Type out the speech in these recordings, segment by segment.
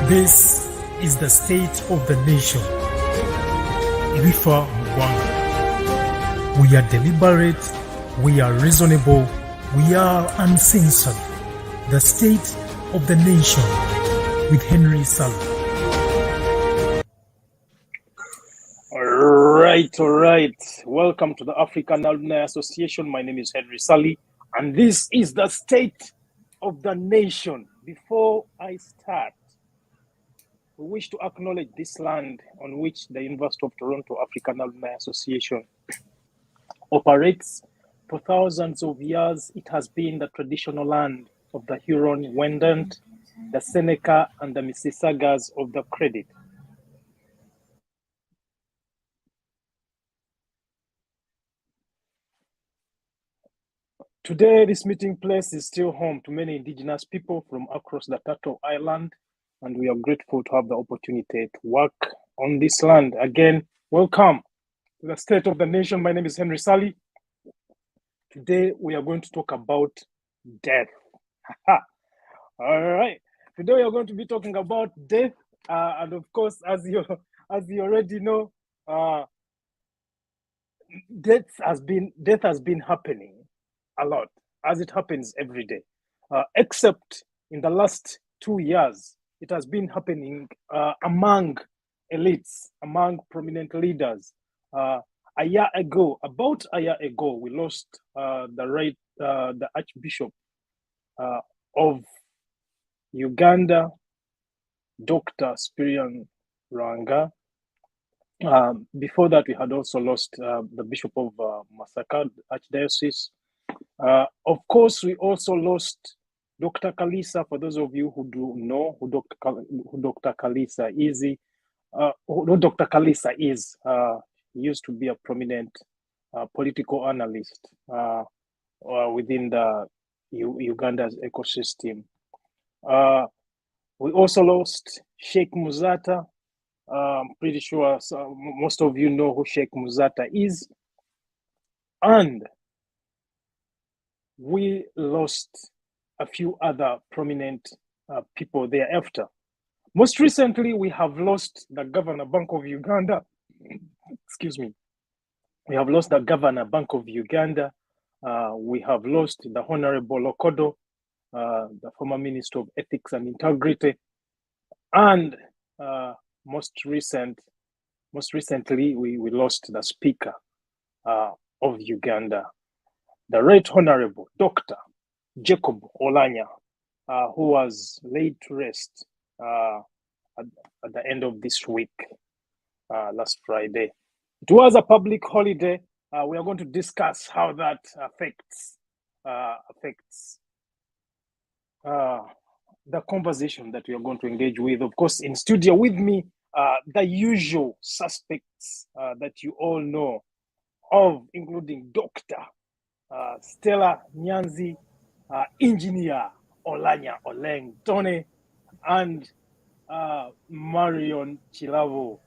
This is the state of the nation. Irifa Lwanga. We are deliberate, we are reasonable, we are uncensored. The state of the nation with Henry Sally. All right. Welcome to the African Alumni Association. My name is Henry Sally, and this is the state of the nation. Before I start, we wish to acknowledge this land on which the University of Toronto African Alumni Association operates. For thousands of years, it has been the traditional land of the Huron-Wendat, the Seneca, and the Mississaugas of the Credit. Today, this meeting place is still home to many Indigenous people from across the Turtle Island, and we are grateful to have the opportunity to work on this land. Again, welcome to the State of the Nation. My name is Henry Sally. Today, we are going to talk about death. All right. Today, we are going to be talking about death, and of course, as you already know, death has been happening a lot, as it happens every day, except in the last 2 years. It has been happening among elites, among prominent leaders. About a year ago, we lost the Archbishop of Uganda, Dr. Cyprian Lwanga. Before that, we had also lost the Bishop of Masaka Archdiocese. Of course, we also lost Dr. Kalisa. For those of you who do know who Dr. Kalisa is, he used to be a prominent political analyst within the Uganda's ecosystem. We also lost Sheik Muzaata. I'm pretty sure most of you know who Sheik Muzaata is. And we lost a few other prominent people thereafter. Most recently, we have lost the Governor Bank of Uganda. Excuse me. We have lost the Governor Bank of Uganda. We have lost the Honorable Lukodo, the former Minister of Ethics and Integrity. And most recently, we lost the Speaker of Uganda, the Right Honorable Dr. Jacob Oulanyah, who was laid to rest at the end of this week, last Friday. It was a public holiday. We are going to discuss how that affects the conversation that we are going to engage with. Of course, in studio with me, the usual suspects that you all know of, including Dr. Stella Nyanzi, Engineer Oulanyah Oleng Tone, and Marion Chilavo.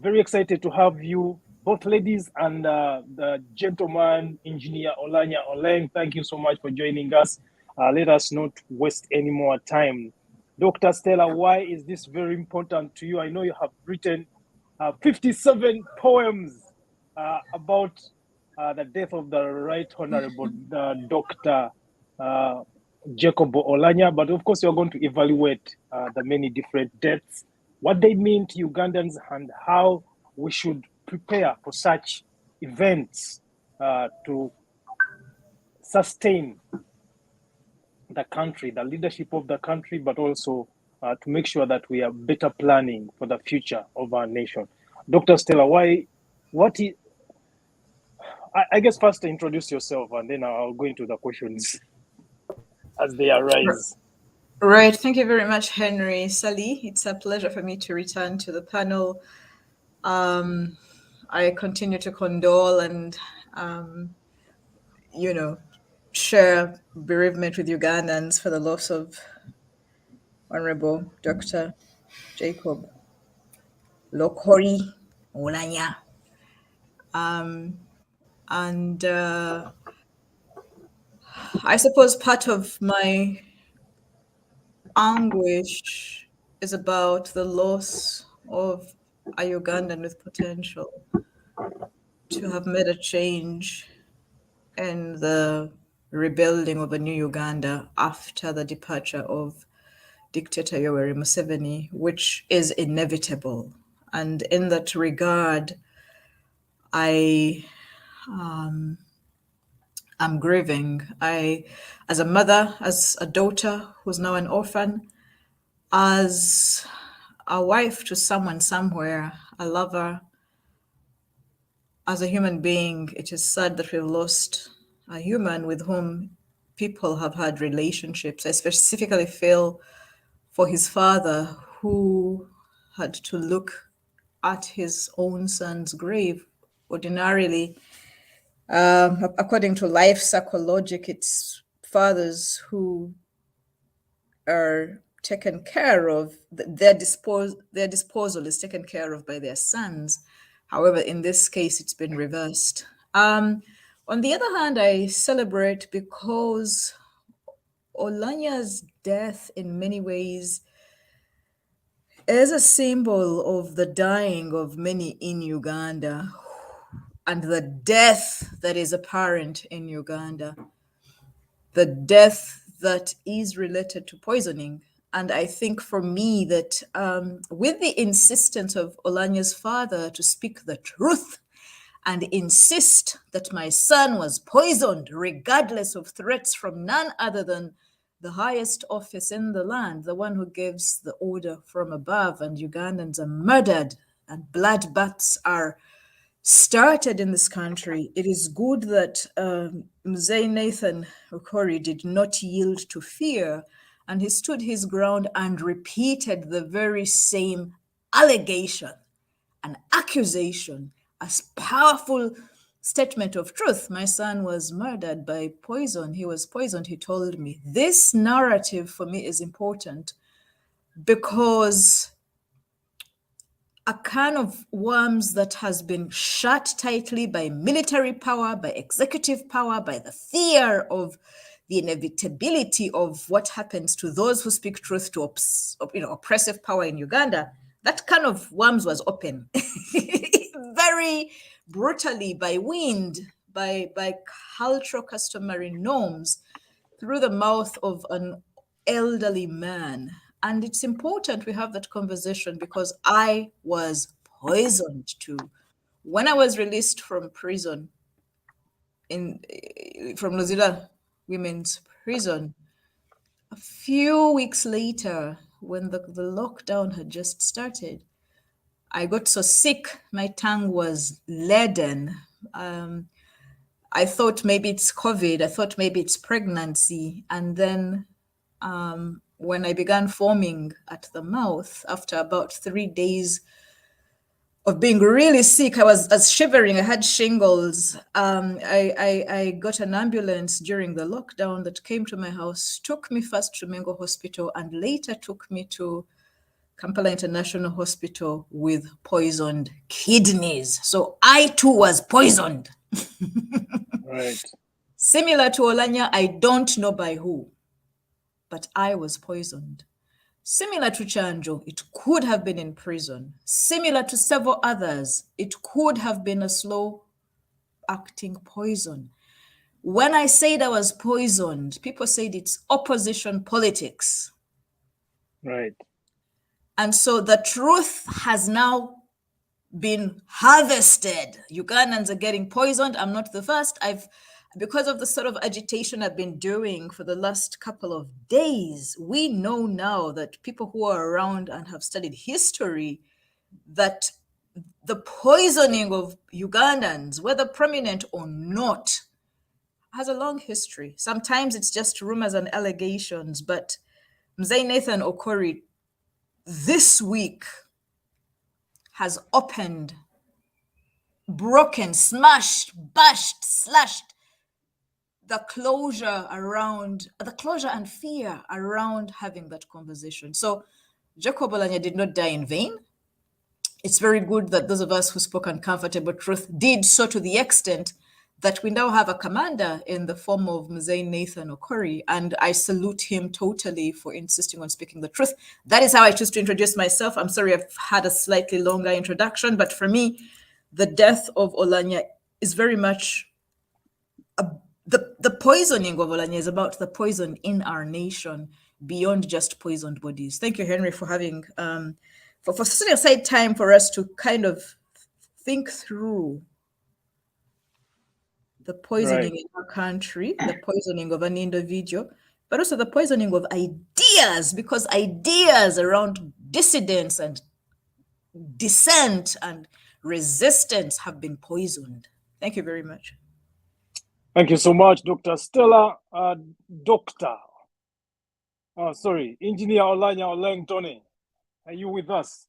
Very excited to have you, both ladies and the gentleman, Engineer Oulanyah Oleng. Thank you so much for joining us. Let us not waste any more time. Dr. Stella, why is this very important to you? I know you have written 57 poems about the death of the Right Honorable Dr. Jacob Oulanyah, but of course you're going to evaluate the many different deaths, what they mean to Ugandans, and how we should prepare for such events to sustain the country, the leadership of the country, but also to make sure that we are better planning for the future of our nation. Dr. Stella, I guess first introduce yourself, and then I'll go into the questions as they arise. Right. Thank you very much, Henry Sally. It's a pleasure for me to return to the panel. I continue to condole and, share bereavement with Ugandans for the loss of Honorable Dr. Jacob Lokori Oulanyah. And I suppose part of my anguish is about the loss of a Ugandan with potential to have made a change in the rebuilding of a new Uganda after the departure of dictator Yoweri Museveni, which is inevitable. And in that regard, I am grieving. As a mother, as a daughter who's now an orphan, as a wife to someone somewhere, a lover, as a human being, it is sad that we've lost a human with whom people have had relationships. I specifically feel for his father, who had to look at his own son's grave. Ordinarily, according to life psychologic, it's fathers who are taken care of, their disposal is taken care of by their sons. However, in this case, it's been reversed. On the other hand, I celebrate because Olanya's death in many ways is a symbol of the dying of many in Uganda and the death that is apparent in Uganda, the death that is related to poisoning. And I think for me that with the insistence of Olanya's father to speak the truth and insist that my son was poisoned, regardless of threats from none other than the highest office in the land, the one who gives the order from above, and Ugandans are murdered and bloodbaths are started in this country. It is good that Mzee Nathan Okori did not yield to fear, and he stood his ground and repeated the very same allegation, an accusation, as powerful statement of truth. My son was murdered by poison. He was poisoned, he told me. This narrative for me is important because a can of worms that has been shut tightly by military power, by executive power, by the fear of the inevitability of what happens to those who speak truth to oppressive power in Uganda, that can of worms was open very brutally by wind, by cultural customary norms, through the mouth of an elderly man. And it's important we have that conversation because I was poisoned too. When I was released from prison, from Luzira Women's Prison, a few weeks later, when the lockdown had just started, I got so sick, my tongue was leaden. I thought maybe it's COVID, I thought maybe it's pregnancy. And then when I began foaming at the mouth, after about 3 days of being really sick, I was shivering, I had shingles. I got an ambulance during the lockdown that came to my house, took me first to Mengo Hospital, and later took me to Kampala International Hospital with poisoned kidneys. So I too was poisoned. Right. Similar to Olanya, I don't know by who, but I was poisoned. Similar to Chanjo, it could have been in prison. Similar to several others, it could have been a slow-acting poison. When I said I was poisoned, people said it's opposition politics. Right. And so the truth has now been harvested. Ugandans are getting poisoned. I'm not the first. Because of the sort of agitation I've been doing for the last couple of days, we know now that people who are around and have studied history, that the poisoning of Ugandans, whether prominent or not, has a long history. Sometimes it's just rumors and allegations, but Mzee Nathan Okori this week has opened, broken, smashed, bashed, slashed the closure and fear around having that conversation. So Jacob Olanya did not die in vain. It's very good that those of us who spoke uncomfortable truth did so to the extent that we now have a commander in the form of Mzee Nathan Okori, and I salute him totally for insisting on speaking the truth. That is how I choose to introduce myself. I'm sorry I've had a slightly longer introduction, but for me, the death of Oulanya is very much the poisoning of Oulanya is about the poison in our nation beyond just poisoned bodies. Thank you, Henry, for having for setting aside time for us to kind of think through the poisoning in our country, the poisoning of an individual, but also the poisoning of ideas, because ideas around dissidence and dissent and resistance have been poisoned. Thank you very much. Thank you so much, Dr. Stella. Engineer Oulanya Oleng Tony, are you with us?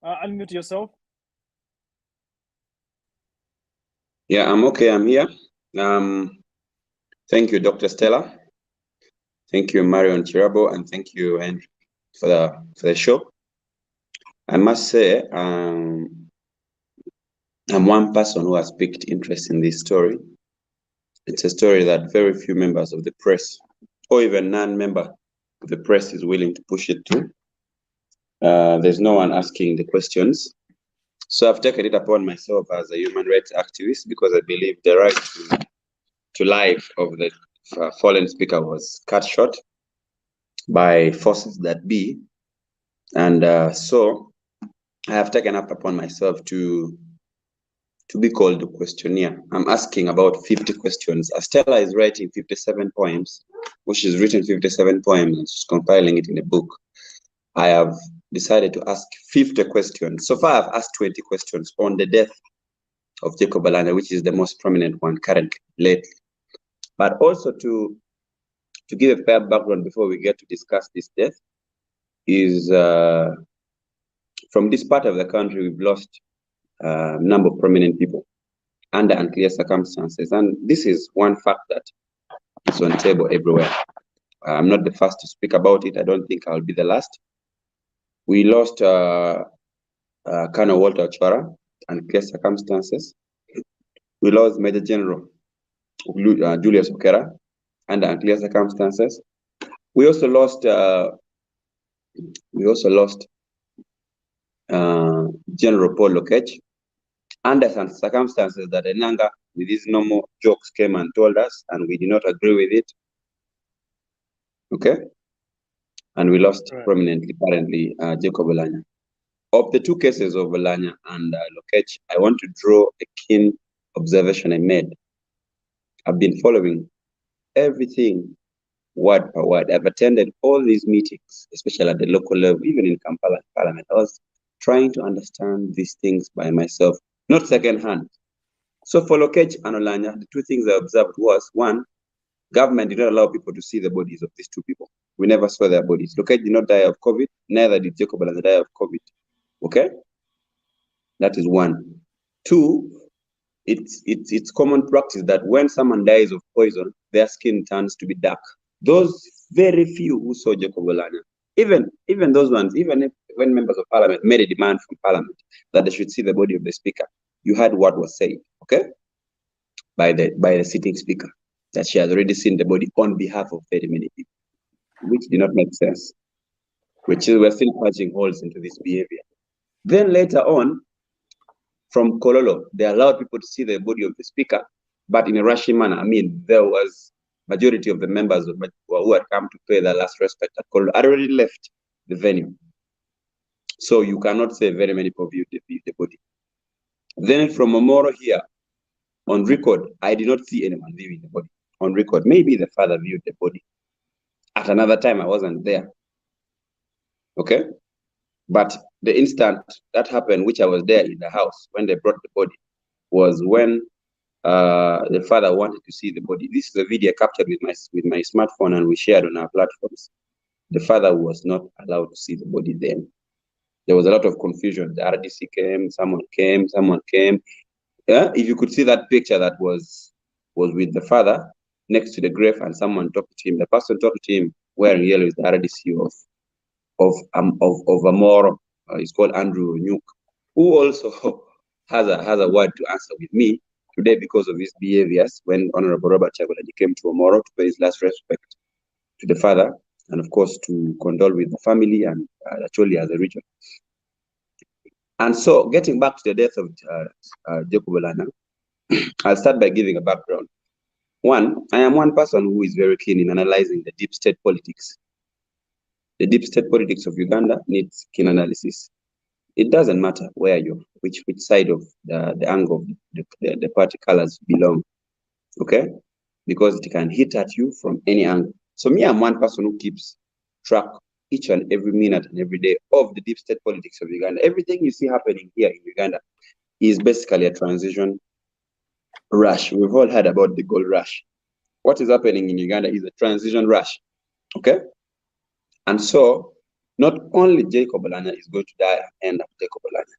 Unmute yourself. Yeah, I'm okay. I'm here. Thank you, Dr. Stella. Thank you, Marion Chirabo, and thank you, Henry, for the show. I must say, I'm one person who has picked interest in this story. It's a story that very few members of the press, or even non-member of the press, is willing to push it to. There's no one asking the questions. So I've taken it upon myself as a human rights activist, because I believe the right to life of the fallen speaker was cut short by forces that be. And so I have taken up upon myself to be called the questionnaire. I'm asking about 50 questions. Stella is writing 57 poems, which she's written 57 poems and she's compiling it in a book. I have decided to ask 50 questions. So far, I've asked 20 questions on the death of Jacob Oulanya, which is the most prominent one currently, lately. But also to give a fair background before we get to discuss this death, is from this part of the country, we've lost a number of prominent people under unclear circumstances. And this is one fact that is on the table everywhere. I'm not the first to speak about it. I don't think I'll be the last. We lost Colonel Walter Ochwara, unclear circumstances. We lost Major General Julius Okera under unclear circumstances. We also lost General Paul Lokech under some circumstances that Enanga, with his normal jokes, came and told us, and we did not agree with it. Okay? And we lost prominently, currently, Jacob Oulanya. Of the two cases of Oulanya and Lokech, I want to draw a keen observation I made. I've been following everything word per word. I've attended all these meetings, especially at the local level, even in Kampala Parliament. I was trying to understand these things by myself, not secondhand. So for Lokech and Oulanya, the two things I observed was, one, government did not allow people to see the bodies of these two people. We never saw their bodies. Lokech did not die of COVID, neither did Jacob Oulanya die of COVID. Okay? That is one. Two, it's common practice that when someone dies of poison, their skin turns to be dark. Those very few who saw Jacob Oulanya, even those ones, even if, when members of parliament made a demand from parliament that they should see the body of the speaker, you heard what was said, okay, by the sitting speaker, that she has already seen the body on behalf of very many people, which did not make sense. We're still punching holes into this behavior. Then later on, from Kololo, they allowed people to see the body of the speaker, but in a rushing manner. I mean, there was majority of the members who had come to pay their last respect at Kololo had already left the venue. So you cannot say very many people viewed the body. Then from Omoro here, on record, I did not see anyone viewing the body. On record, maybe the father viewed the body. At another time, I wasn't there. Okay? But the instant that happened, which I was there in the house when they brought the body, was when the father wanted to see the body. This is a video captured with my smartphone, and we shared on our platforms. The father was not allowed to see the body then. There was a lot of confusion. The RDC came, someone came. Yeah? If you could see that picture that was with the father next to the grave, and someone talked to him. The person talked to him wearing yellow is the RDC of Amoro. He's called Andrew Nyuk, who also has a word to answer with me today because of his behaviors when Honorable Robert Chagulanyi came to Omoro to pay his last respect to the father, and of course to condole with the family and actually as a region. And so, getting back to the death of Jacob Olana, I'll start by giving a background. One, I am one person who is very keen in analyzing the deep state politics. The deep state politics of Uganda needs keen analysis. It doesn't matter where you're, which side of the angle the party colors belong, okay? Because it can hit at you from any angle. So me, I'm one person who keeps track each and every minute and every day of the deep state politics of Uganda. Everything you see happening here in Uganda is basically a transition rush. We've all heard about the gold rush. What is happening in Uganda is a transition rush, okay? And so not only Jacob Olana is going to die at the end of Jacob Olana.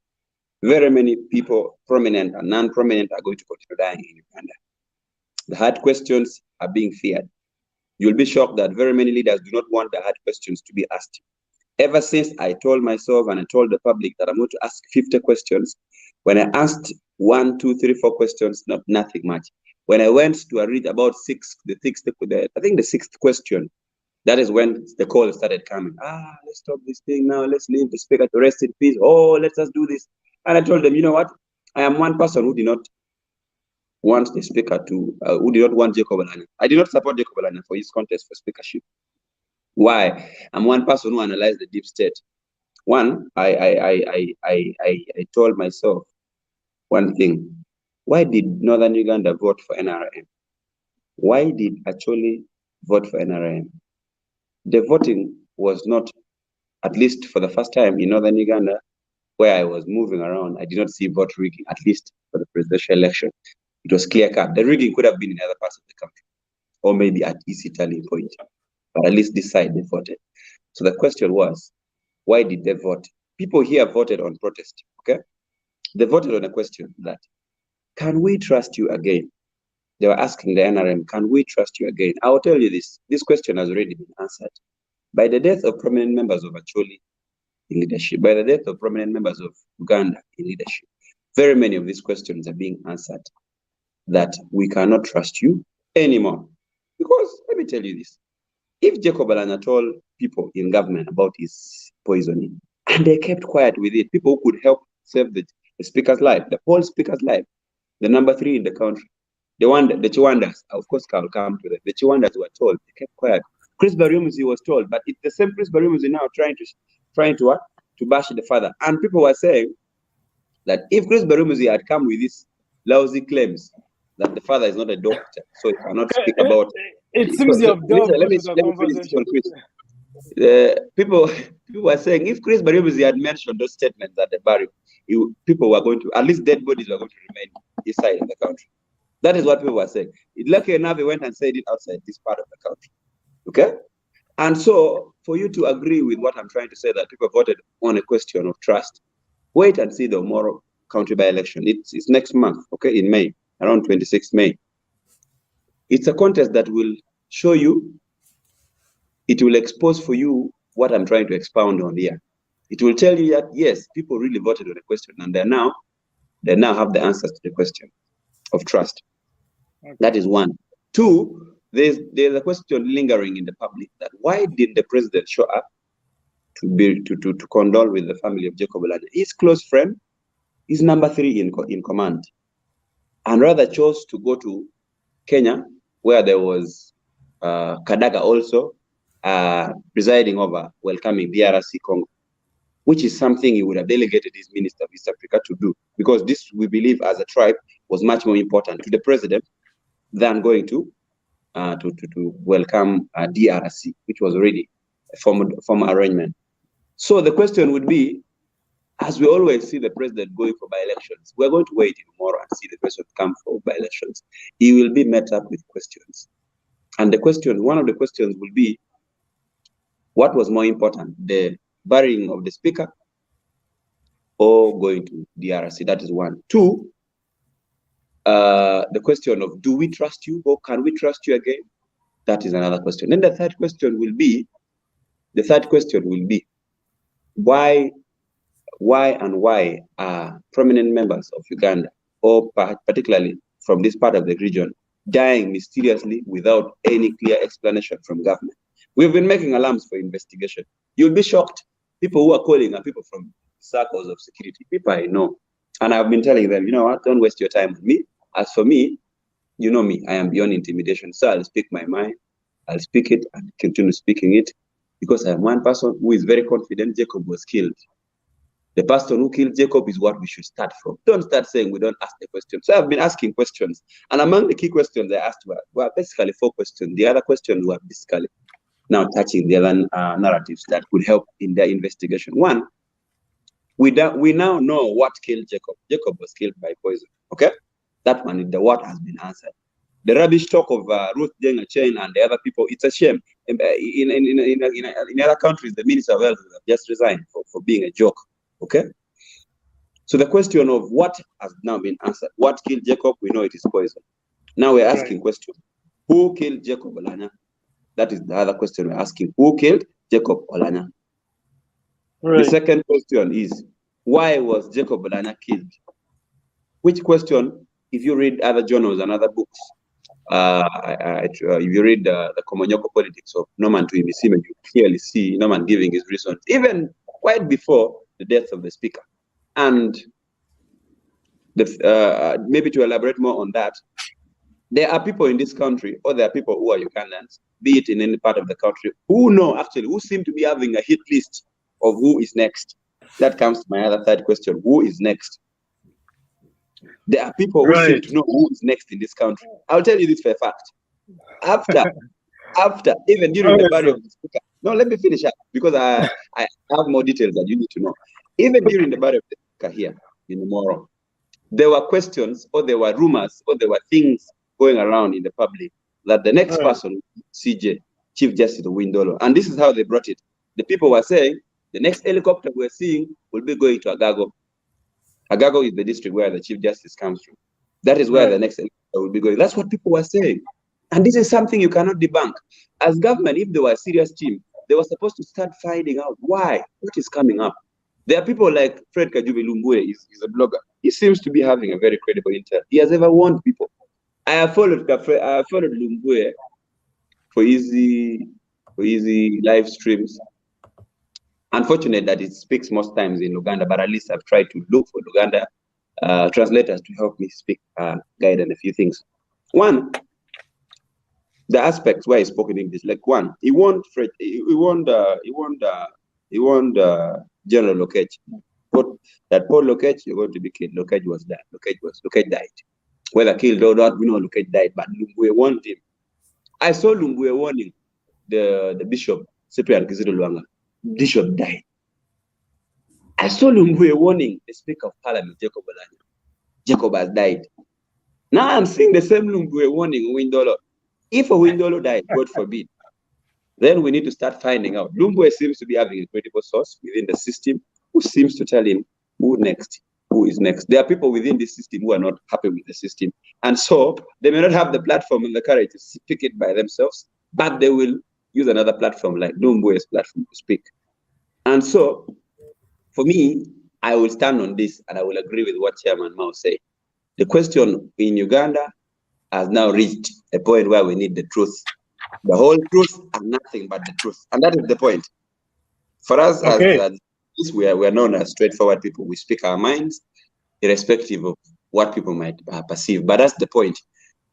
Very many people, prominent and non-prominent, are going to continue dying in Uganda. The hard questions are being feared. You'll be shocked that very many leaders do not want the hard questions to be asked. Ever since I told myself and I told the public that I'm going to ask 50 questions, when I asked 1, 2, 3, 4 questions, nothing much. When I went to read about I think the sixth question, that is when the call started coming. Let's stop this thing now. Let's leave the speaker to rest in peace. Oh, let's just do this. And I told them, you know what? I am one person who did not want the speaker to, who did not want Jacob Olana. I did not support Jacob Olana for his contest for speakership. Why? I'm one person who analyzed the deep state. One, I told myself one thing. Why did Northern Uganda vote for NRM? Why did actually vote for NRM? The voting was not, at least for the first time in Northern Uganda, where I was moving around, I did not see vote rigging, at least for the presidential election. It was clear cut. The rigging could have been in other parts of the country, or maybe at East Italy point, but at least this side they voted. So the question was, why did they vote? People here voted on protest, okay? They voted on a question that, can we trust you again? They were asking the NRM, can we trust you again? I will tell you this. This question has already been answered by the death of prominent members of Acholi in leadership, by the death of prominent members of Uganda in leadership. Very many of these questions are being answered that we cannot trust you anymore. Because let me tell you this. If Jacob Olana told people in government about his poisoning and they kept quiet with it, people who could help save the speaker's life, the whole speaker's life, the number 3 in the country, the Chiwandas, of course, I'll come to them. The Chiwandas were told, they kept quiet. Chris Bariumuzi was told, but it's the same Chris Bariumuzi now trying to bash the father. And people were saying that if Chris Bariumuzi had come with these lousy claims that the father is not a doctor, so he cannot speak about. It seems you have delved into the conversation. People were saying if Chris Bariumuzi had mentioned those statements at the burial, people were going to, at least dead bodies were going to remain inside of the country. That is what people were saying. Lucky enough, he went and said it outside this part of the country. Okay? And so, for you to agree with what I'm trying to say, that people voted on a question of trust, wait and see the Omoro county by-election. It's next month, okay, in May, around 26th May. It's a contest that will show you, it will expose for you what I'm trying to expound on here. It will tell you that, yes, people really voted on a question, and they now have the answers to the question of trust. Okay. That is one. Two, there's a question lingering in the public that why did the president show up to condole with the family of Jacob Olana? His close friend, his number 3 in command, and rather chose to go to Kenya, where there was Kadaga also presiding over welcoming DRC Congo, which is something he would have delegated his Minister of East Africa to do, because this, we believe, as a tribe, was much more important to the president than going to welcome DRC, which was already a former arrangement. So the question would be, as we always see the president going for by-elections, we're going to wait tomorrow and see the president come for by-elections. He will be met up with questions. And the question, one of the questions will be, what was more important, the burying of the speaker or going to DRC? That is one. Two, the question of, do we trust you or can we trust you again? That is another question. Then the third question will be, why are prominent members of Uganda, or particularly from this part of the region dying mysteriously without any clear explanation from government. We've been making alarms for investigation. You'll be shocked. People who are calling are people from circles of security, people I know. And I've been telling them, you know what, don't waste your time with me. As for me, you know me, I am beyond intimidation. So I'll speak my mind, I'll speak it and continue speaking it, because I am one person who is very confident Jacob was killed. The person who killed Jacob is what we should start from. Don't start saying we don't ask the questions. So I've been asking questions. And among the key questions I asked were basically 4 questions. The other questions were basically now touching the other narratives that could help in their investigation. One, we now know what killed Jacob. Jacob was killed by poison. Okay? That one, the what has been answered. The rubbish talk of Ruth Jeng Chain and the other people, it's a shame. In other countries, the Minister of Health have just resigned for being a joke. Okay? So the question of what has now been answered. What killed Jacob? We know it is poison. Now we're asking question. Who killed Jacob Olanya? That is the other question we're asking. Who killed Jacob Olanya? The second question is, why was Jacob Olanya killed? Which question, if you read other journals and other books, if you read the Komonyoko politics of Norman Tumusiime, you clearly see Norman giving his reasons, even quite before the death of the speaker. And maybe to elaborate more on that, there are people in this country, or there are people who are Ugandans, be it in any part of the country, who seem to be having a hit list of who is next. That comes to my other third question: who is next? There are people who seem to know who is next in this country. I'll tell you this for a fact. After even during the burial of the speaker. No, let me finish up, because I have more details that you need to know. Even during the burial of the speaker here in the Moro, there were questions, or there were rumors, or there were things going around in the public that the next person, CJ, Chief Justice Windolo, and this is how they brought it. The people were saying the next helicopter we're seeing will be going to Agago. Agago is the district where the Chief Justice comes from. That is where the next helicopter will be going. That's what people were saying. And this is something you cannot debunk. As government, if they were a serious team, they were supposed to start finding out why, what is coming up. There are people like Fred Kajubi Lumbwe, he's a blogger. He seems to be having a very credible intel. He has ever warned people. I have followed Lumbwe for easy live streams. Unfortunate that it speaks most times in Uganda, but at least I've tried to look for Uganda translators to help me speak, guide on a few things. One, the aspects where he spoke in English, like one, he warned General Lokech, that Paul Lokech, you're going to be killed. Lokech was dead. Lokech died. Whether killed or not, we know Lokech died, but Lumbwe warned him. I saw Lumbwe warning the bishop, Cyprian Lwanga. Bishop died. I saw Lumbwe warning the Speaker of Parliament, Jacob Olanya. Jacob has died. Now I'm seeing the same Lumbwe warning Windolo. If a Windolo died, God forbid, then we need to start finding out. Lumbwe seems to be having a credible source within the system who seems to tell him who is next. There are people within this system who are not happy with the system. And so they may not have the platform and the courage to speak it by themselves, but they will use another platform like Lumbwe's platform to speak. And so, for me, I will stand on this and I will agree with what Chairman Mao said. The question in Uganda has now reached a point where we need the truth. The whole truth and nothing but the truth. And that is the point. For us, we are known as straightforward people. We speak our minds, irrespective of what people might perceive. But that's the point.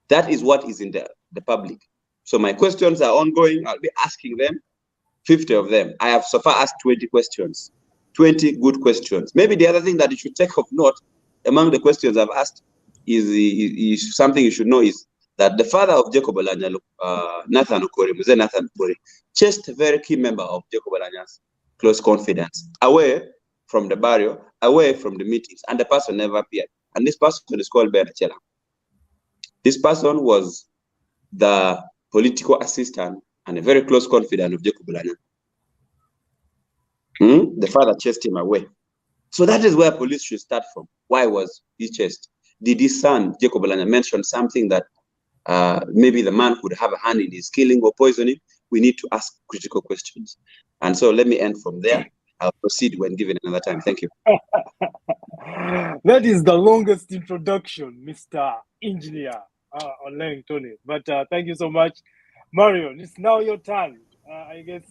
That is what is in the public. So my questions are ongoing. I'll be asking them, 50 of them. I have so far asked 20 questions, 20 good questions. Maybe the other thing that you should take of note among the questions I've asked is something you should know is that the father of Jacob Olanya, Nathan Okori, chased a very key member of Jacob Olanya's close confidence away from the burial, away from the meetings, and the person never appeared. And this person is called Ben Achela. This person was the political assistant and a very close confidant of Jacob Olanya. The father chased him away. So that is where police should start from. Why was he chased? Did his son, Jacob Olanya, mention something that maybe the man could have a hand in his killing or poisoning? We need to ask critical questions. And so let me end from there. I'll proceed when given another time. Thank you. That is the longest introduction, Mr. Engineer Oleng Tony. But thank you so much. Marion, it's now your turn. I guess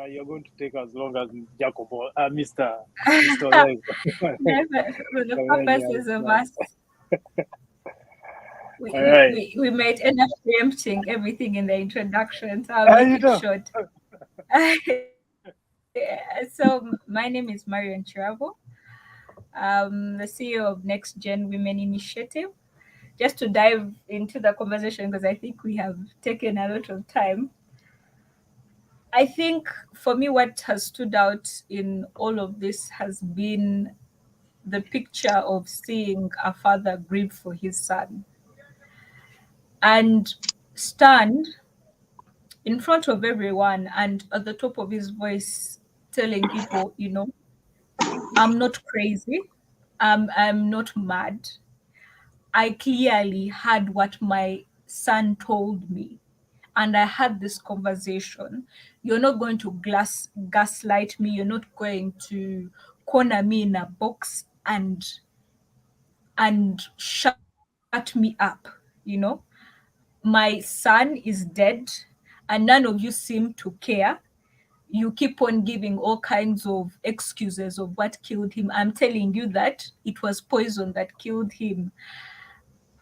you're going to take as long as Jacobo, Mr. Oleng. No, for the purposes of us, All right. we might end up preempting everything in the introduction, so I'll How make you it doing? short. So my name is Marion Chirabo. I'm the CEO of Next Gen Women Initiative. Just to dive into the conversation, because I think we have taken a lot of time. I think for me, what has stood out in all of this has been the picture of seeing a father grieve for his son and stand in front of everyone and at the top of his voice telling people, I'm not crazy. I'm not mad. I clearly heard what my son told me. And I had this conversation. You're not going to gaslight me. You're not going to corner me in a box and shut me up. You know, my son is dead, and none of you seem to care. You keep on giving all kinds of excuses of what killed him. I'm telling you that it was poison that killed him.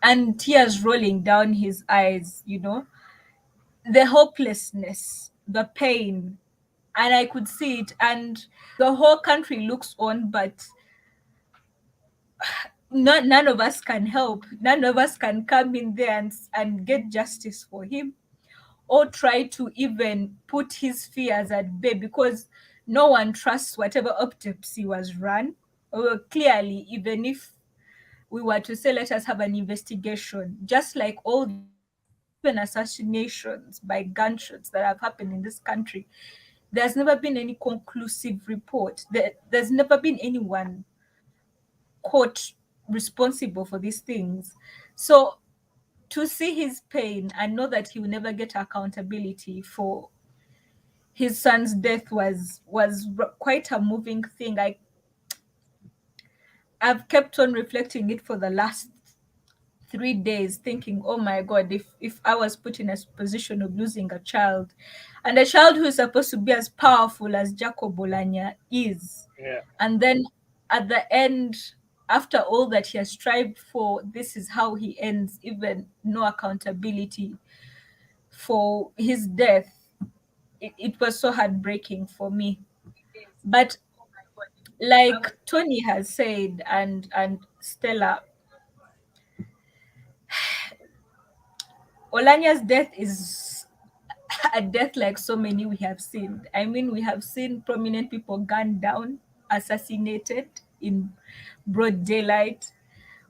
And tears rolling down his eyes, the hopelessness, the pain. And I could see it. And the whole country looks on, but none of us can help. None of us can come in there and get justice for him or try to even put his fears at bay because no one trusts whatever autopsy was run. Well, clearly, even if we were to say, let us have an investigation, just like all the even assassinations by gunshots that have happened in this country, there's never been any conclusive report. There's never been anyone caught responsible for these things. So to see his pain and know that he will never get accountability for his son's death was quite a moving thing. I've kept on reflecting it for the last 3 days, thinking, oh my God, if I was put in a position of losing a child, and a child who is supposed to be as powerful as Jacob Olanya is, Yeah. and then at the end, after all that he has strived for, this is how he ends, even no accountability for his death. It was so heartbreaking for me. But like Tony has said, and Stella, Olanya's death is a death like so many we have seen. I mean, we have seen prominent people gunned down, assassinated in broad daylight.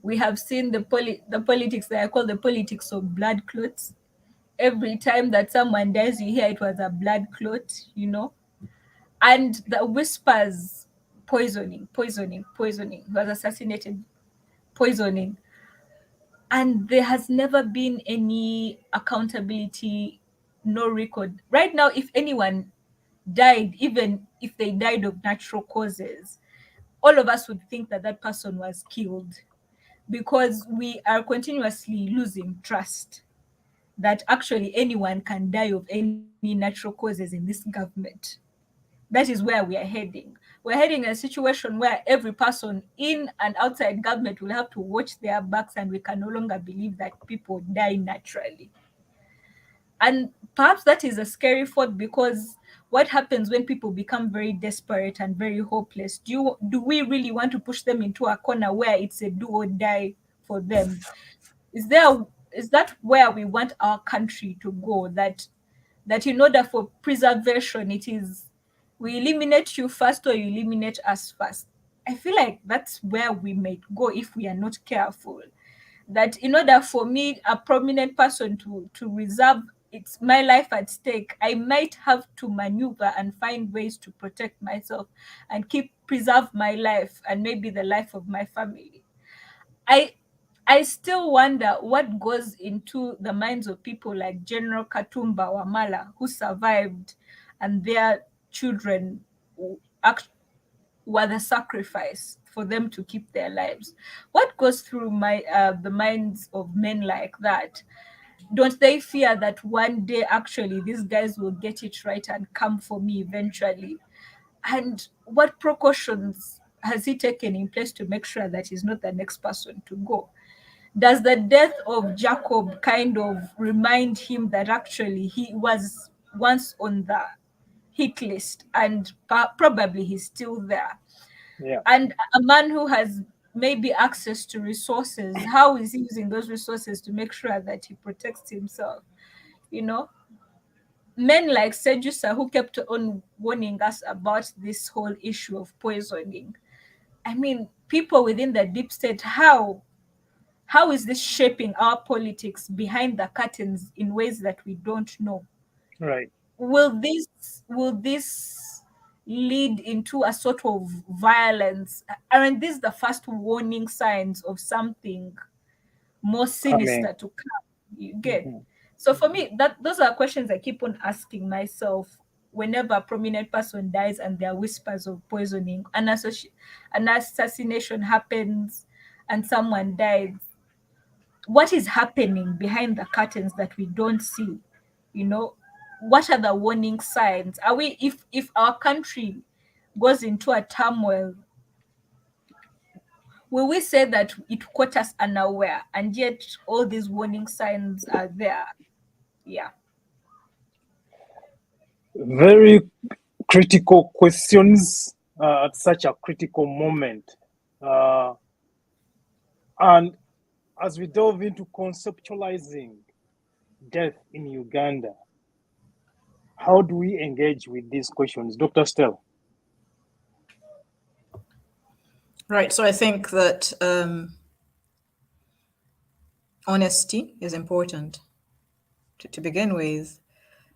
We have seen the politics that I call the politics of blood clots. Every time that someone dies, you hear it was a blood clot. And the whispers, poisoning, he was assassinated, poisoning. And there has never been any accountability, no record. Right now, if anyone died, even if they died of natural causes, all of us would think that that person was killed because we are continuously losing trust that actually anyone can die of any natural causes in this government. That is where we are heading. We're heading in a situation where every person in and outside government will have to watch their backs, and we can no longer believe that people die naturally. And perhaps that is a scary thought because what happens when people become very desperate and very hopeless? Do we really want to push them into a corner where it's a do or die for them? Is that where we want our country to go? That in order for preservation, it is we eliminate you first or you eliminate us first. I feel like that's where we might go if we are not careful. That in order for me, a prominent person, to reserve it's my life at stake, I might have to maneuver and find ways to protect myself and keep preserve my life and maybe the life of my family. I I still wonder what goes into the minds of people like General Katumba Wamala, who survived, and their children were the sacrifice for them to keep their lives. What goes through the minds of men like that? Don't they fear that one day actually these guys will get it right and come for me eventually? And what precautions has he taken in place to make sure that he's not the next person to go? Does the death of Jacob kind of remind him that actually he was once on the hit list and probably he's still there? Yeah. And a man who has maybe access to resources, how is he using those resources to make sure that he protects himself? You know, men like Sejusa, who kept on warning us about this whole issue of poisoning. I mean, people within the deep state, how is this shaping our politics behind the curtains in ways that we don't know? Right. Will this lead into a sort of violence? I mean, this is the first warning signs of something more sinister to come. You get? Mhm. So for me, those are questions I keep on asking myself whenever a prominent person dies and there are whispers of poisoning, an assassination happens and someone dies. What is happening behind the curtains that we don't see? You know, what are the warning signs? Are we, if our country goes into a turmoil, will we say that it caught us unaware and yet all these warning signs are there? Yeah. Very critical questions at such a critical moment. And as we delve into conceptualizing death in Uganda, how do we engage with these questions? Dr. Stell? Right. So I think that honesty is important to begin with.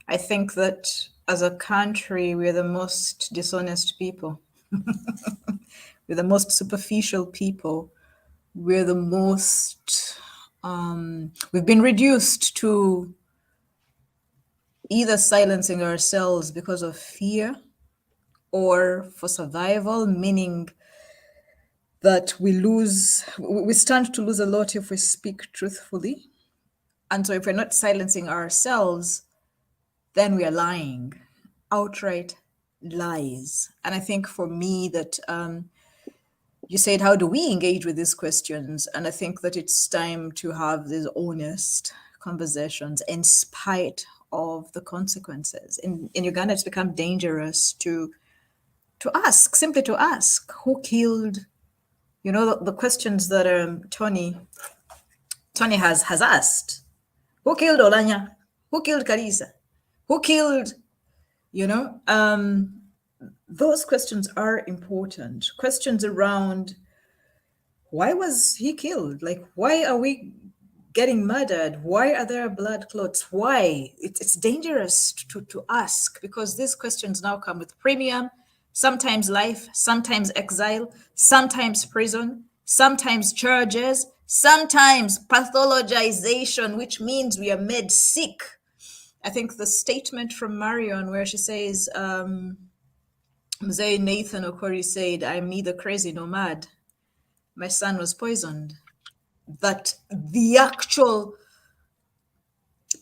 I think that as a country, we're the most dishonest people. We're the most superficial people. We're the most, we've been reduced to either silencing ourselves because of fear or for survival, meaning that we stand to lose a lot if we speak truthfully. And so if we're not silencing ourselves, then we are lying, outright lies. And I think for me that you said, how do we engage with these questions? And I think that it's time to have these honest conversations in spite of the consequences. In Uganda, it's become dangerous to ask, simply to ask, who killed, the questions that Tony has asked. Who killed Olanya? Who killed Kalisa? Who killed, those questions are important. Questions around why was he killed? Like, why are we getting murdered? Why are there blood clots? Why? It's dangerous to ask because these questions now come with premium, sometimes life, sometimes exile, sometimes prison, sometimes charges, sometimes pathologization, which means we are made sick. I think the statement from Marion where she says, Mzee Nathan Okori said, I'm neither crazy nor mad. My son was poisoned. That the actual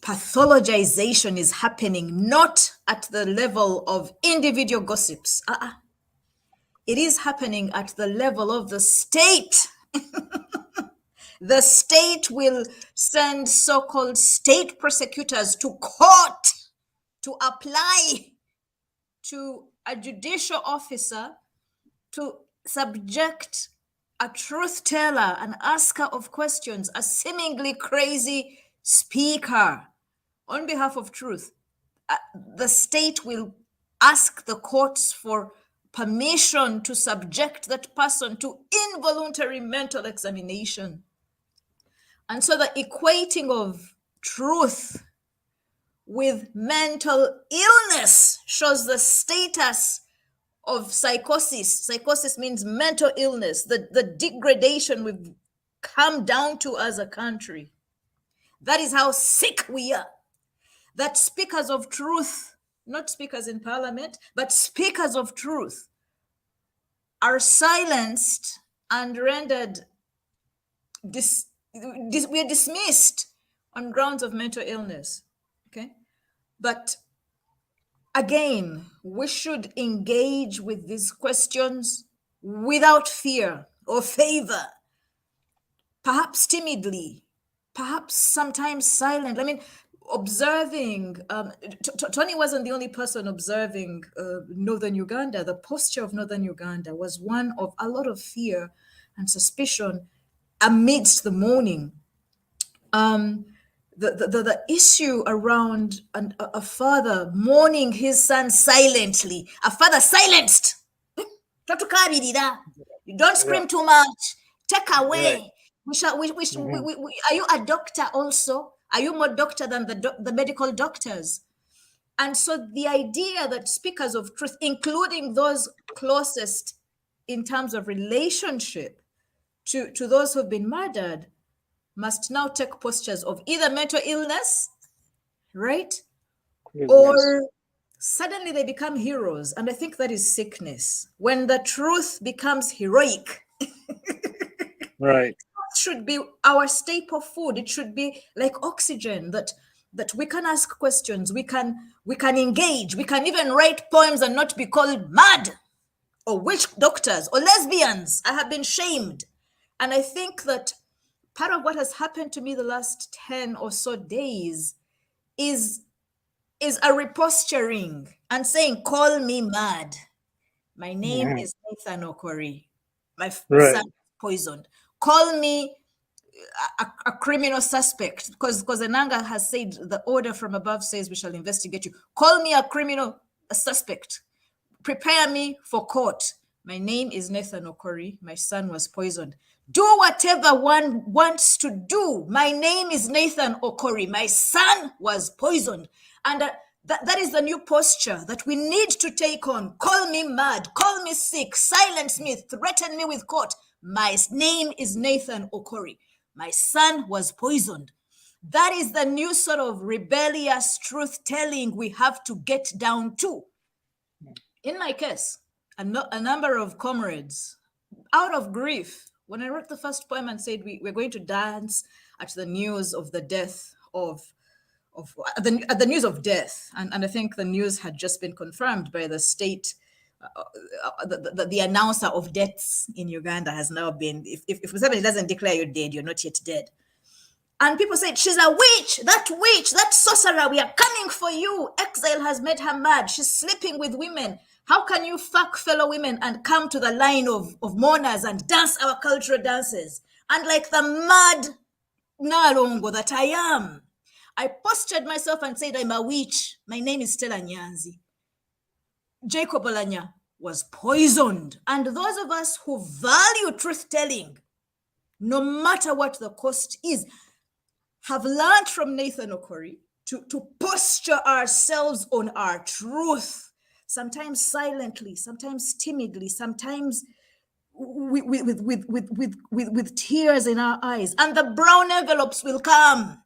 pathologization is happening not at the level of individual gossips. It is happening at the level of the state. The state will send so-called state prosecutors to court to apply to a judicial officer to subject a truth teller, an asker of questions, a seemingly crazy speaker on behalf of truth. The state will ask the courts for permission to subject that person to involuntary mental examination. And so the equating of truth with mental illness shows the status of psychosis. Psychosis means mental illness, the degradation we've come down to as a country. That is how sick we are. That speakers of truth, not speakers in parliament, but speakers of truth are silenced and rendered we're dismissed on grounds of mental illness. Okay, but again, we should engage with these questions without fear or favor, perhaps timidly, perhaps sometimes silent. I mean, observing, Tony wasn't the only person observing northern Uganda. The posture of northern Uganda was one of a lot of fear and suspicion amidst the mourning. The issue around a father mourning his son silently, a father silenced. You don't scream too much. Take away. Are you a doctor also? Are you more doctor than the medical doctors? And so the idea that speakers of truth, including those closest in terms of relationship to those who've been murdered, must now take postures of either mental illness, right? Or suddenly they become heroes. And I think that is sickness. When the truth becomes heroic, right, it should be our staple food. It should be like oxygen that we can ask questions, we can engage, we can even write poems and not be called mad or witch doctors or lesbians. I have been shamed. And I think that part of what has happened to me the last 10 or so days is a reposturing and saying, call me mad. My name is Nathan Okori. My son is poisoned. Call me a criminal suspect, because Enanga has said the order from above says we shall investigate you. Call me a criminal suspect. Prepare me for court. My name is Nathan Okori. My son was poisoned. Do whatever one wants to do. My name is Nathan Okori. My son was poisoned. And that is the new posture that we need to take on. Call me mad. Call me sick. Silence me. Threaten me with court. My name is Nathan Okori. My son was poisoned. That is the new sort of rebellious truth-telling we have to get down to. In my case, a number of comrades, out of grief, when I wrote the first poem and said we're going to dance at the news of the death the news of death, and I think the news had just been confirmed by the state. The announcer of deaths in Uganda has now been, if somebody doesn't declare you dead, you're not yet dead. And people said, she's a witch, that sorcerer, we are coming for you. Exile has made her mad. She's sleeping with women. How can you fuck fellow women and come to the line of mourners and dance our cultural dances? And like the mad Nalongo that I am, I postured myself and said, I'm a witch. My name is Stella Nyanzi. Jacob Olanya was poisoned. And those of us who value truth-telling, no matter what the cost is, have learned from Nathan Okori to posture ourselves on our truth, sometimes silently, sometimes timidly, sometimes with tears in our eyes. And the brown envelopes will come.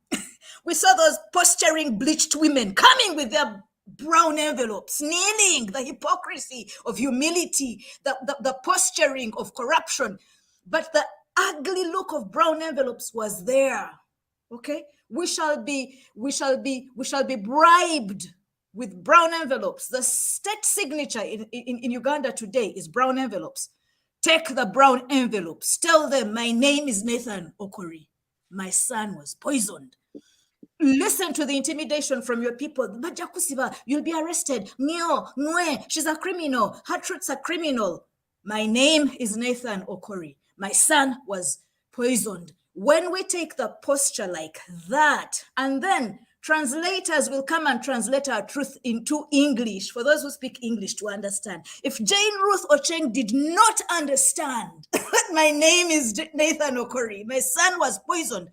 We saw those posturing bleached women coming with their brown envelopes, kneeling, the hypocrisy of humility, the posturing of corruption. But the ugly look of brown envelopes was there. Okay? We shall be bribed with brown envelopes. The state signature in Uganda today is brown envelopes. Take the brown envelopes. Tell them, my name is Nathan Okori. My son was poisoned. Listen to the intimidation from your people. You'll be arrested. She's a criminal. Her truth's a criminal. My name is Nathan Okori. My son was poisoned. When we take the posture like that, and then translators will come and translate our truth into English for those who speak English to understand. If Jane Ruth Ocheng did not understand that my name is Nathan Okori, my son was poisoned,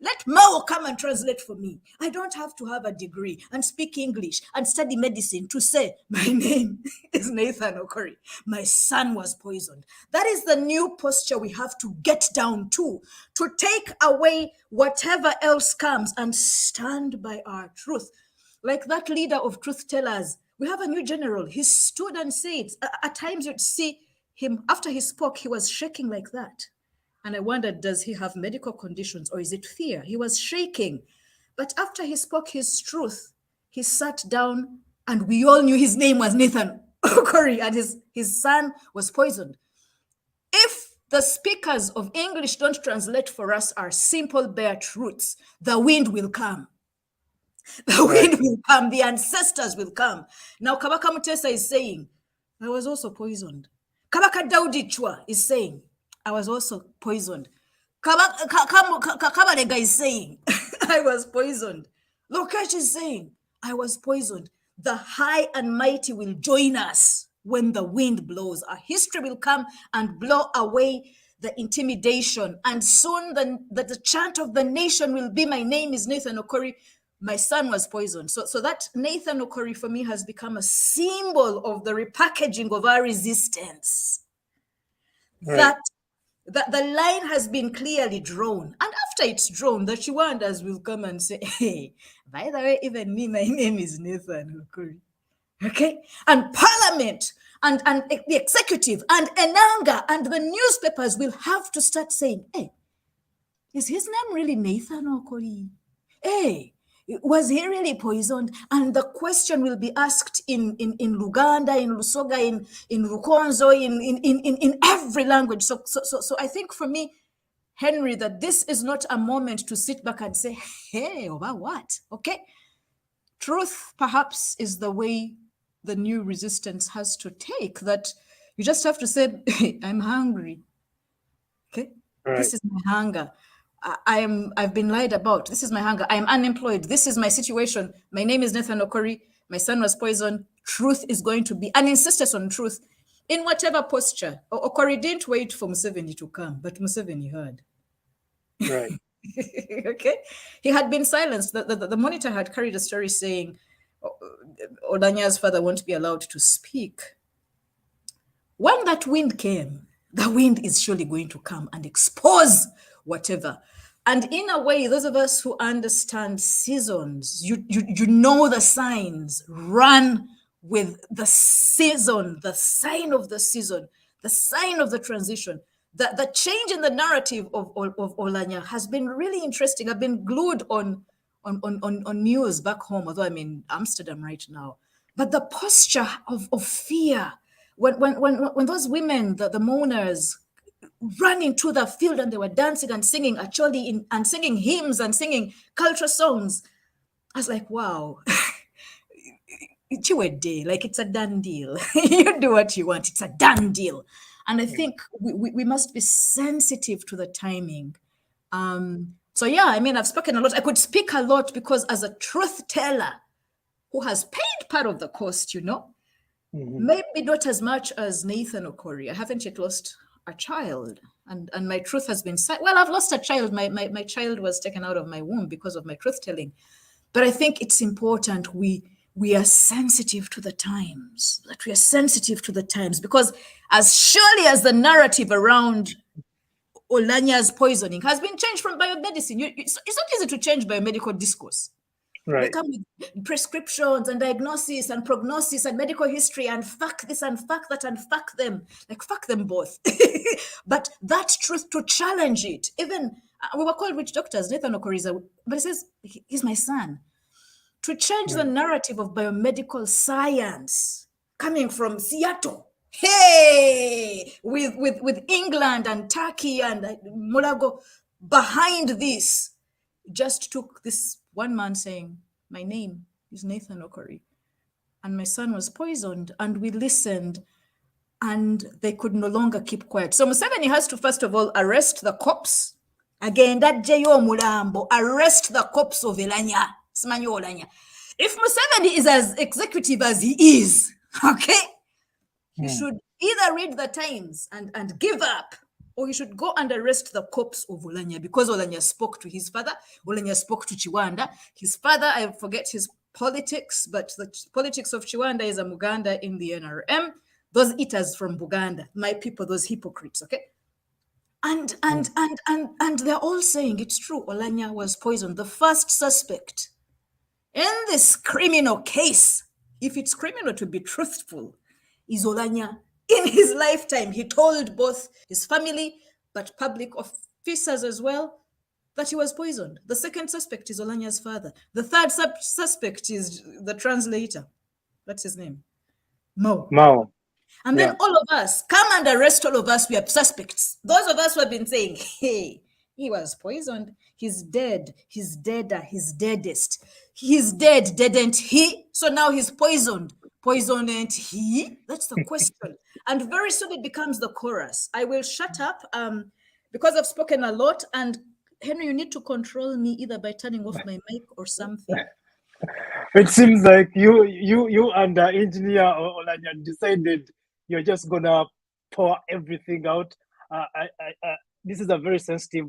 let Mao come and translate for me. I don't have to have a degree and speak English and study medicine to say, my name is Nathan Okori. My son was poisoned. That is the new posture we have to get down to take away whatever else comes and stand by our truth. Like that leader of truth tellers, we have a new general. He stood and said, at times you'd see him, after he spoke, he was shaking like that. And I wondered, does he have medical conditions or is it fear? He was shaking. But after he spoke his truth, he sat down and we all knew his name was Nathan Okori and his son was poisoned. If the speakers of English don't translate for us our simple bare truths, the wind will come. The wind will come. The ancestors will come. Now, Kabaka Mutesa is saying, I was also poisoned. Kabaka Daudi Chua is saying, I was also poisoned. Kabarega is saying, I was poisoned. Lokesh is saying, I was poisoned. The high and mighty will join us when the wind blows. Our history will come and blow away the intimidation. And soon the chant of the nation will be, my name is Nathan Okori. My son was poisoned. So that Nathan Okori for me has become a symbol of the repackaging of our resistance. Right. That the line has been clearly drawn. And after it's drawn, the Chiwandas will come and say, hey, by the way, even me, my name is Nathan Okori. Okay? And Parliament and the executive and Enanga and the newspapers will have to start saying, hey, is his name really Nathan Okori? Hey, was he really poisoned? And the question will be asked in Luganda, in Lusoga, in Rukonzo, in every language. So I think for me, Henry, that this is not a moment to sit back and say, hey, about what? Okay. Truth perhaps is the way the new resistance has to take, that you just have to say, hey, I'm hungry. Okay. Right. This is my hunger. I've been lied about. This is my hunger. I am unemployed. This is my situation. My name is Nathan Okori. My son was poisoned. Truth is going to be, and insistence on truth in whatever posture. Okori didn't wait for Museveni to come, but Museveni heard. Right. Okay. He had been silenced. The monitor had carried a story saying Olanya's father won't be allowed to speak. When that wind came, the wind is surely going to come and expose whatever. And in a way, those of us who understand seasons, you know the signs, run with the season, the sign of the season, the sign of the transition. The change in the narrative of Olanya has been really interesting. I've been glued on news back home, although I'm in Amsterdam right now. But the posture of fear, when those women, the mourners, ran into the field and they were dancing and singing acholi and singing hymns and singing cultural songs, I was like, wow, like it's a done deal. You do what you want, it's a done deal. And I think we must be sensitive to the timing. So yeah, I mean, I've spoken a lot. I could speak a lot because as a truth teller who has paid part of the cost, maybe not as much as Nathan Okori. I haven't yet lost a child, and my truth has been I've lost a child. My child was taken out of my womb because of my truth telling. But I think it's important we are sensitive to the times, because as surely as the narrative around Olanya's poisoning has been changed from biomedicine, it's not easy to change biomedical discourse. Right. They come with prescriptions and diagnosis and prognosis and medical history and fuck this and fuck that and fuck them. Like, fuck them both. But that truth, to challenge it, even, we were called witch doctors, Nathan Okori, but he says, he's my son. To change the narrative of biomedical science coming from Seattle, hey, with England and Turkey and Mulago behind this, just took this one man saying, my name is Nathan Okori, and my son was poisoned, and we listened, and they could no longer keep quiet. So Museveni has to, first of all, arrest the cops. Again, that J.O. Mulambo, arrest the cops of Elanya. If Museveni is as executive as he is, okay, he should either read the Times and give up, or he should go and arrest the cops of Olanya, because Olanya spoke to his father. Olanya spoke to Chiwanda. His father, I forget his politics, but the politics of Chiwanda is a Muganda in the NRM. Those eaters from Buganda, my people, those hypocrites, okay? And they're all saying it's true. Olanya was poisoned. The first suspect in this criminal case, if it's criminal to be truthful, is Olanya In his lifetime, he told both his family, but public officers as well, that he was poisoned. The second suspect is Olanya's father. The third suspect is the translator. What's his name? Mo. Mao. And then all of us, come and arrest all of us, we are suspects. Those of us who have been saying, hey, he was poisoned. He's dead. He's deader. He's deadest. He's dead, didn't he? So now he's poisoned. Poisoned he? That's the question. And very soon it becomes the chorus. I will shut up because I've spoken a lot. And Henry, you need to control me either by turning off my mic or something. It seems like you and Engineer Olanya decided you're just gonna pour everything out. This is a very sensitive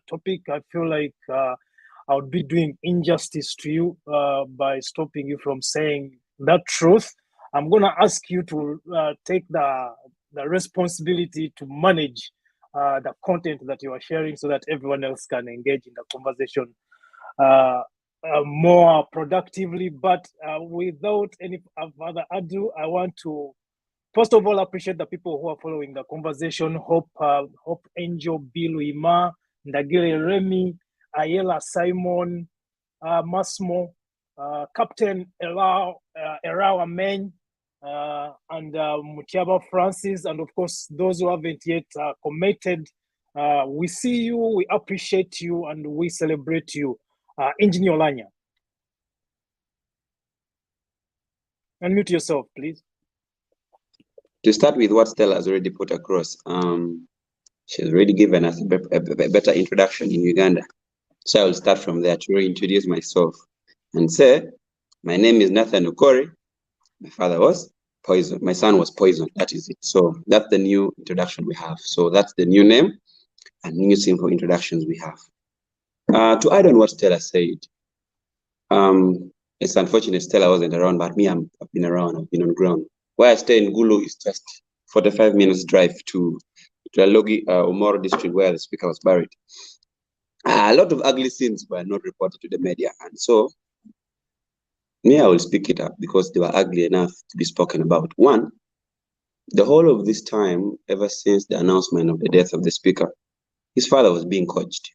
topic. I feel like I would be doing injustice to you by stopping you from saying that truth. I'm gonna ask you to take the responsibility to manage the content that you are sharing so that everyone else can engage in the conversation more productively. But without any further ado, I want to first of all appreciate the people who are following the conversation. Hope Angel Biluima, Ndagile Remy, Ayela Simon, Masmo, Captain Erao Amen, and Mutiaba Francis, and of course those who haven't yet commented. We see you, we appreciate you, and we celebrate you. Engineer Olanya, unmute yourself, please. To start with what Stella has already put across, she's already given us a better introduction in Uganda. So I will start from there to reintroduce myself and say, my name is Nathan Ukori. My father was poisoned. My son was poisoned. That is it. So that's the new introduction we have. So that's the new name and new simple introductions we have. To add on what Stella said, it's unfortunate Stella wasn't around, but me, I've been around. I've been on ground. Where I stay in Gulu is just 45 minutes drive to Logi Omoro district where the speaker was buried. A lot of ugly scenes were not reported to the media, and so me, I will speak it up because they were ugly enough to be spoken about. One, the whole of this time, ever since the announcement of the death of the speaker, his father was being coached.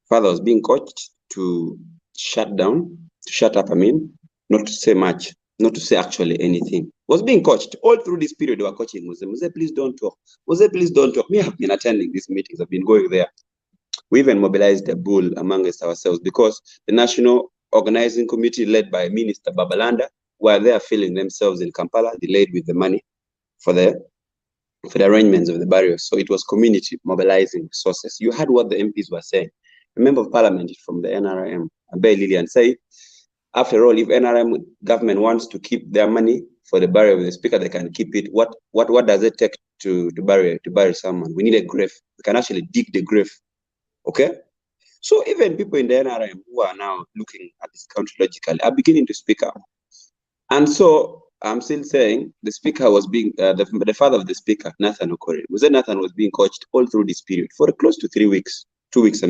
Father was being coached to shut up, not to say much, not to say actually anything. Was being coached all through this period. They were coaching Muse, please don't talk. Muse, please don't talk. Me, have been attending these meetings. I've been going there. We even mobilized a bull amongst ourselves because the National Organizing Committee led by Minister Babalanda were there feeling themselves in Kampala, delayed with the money for the arrangements of the burials. So it was community mobilizing resources. You heard what the MPs were saying. A member of parliament from the NRM, Abe Lillian, say, after all, if NRM government wants to keep their money for the burial of the speaker, they can keep it. What does it take to bury someone? We need a grave. We can actually dig the grave. Okay? So even people in the NRM who are now looking at this country logically are beginning to speak up. And so I'm still saying the speaker was being, the father of the speaker, Nathan Ukori, Nathan was being coached all through this period for close to 3 weeks, 2 weeks,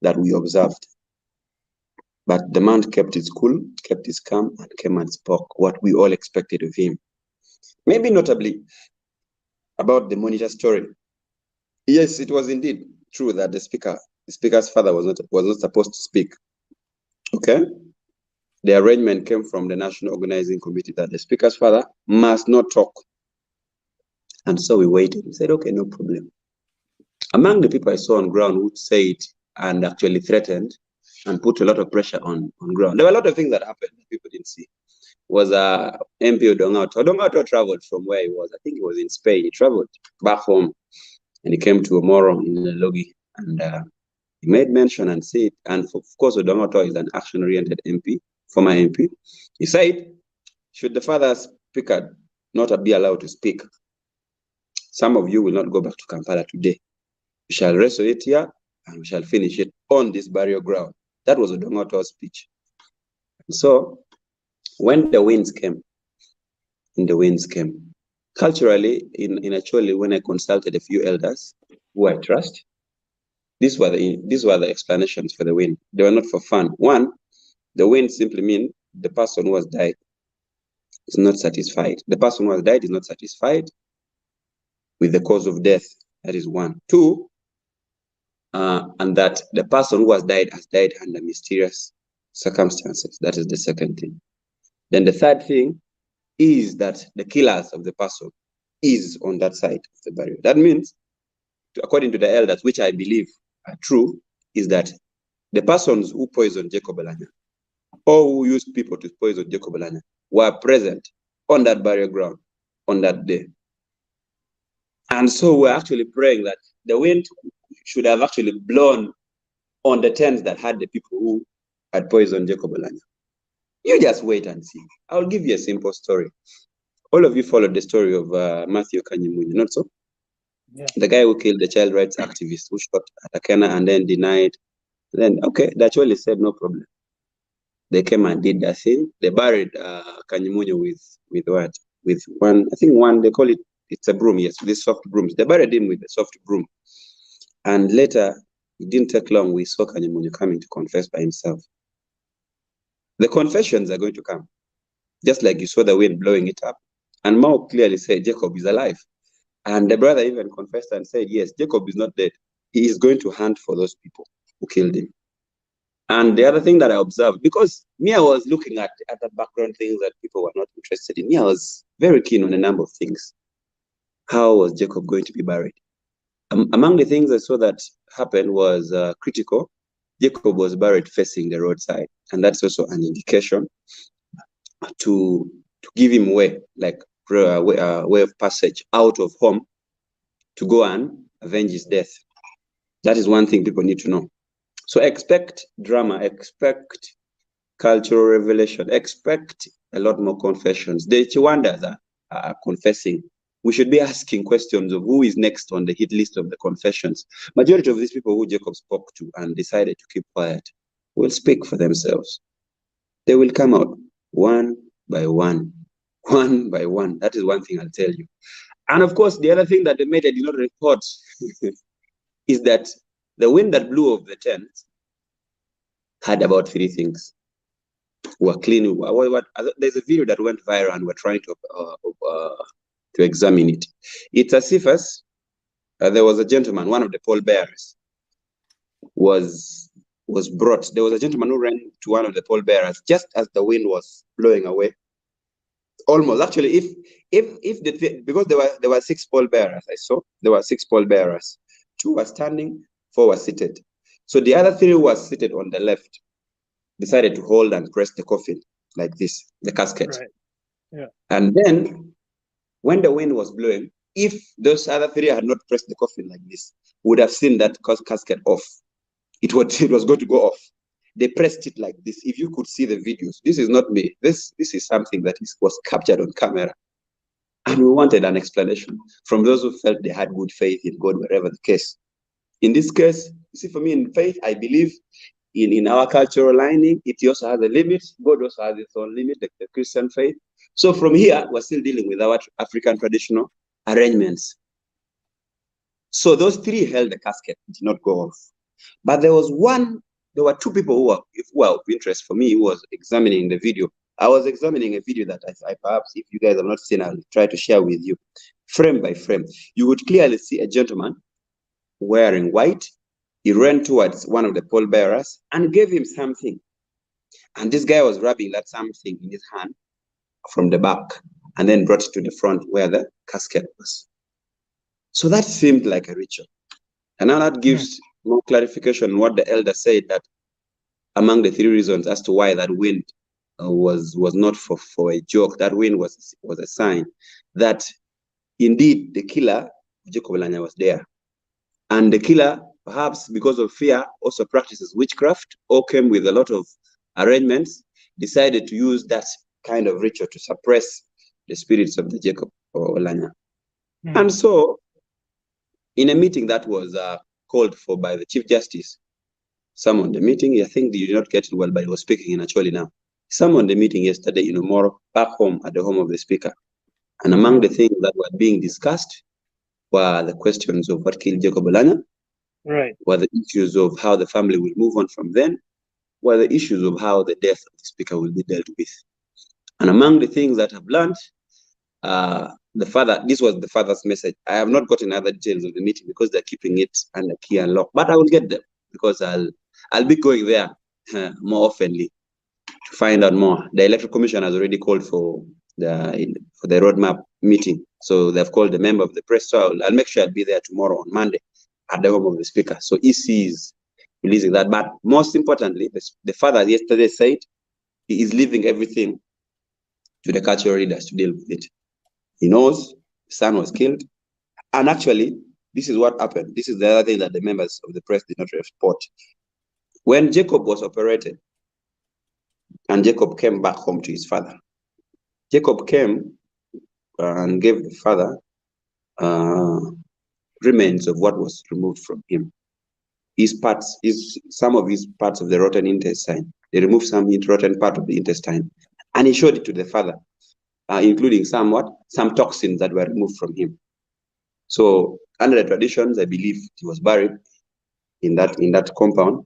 that we observed. But the man kept his cool, kept his calm, and came and spoke what we all expected of him. Maybe notably about the monitor story. Yes, it was indeed true that the speaker's father was not supposed to speak. Okay? The arrangement came from the National Organizing Committee that the speaker's father must not talk. And so we waited. We said, okay, no problem. Among the people I saw on ground who said and actually threatened and put a lot of pressure on ground, there were a lot of things that happened that people didn't see. Was MP Odongato. Odongato traveled from where he was. I think he was in Spain. He traveled back home and he came to Omoro in Logi, and he made mention and said, and of course Odongato is an action-oriented MP, former MP. He said, should the father speaker not be allowed to speak, some of you will not go back to Kampala today. We shall wrestle it here and we shall finish it on this burial ground. That was Odongato's speech. So when the winds came, culturally in Acholi, when I consulted a few elders who I trust, these were the explanations for the wind. They were not for fun. One, the wind simply means the person who has died is not satisfied. The person who has died is not satisfied, with the cause of death. That is one. Two, and that the person who has died under mysterious circumstances. That is the second thing. Then the third thing is that the killers of the person is on that side of the barrier. That means, according to the elders, which I believe are true, is that the persons who poisoned Jacob Elanya, or who used people to poison Jacob Elanya, were present on that barrier ground on that day. And so we're actually praying that the wind should have actually blown on the tents that had the people who had poisoned Jacob Elanya. You just wait and see. I'll give you a simple story. All of you followed the story of Matthew Kanyimunyi, not so? Yeah. The guy who killed the child rights activist who shot at Akena and then denied. Then, okay, the actually said no problem. They came and did their thing. They buried Kanyimunyi with what? With one, I think one, they call it, it's a broom, yes, with soft brooms. They buried him with a soft broom. And later, it didn't take long, we saw Kanyimunyi coming to confess by himself. The confessions are going to come, just like you saw the wind blowing it up. And Mao clearly said, Jacob is alive. And the brother even confessed and said, yes, Jacob is not dead. He is going to hunt for those people who killed him. And the other thing that I observed, because me, I was looking at the background things that people were not interested in. Me, I was very keen on a number of things. How was Jacob going to be buried? Among the things I saw that happened was critical. Jacob was buried facing the roadside. And that's also an indication to give him way, like way of passage out of home to go and avenge his death. That is one thing people need to know. So expect drama, expect cultural revelation, expect a lot more confessions. The Chiwandas are confessing. We should be asking questions of who is next on the hit list of the confessions. Majority of these people who Jacob spoke to and decided to keep quiet will speak for themselves. They will come out one by one. One by one. That is one thing I'll tell you. And of course, the other thing that the media did not report is that the wind that blew off the tent had about three things. We're clean. There's a video that went viral and we're trying to examine it. It's as if there was a gentleman, one of the pallbearers was brought. There was a gentleman who ran to one of the pallbearers just as the wind was blowing away. Almost, actually, because there were 6 pallbearers, I saw there were 6 pallbearers. 2 were standing, 4 were seated. So the other 3 who were seated on the left decided to hold and press the coffin like this, the casket. Right. Yeah. And then when the wind was blowing, if those other 3 had not pressed the coffin like this, would have seen that casket off. It was going to go off. They pressed it like this. If you could see the videos, this is not me. This is something that was captured on camera. And we wanted an explanation from those who felt they had good faith in God, wherever the case. In this case, you see, for me, in faith, I believe in our cultural lining, it also has a limit. God also has its own limit, like the Christian faith. So from here, we're still dealing with our African traditional arrangements. So those 3 held the casket, did not go off. But there were 2 people who were of interest for me who was examining the video. I was examining a video that I perhaps, if you guys have not seen, I'll try to share with you. Frame by frame, you would clearly see a gentleman wearing white. He ran towards one of the pallbearers and gave him something. And this guy was rubbing that something in his hand from the back and then brought it to the front where the casket was. So that seemed like a ritual. And now that gives more clarification on what the elder said, that among the 3 reasons as to why that wind was not for a joke, that wind was a sign that indeed the killer, Jacob Elanya, was there. And the killer, perhaps because of fear, also practices witchcraft or came with a lot of arrangements, decided to use that kind of ritual to suppress the spirits of the Jacob or Elanya. And so, in a meeting that was called for by the Chief Justice, summoned the meeting. I think he did not get it well, but he was speaking in Acholi now. Summoned the meeting yesterday in Umoro, back home at the home of the Speaker. And among the things that were being discussed were the questions of what killed Jacob Elanya, right? Were the issues of how the family will move on from then, were the issues of how the death of the Speaker will be dealt with. And among the things that I've learned the father, this was the father's message. I have not gotten other details of the meeting because they're keeping it under key and lock, but I will get them because I'll be going there more oftenly to find out more. The Electoral Commission has already called for the roadmap meeting, so they've called the member of the press. So I'll make sure I'll be there tomorrow on Monday at the home of the speaker. So EC is releasing that, but most importantly, the father yesterday said he is leaving everything to the cultural leaders to deal with it. He knows the son was killed, and actually, this is what happened. This is the other thing that the members of the press did not report. When Jacob was operated, and Jacob came back home to his father, Jacob came and gave the father remains of what was removed from him. Some of his parts of the rotten intestine. They removed some rotten part of the intestine, and he showed it to the father, including some toxins that were removed from him. So under the traditions, I believe he was buried in that compound,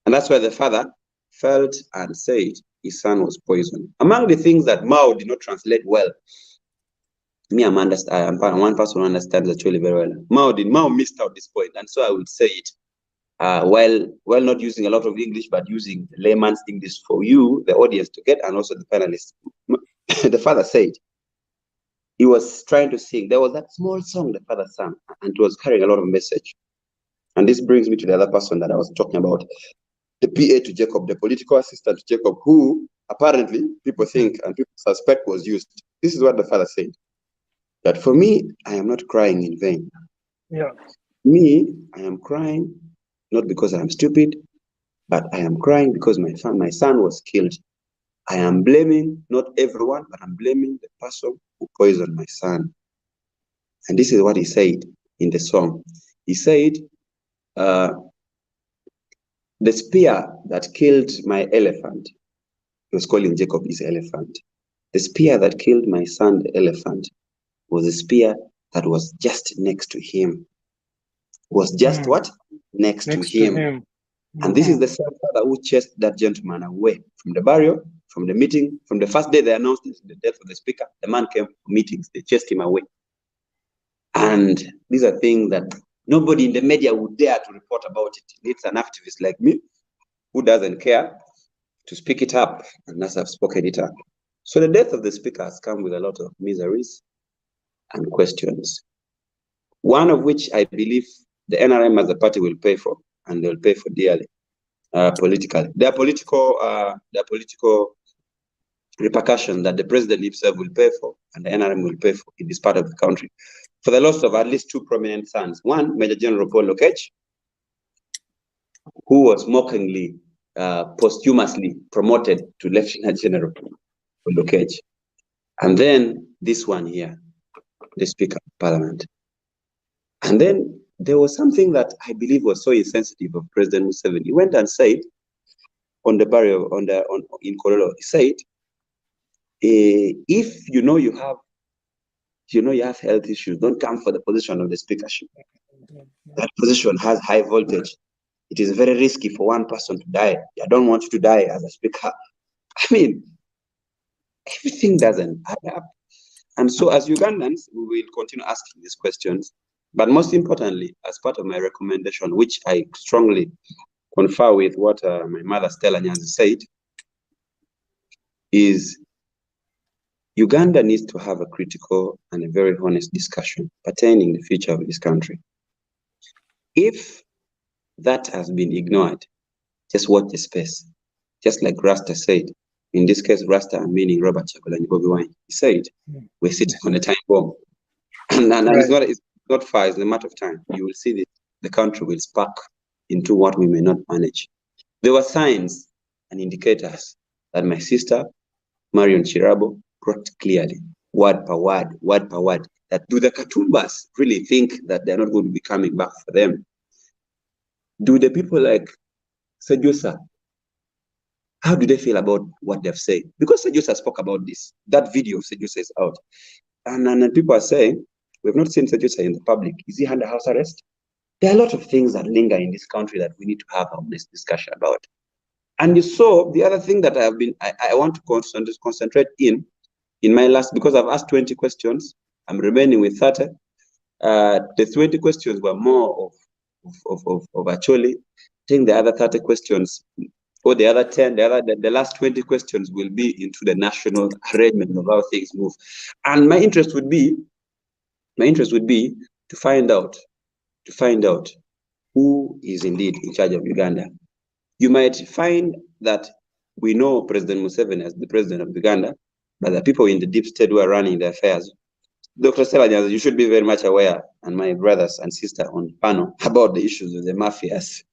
and that's why the father felt and said his son was poisoned. Among the things that Mao did not translate well, I'm one person who understands actually very well. Mao missed out this point, and so I would say it while not using a lot of English, but using layman's English for you, the audience, to get, and also the panelists. The father said he was trying to sing. There was that small song the father sang, and it was carrying a lot of message. And this brings me to the other person that I was talking about, the PA to Jacob, the political assistant to Jacob, who apparently people think and people suspect was used. This is what the father said, that for me, I am not crying in vain. Yeah. Me, I am crying not because I am stupid, but I am crying because my son was killed. I am blaming not everyone, but I'm blaming the person who poisoned my son. And this is what he said in the song. He said, the spear that killed my elephant, he was calling Jacob his elephant. The spear that killed my son, the elephant, was a spear that was just next to him. Was just what? Next to him. And this is the same father who chased that gentleman away from the burial, from the meeting, from the first day they announced the death of the speaker. The man came for meetings, they chased him away. And these are things that nobody in the media would dare to report about it. It's an activist like me who doesn't care to speak it up, and as I've spoken it up. So the death of the speaker has come with a lot of miseries and questions. One of which I believe the NRM as a party will pay for, and they'll pay for dearly, politically. There are political repercussions that the president himself will pay for, and the NRM will pay for in this part of the country, for the loss of at least two prominent sons. One, Major General Paul Lokech, who was mockingly, posthumously promoted to Lieutenant General Paul Lokech. And then this one here, the Speaker of Parliament. And then there was something that I believe was so insensitive of President Museveni. He went and said on the burial in Kololo, he said, if you know you have health issues, don't come for the position of the speakership. That position has high voltage. It is very risky for one person to die. I don't want you to die as a speaker. I mean, everything doesn't add up. And so as Ugandans, we will continue asking these questions. But most importantly, as part of my recommendation, which I strongly confer with what my mother Stella Nyanzi said, is Uganda needs to have a critical and a very honest discussion pertaining the future of this country. If that has been ignored, just watch the space. Just like Rasta said, in this case, Rasta meaning Robert Chagulanyi Bobi Wine, he said, we're sitting on a time bomb. And it's not far, it's a matter of time. You will see that the country will spark into what we may not manage. There were signs and indicators that my sister, Marion Chirabo, brought clearly, word per word, that do the Katumbas really think that they're not going to be coming back for them? Do the people like Sejusa, how do they feel about what they've said? Because Sejusa spoke about this. That video of Sejusa is out. And people are saying, we've not seen Sejusa in the public. Is he under house arrest? There are a lot of things that linger in this country that we need to have on this discussion about. And you saw the other thing that I want to concentrate in in my last, because I've asked 20 questions, I'm remaining with 30. The 20 questions were more of actually, I think the other 30 questions, or the other 10, the last 20 questions will be into the national arrangement of how things move. And my interest would be to find out who is indeed in charge of Uganda. You might find that we know President Museveni as the president of Uganda, but the people in the deep state who are running the affairs. Dr. Stella, you should be very much aware, and my brothers and sisters on the panel, about the issues of the mafias.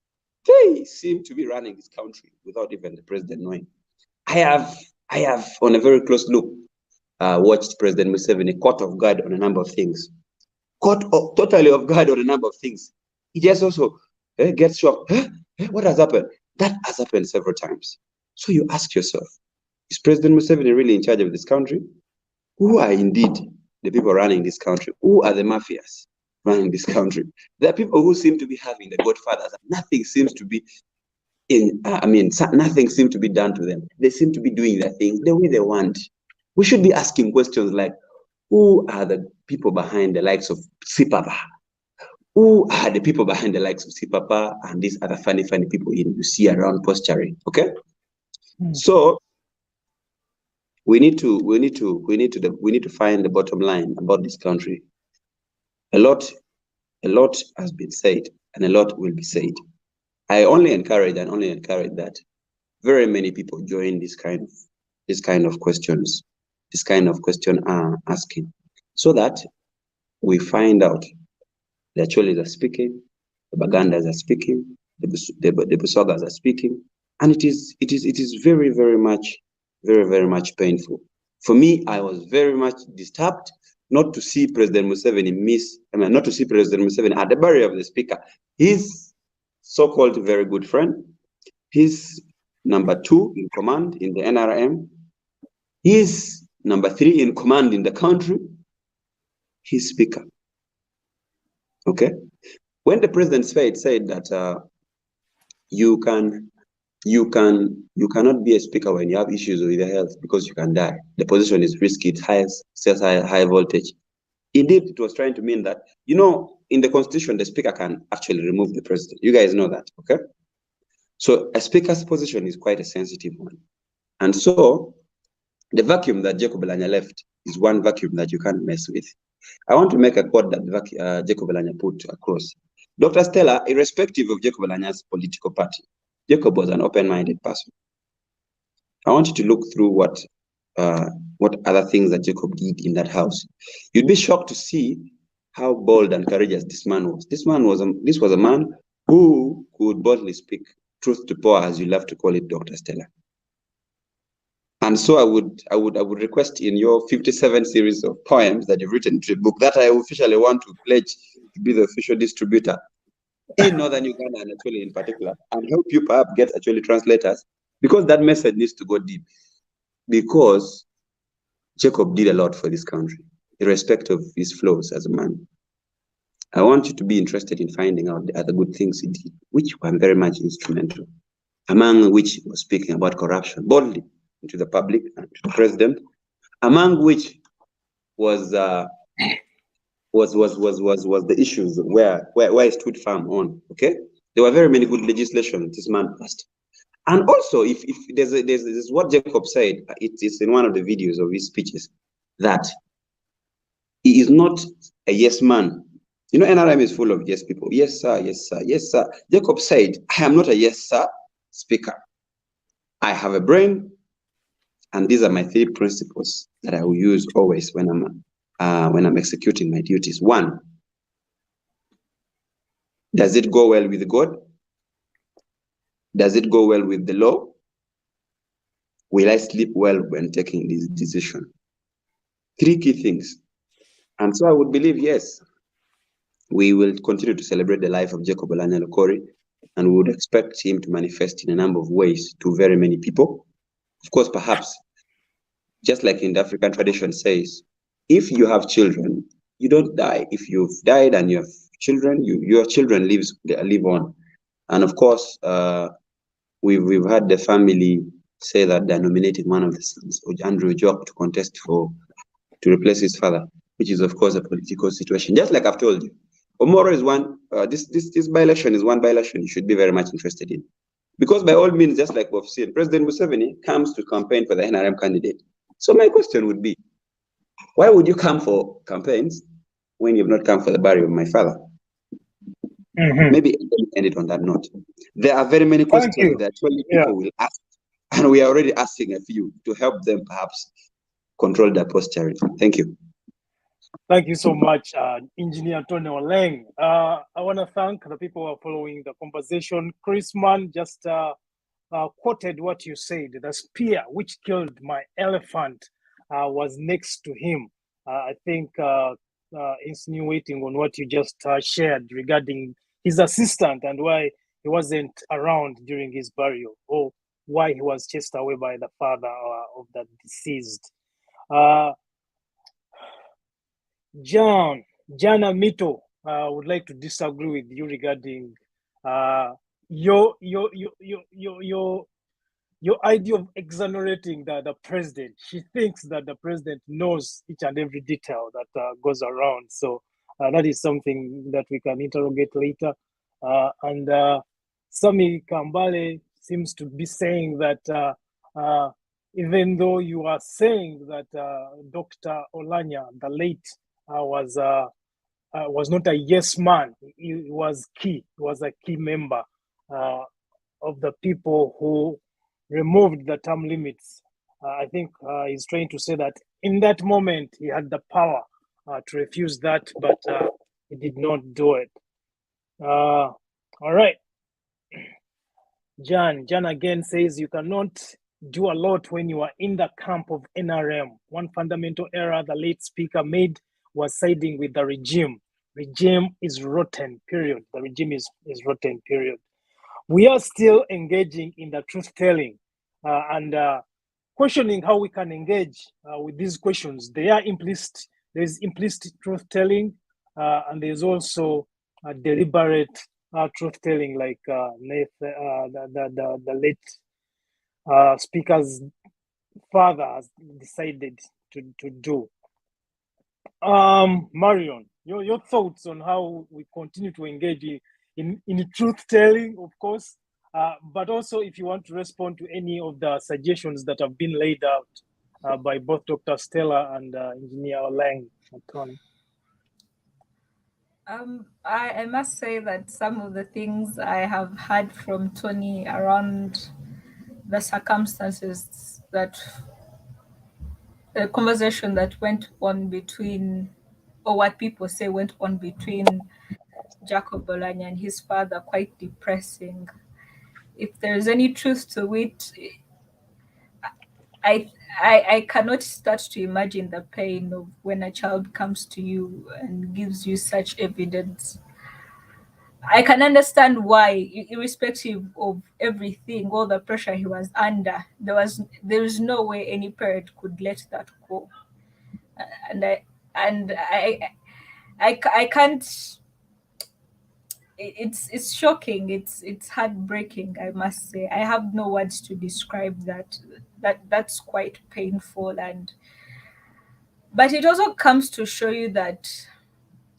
They seem to be running this country without even the president knowing. I have on a very close look, watched President Museveni caught off guard on a number of things. Totally off guard on a number of things. He just also gets shocked. What has happened? That has happened several times. So you ask yourself, is President Museveni really in charge of this country? Who are indeed the people running this country? Who are the mafias running this country? There are people who seem to be having the godfathers. Nothing seems to be nothing seems to be done to them. They seem to be doing their things the way they want. We should be asking questions like, who are the people behind the likes of Sipapa? Who are the people behind the likes of Sipapa and these other funny people you see around posturing? Okay, so we need to find the bottom line about this country. A lot has been said, and a lot will be said. I only encourage that very many people join this kind of questions, this kind of question asking, so that we find out the Cholis are speaking, the Bagandas are speaking, the Busogas are speaking, and it is very, very much painful. For me, I was very much disturbed not to see President Museveni at the barrier of the speaker. His so-called very good friend, his number 2 in command in the NRM, his number 3 in command in the country, his speaker. Okay, when the president said that you cannot be a speaker when you have issues with your health because you can die. The position is risky, it's high voltage. Indeed, it was trying to mean that, in the constitution, the speaker can actually remove the president. You guys know that, okay? So a speaker's position is quite a sensitive one. And so the vacuum that Jacob Elanya left is one vacuum that you can't mess with. I want to make a quote that Jacob Elanya put across. Dr. Stella, irrespective of Jacob Elanya's political party, Jacob was an open-minded person. I want you to look through what other things that Jacob did in that house. You'd be shocked to see how bold and courageous this man was. This was a man who could boldly speak truth to power, as you love to call it, Dr. Stella. And so I would request in your 57 series of poems that you've written to a book that I officially want to pledge to be the official distributor in Northern Uganda, and actually in particular, and help you perhaps get actually translators, because that message needs to go deep. Because Jacob did a lot for this country, irrespective of his flaws as a man. I want you to be interested in finding out the other good things he did, which were very much instrumental, among which he was speaking about corruption boldly to the public and to the president, among which was the issues where he stood firm on. Okay, there were very many good legislation this man passed. And also, if there's what Jacob said, it's in one of the videos of his speeches, that he is not a yes man. NRM is full of yes people. Yes, sir, yes, sir, yes, sir. Jacob said, I am not a yes, sir speaker. I have a brain, and these are my 3 principles that I will use always when I'm executing my duties. 1, does it go well with God? Does it go well with the law? Will I sleep well when taking this decision? 3 key things. And so I would believe, yes, we will continue to celebrate the life of Jacob Elanya Lokori, and we would expect him to manifest in a number of ways to very many people. Of course, perhaps, just like in the African tradition says, if you have children, you don't die. If you've died and you have children, your children live on. And of course, we've had the family say that they're nominating one of the sons, Andrew Jock, to contest to replace his father, which is of course a political situation. Just like I've told you, Omoro is one. This by-election is one by-election you should be very much interested in, because by all means, just like we've seen, President Museveni comes to campaign for the NRM candidate. So my question would be, why would you come for campaigns when you've not come for the burial of my father? Maybe end it on that note. There are very many questions that actually people will ask, and we are already asking a few to help them perhaps control their posterity. Thank you. Thank you so much, Engineer Tony Oleng. I want to thank the people who are following the conversation. Chris Mann just quoted what you said. The spear which killed my elephant was next to him. I think insinuating on what you just shared regarding his assistant and why he wasn't around during his burial, or why he was chased away by the father of the deceased. Jana Mito would like to disagree with you regarding your idea of exonerating the president. She thinks that the president knows each and every detail that goes around. So that is something that we can interrogate later. And Sami Kambale seems to be saying that even though you are saying that Dr. Olanya, the late, was not a yes man, he was key. He was a key member of the people who removed the term limits. I think he's trying to say that in that moment he had the power to refuse that, but he did not do it. All right. Jan again says you cannot do a lot when you are in the camp of NRM. One fundamental error the late speaker made was siding with the regime. Regime is rotten, period. The regime is rotten, period. We are still engaging in the truth-telling and questioning how we can engage with these questions. They are implicit. There's implicit truth-telling, and there's also a deliberate truth-telling, like the late speaker's father has decided to do. Marion, your thoughts on how we continue to engage in truth-telling, of course, but also if you want to respond to any of the suggestions that have been laid out by both Dr. Stella and Engineer Oleng. I must say that some of the things I have heard from Tony around the circumstances that the conversation that went on between, or what people say went on between Jacob Olanya and his father, quite depressing. If there's any truth to it, I cannot start to imagine the pain of when a child comes to you and gives you such evidence. I can understand why, irrespective of everything, all the pressure he was under, there is no way any parent could let that go. And I can't. It's shocking. It's heartbreaking. I must say. I have no words to describe that. That's quite painful, but it also comes to show you that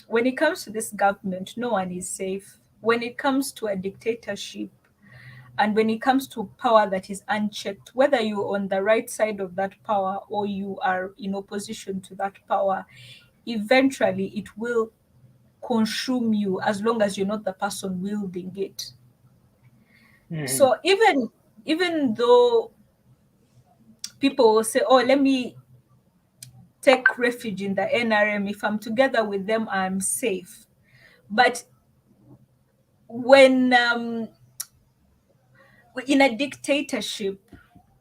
when it comes to this government, no one is safe. When it comes to a dictatorship, and when it comes to power that is unchecked, whether you're on the right side of that power or you are in opposition to that power, eventually it will consume you as long as you're not the person wielding it. Mm-hmm. So even though people will say, oh, let me take refuge in the NRM, if I'm together with them, I'm safe. But when in a dictatorship,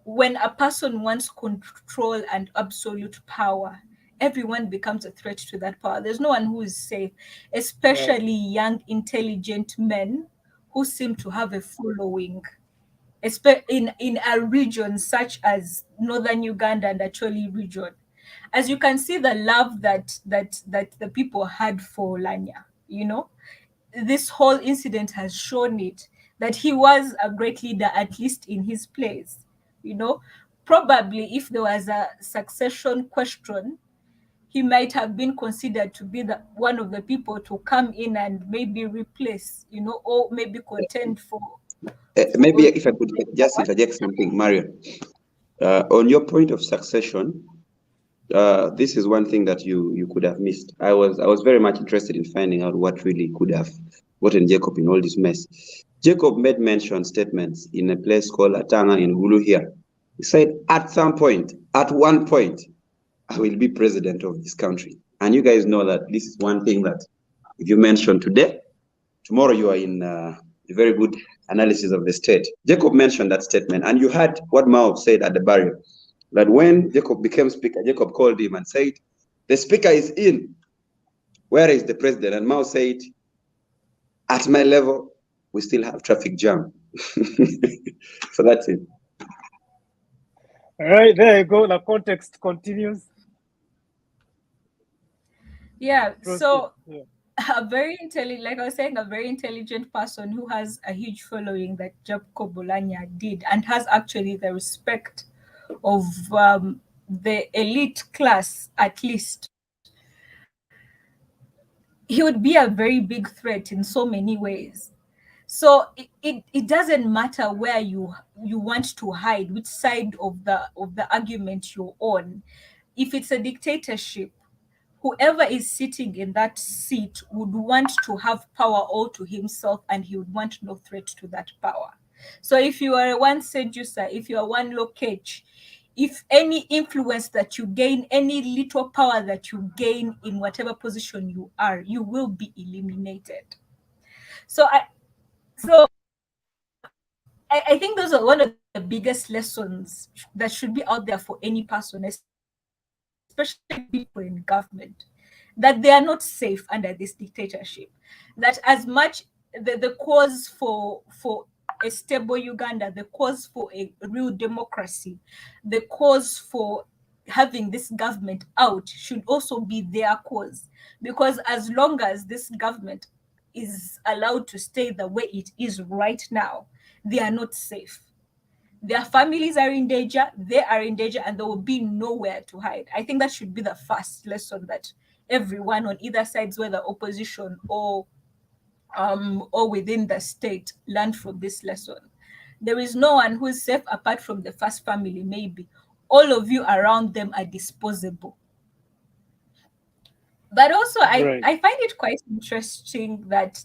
when a person wants control and absolute power, everyone becomes a threat to that power. There's no one who is safe, especially young, intelligent men who seem to have a following, in a region such as northern Uganda and Acholi region. As you can see, the love that the people had for Lanya, this whole incident has shown it, that he was a great leader, at least in his place. Probably if there was a succession question, he might have been considered to be one of the people to come in and maybe replace, or maybe contend for. Maybe if I could just interject something, Mario. On your point of succession, this is one thing that you could have missed. I was very much interested in finding out what really could have gotten Jacob in all this mess. Jacob made mention statements in a place called Atanga in Gulu here. He said, at one point, I will be president of this country. And you guys know that this is one thing that if you mention today, tomorrow you are in a very good analysis of the state. Jacob mentioned that statement, and you heard what Mao said at the barrier, that when Jacob became speaker, Jacob called him and said, the speaker is in. Where is the president? And Mao said, at my level, we still have traffic jam. So that's it. All right, there you go. The context continues. Yeah. Proceed. So Yeah. a very intelligent, like I was saying, a very intelligent person who has a huge following that Jacob Olanya did, and has actually the respect of the elite class, at least. He would be a very big threat in so many ways. So it doesn't matter where you want to hide, which side of the argument you're on. If it's a dictatorship, whoever is sitting in that seat would want to have power all to himself, and he would want no threat to that power. So if you are one seducer, if you are one Lokech, if any influence that you gain, any little power that you gain in whatever position you are, you will be eliminated. So I think those are one of the biggest lessons that should be out there for any person, especially people in government, that they are not safe under this dictatorship. That as much the cause for a stable Uganda, the cause for a real democracy, the cause for having this government out should also be their cause. Because as long as this government is allowed to stay the way it is right now, they are not safe. Their families are in danger, they are in danger, and there will be nowhere to hide. I think that should be the first lesson that everyone on either sides, whether opposition or within the state, learn from this lesson. There is no one who is safe apart from the first family, maybe. All of you around them are disposable. But also, Right. I find it quite interesting that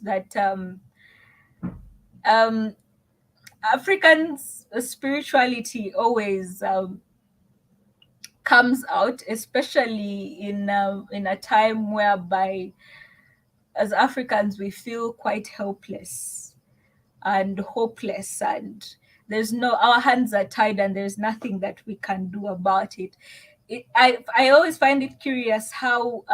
Africans' spirituality always comes out, especially in a time whereby, as Africans, we feel quite helpless and hopeless, and our hands are tied, and there's nothing that we can do about it. I always find it curious how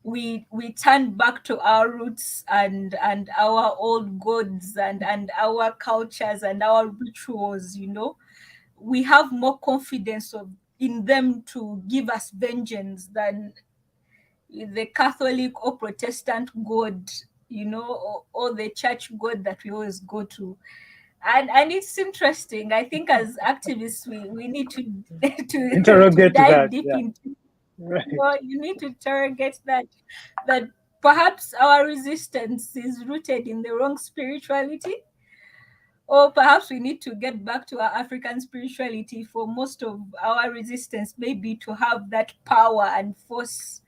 we turn back to our roots and our old gods and our cultures and our rituals. We have more confidence in them to give us vengeance than the Catholic or Protestant God, or the church God that we always go to. And it's interesting. I think as activists, we need to Interrogate dive that, deep yeah. into. Right. You need to interrogate that perhaps our resistance is rooted in the wrong spirituality, or perhaps we need to get back to our African spirituality for most of our resistance, maybe to have that power and force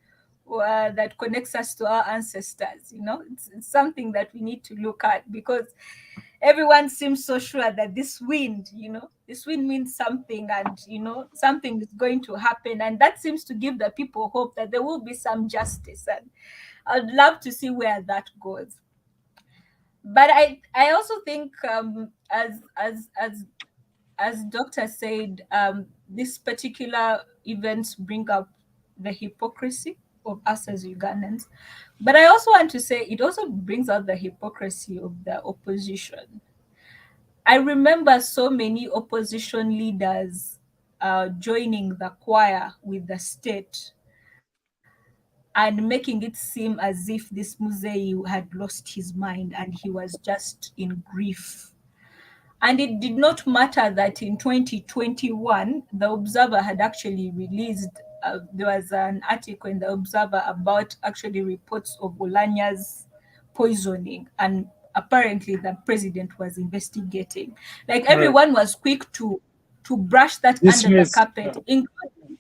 that connects us to our ancestors. It's something that we need to look at, because everyone seems so sure that this wind means something, and something is going to happen, and that seems to give the people hope that there will be some justice, and I'd love to see where that goes. But I also think, as Doctor said, this particular events bring up the hypocrisy of us as Ugandans. But I also want to say it also brings out the hypocrisy of the opposition. I remember so many opposition leaders joining the choir with the state and making it seem as if this Muzei had lost his mind and he was just in grief. And it did not matter that in 2021, the Observer had actually released, there was an article in the Observer about actually reports of Olanya's poisoning, and apparently the president was investigating. Like Right. everyone was quick to brush that under the Dismiss. carpet, including,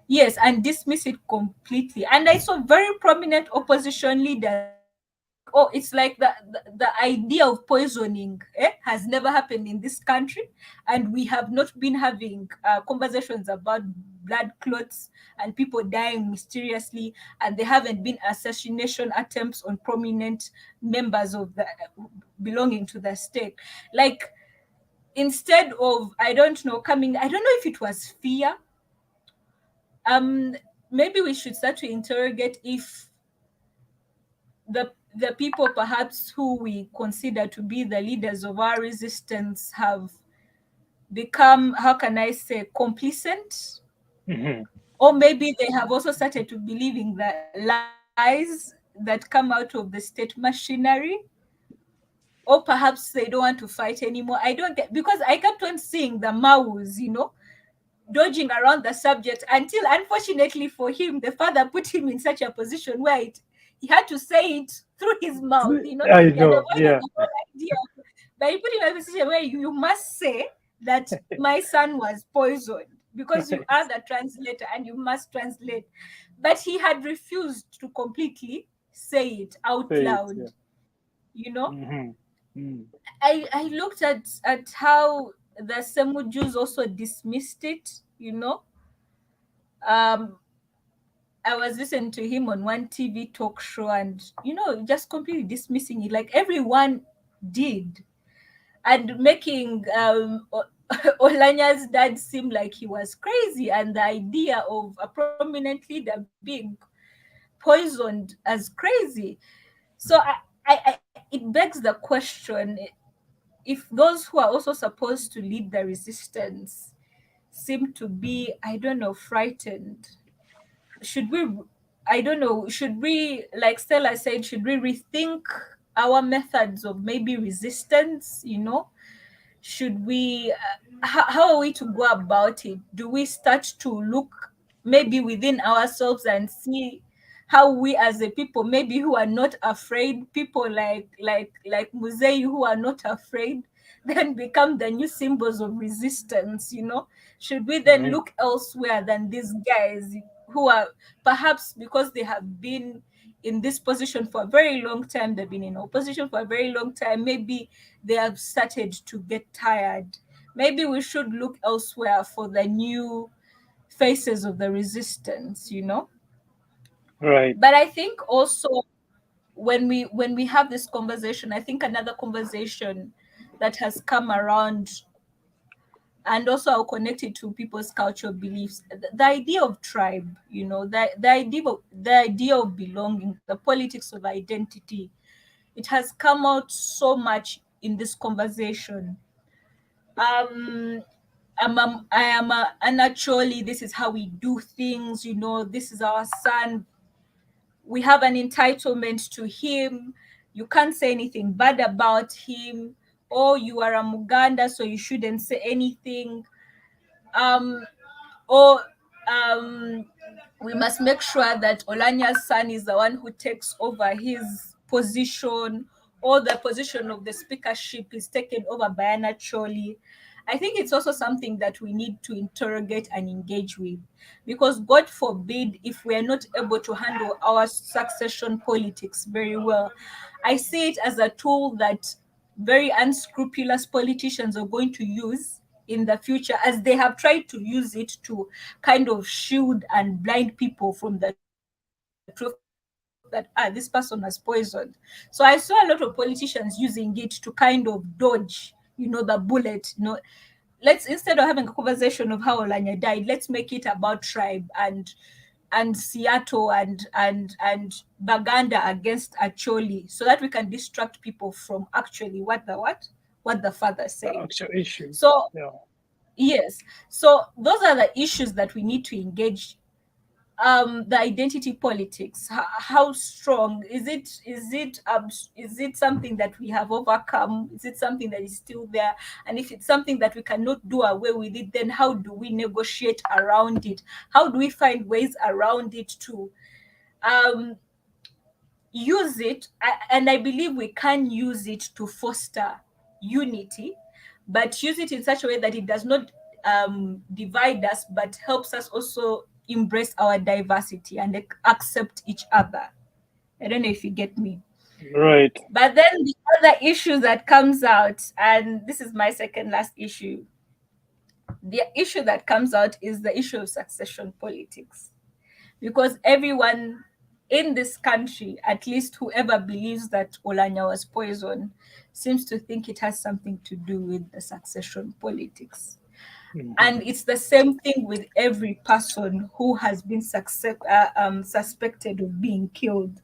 yes, and dismiss it completely. And I saw very prominent opposition leaders like, oh, it's like the idea of poisoning has never happened in this country, and we have not been having conversations about blood clots and people dying mysteriously, and there haven't been assassination attempts on prominent members of the belonging to the state. Like, instead of, I don't know, coming, I don't know if it was fear. Maybe we should start to interrogate if the people perhaps who we consider to be the leaders of our resistance have become, how can I say, complacent, or maybe they have also started to believe in the lies that come out of the state machinery, or perhaps they don't want to fight anymore. I don't get, because I kept on seeing the Maus, dodging around the subject until, unfortunately for him, the father put him in such a position where he had to say it through his mouth. I He had know, avoided yeah. the whole idea. But he put him in a position where you must say that my son was poisoned, because you are the translator and you must translate. But he had refused to completely say it out Say it, loud. yeah. I looked at how the Semu Jews also dismissed it. I was listening to him on one TV talk show, and just completely dismissing it, like everyone did, and making Olanya's dad seem like he was crazy, and the idea of a prominent leader being poisoned as crazy. So it begs the question, if those who are also supposed to lead the resistance seem to be, I don't know, frightened, should we, I don't know, should we, like Stella said, should we rethink our methods of maybe resistance? Should we, how are we to go about it? Do we start to look maybe within ourselves and see how we as a people, maybe who are not afraid, people like Muzei who are not afraid, then become the new symbols of resistance? Should we then look elsewhere than these guys who are, perhaps because they have been in this position for a very long time, they've been in opposition for a very long time, maybe they have started to get tired. Maybe we should look elsewhere for the new faces of the resistance. Right. But I think also, when we have this conversation, I think another conversation that has come around, and also I'll connect it to people's cultural beliefs, the idea of tribe, the idea of belonging, the politics of identity. It has come out so much in this conversation. I am a naturally, this is how we do things, this is our son. We have an entitlement to him. You can't say anything bad about him. Or you are a Muganda, so you shouldn't say anything. Or we must make sure that Olanya's son is the one who takes over his position, or the position of the speakership is taken over by Anna Choli. I think it's also something that we need to interrogate and engage with, because God forbid if we are not able to handle our succession politics very well, I see it as a tool that very unscrupulous politicians are going to use in the future, as they have tried to use it to kind of shield and blind people from the truth that this person was poisoned. So I saw a lot of politicians using it to kind of dodge, the bullet. Let's, instead of having a conversation of how Olanya died, let's make it about tribe and Seattle and Baganda against Acholi, so that we can distract people from actually what the father said. The actual issue. So yeah. yes, so those are the issues that we need to engage the identity politics. How strong is it? Is it something that we have overcome? Is it something that is still there? And if it's something that we cannot do away with it, then how do we negotiate around it? How do we find ways around it to use it? And I believe we can use it to foster unity, but use it in such a way that it does not divide us, but helps us also embrace our diversity and accept each other. I don't know if you get me. Right. But then the other issue that comes out, and this is my second last issue, the issue that comes out is the issue of succession politics. Because everyone in this country, at least whoever believes that Oulanya was poisoned, seems to think it has something to do with the succession politics. And it's the same thing with every person who has been suspected of being killed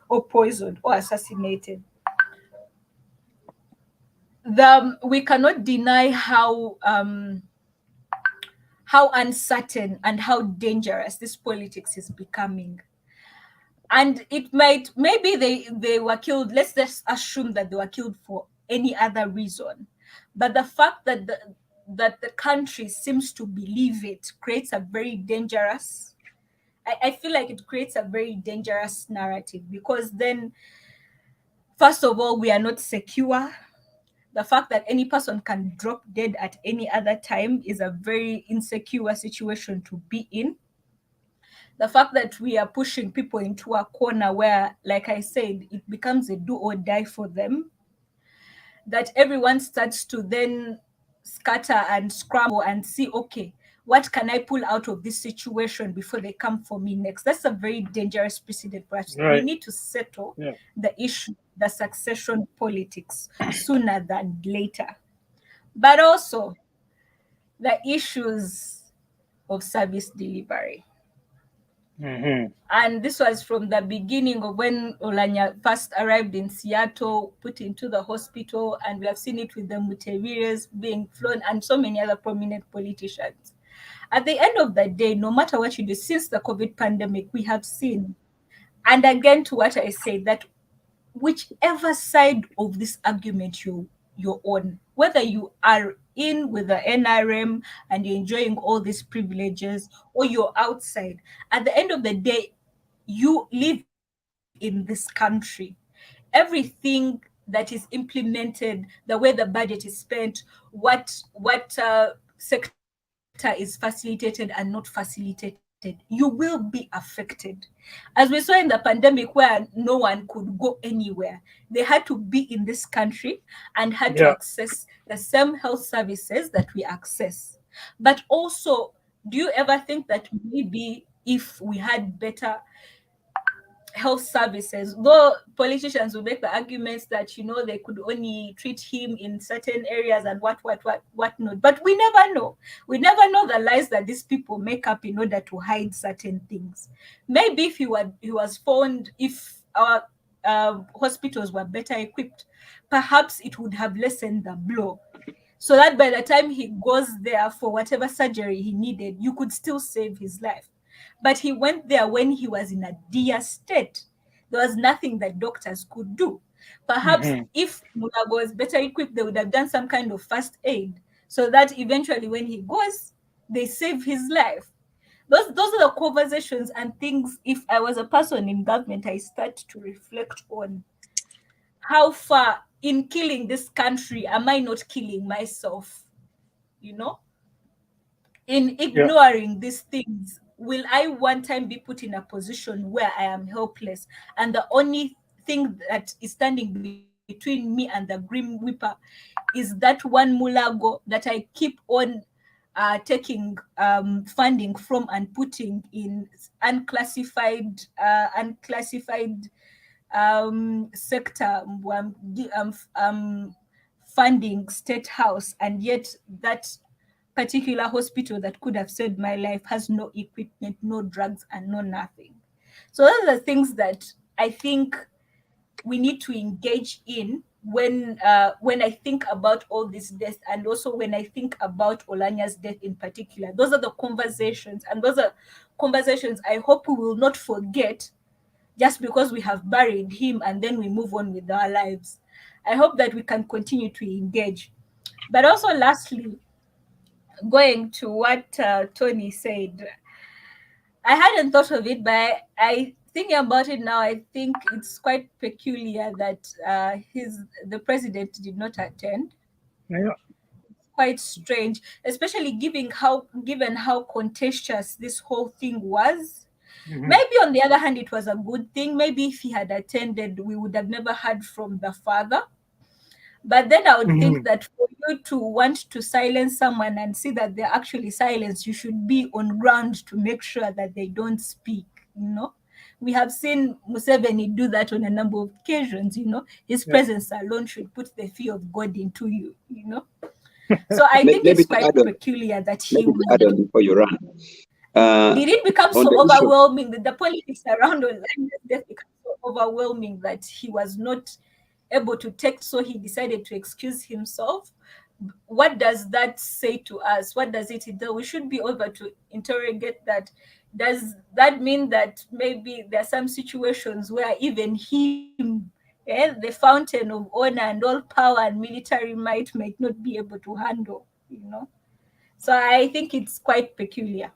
or poisoned or assassinated. We cannot deny how uncertain and how dangerous this politics is becoming. And it might, maybe they were killed, let's just assume that they were killed for any other reason. But the fact that the country seems to believe it creates a very dangerous, I feel like it creates a very dangerous narrative, because then, first of all, we are not secure. The fact that any person can drop dead at any other time is a very insecure situation to be in. The fact that we are pushing people into a corner where, like I said, it becomes a do or die for them, that everyone starts to then scatter and scramble and see, okay, what can I pull out of this situation before they come for me next? That's a very dangerous precedent for us. Right. We need to settle the issue, the succession politics, sooner than later. But also the issues of service delivery. And this was from the beginning of when Oulanya first arrived in Seattle, put into the hospital, and we have seen it with the Mutebires being flown and so many other prominent politicians. At the end of the day, no matter what you do, since the COVID pandemic, we have seen, and again to what I said, that whichever side of this argument you're on, whether you are in with the NRM and you're enjoying all these privileges, or you're outside, at the end of the day, you live in this country. Everything that is implemented, the way the budget is spent, what sector is facilitated and not facilitated, you will be affected. As we saw in the pandemic, where no one could go anywhere, they had to be in this country and had to access the same health services that we access. But also, do you ever think that maybe if we had better health services, though politicians will make the arguments that they could only treat him in certain areas and what not, but we never know the lies that these people make up in order to hide certain things. Maybe if he was found, if our hospitals were better equipped, perhaps it would have lessened the blow, so that by the time he goes there for whatever surgery he needed, you could still save his life. But he went there when he was in a dire state. There was nothing that doctors could do. Perhaps if Mulago was better equipped, they would have done some kind of first aid, so that eventually when he goes, they save his life. Those are the conversations and things, if I was a person in government, I start to reflect on. How far in killing this country am I not killing myself? In ignoring these things, will I one time be put in a position where I am helpless, and the only thing that is standing between me and the grim reaper is that one mulago that I keep on taking funding from and putting in unclassified sector, funding state house, and yet that particular hospital that could have saved my life has no equipment, no drugs, and no nothing. So those are the things that I think we need to engage in when I think about all these deaths, and also when I think about Oulanya's death in particular. Those are the conversations, and those are conversations I hope we will not forget just because we have buried him and then we move on with our lives. I hope that we can continue to engage. But also, lastly, going to what Tony said, I hadn't thought of it, but I thinking about it now, I think it's quite peculiar that the president did not attend. Yeah. Quite strange, especially given how contentious this whole thing was. Maybe on the other hand, it was a good thing. Maybe if he had attended, we would have never heard from the father. But then I would think that for you to want to silence someone and see that they're actually silenced, you should be on ground to make sure that they don't speak, We have seen Museveni do that on a number of occasions, His presence alone should put the fear of God into you, So I think it's quite peculiar that he would. Add on before you run. Did it become so overwhelming that the politics around Olanga's death became so overwhelming that he was not able to take, so he decided to excuse himself? What does that say to us? What does it do? We should be able to interrogate that. Does that mean that maybe there are some situations where even him, the fountain of honor and all power and military might not be able to handle, So I think it's quite peculiar.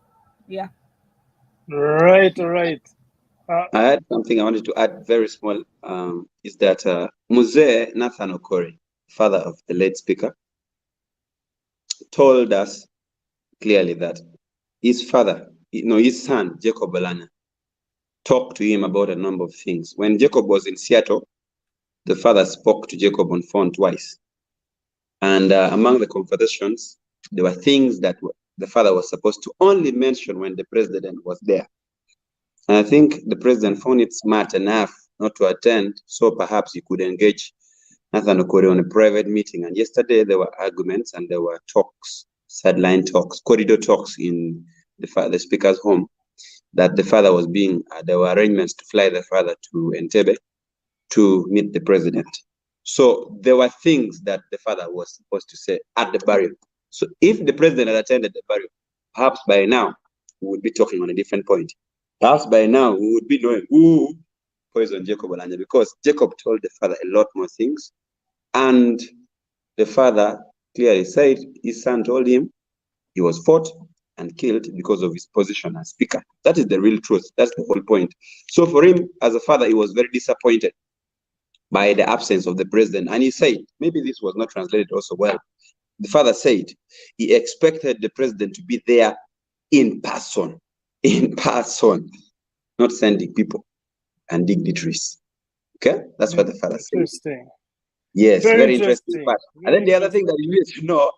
Yeah. Right. I had something I wanted to add, very small, is that Mzee Nathan Okori, father of the late speaker, told us clearly that his father, his son, Jacob Olanya's, talked to him about a number of things. When Jacob was in Seattle, the father spoke to Jacob on phone twice. And among the conversations, there were things that the father was supposed to only mention when the president was there. And I think the president found it smart enough not to attend, so perhaps he could engage Nathan Okori on a private meeting. And yesterday there were arguments and there were talks, sideline talks, corridor talks in the speaker's home, that the father was there were arrangements to fly the father to Entebbe to meet the president. So there were things that the father was supposed to say at the burial. So if the president had attended the burial, perhaps by now we would be talking on a different point. Perhaps by now we would be knowing who poisoned Jacob Olanya, because Jacob told the father a lot more things. And the father clearly said his son told him he was fought and killed because of his position as speaker. That is the real truth. That's the whole point. So for him, as a father, he was very disappointed by the absence of the president. And he said, maybe this was not translated also well. The father said he expected the president to be there in person, not sending people and dignitaries. Okay? That's what the father said. Interesting. Yes, very interesting. And then the other thing that you need to know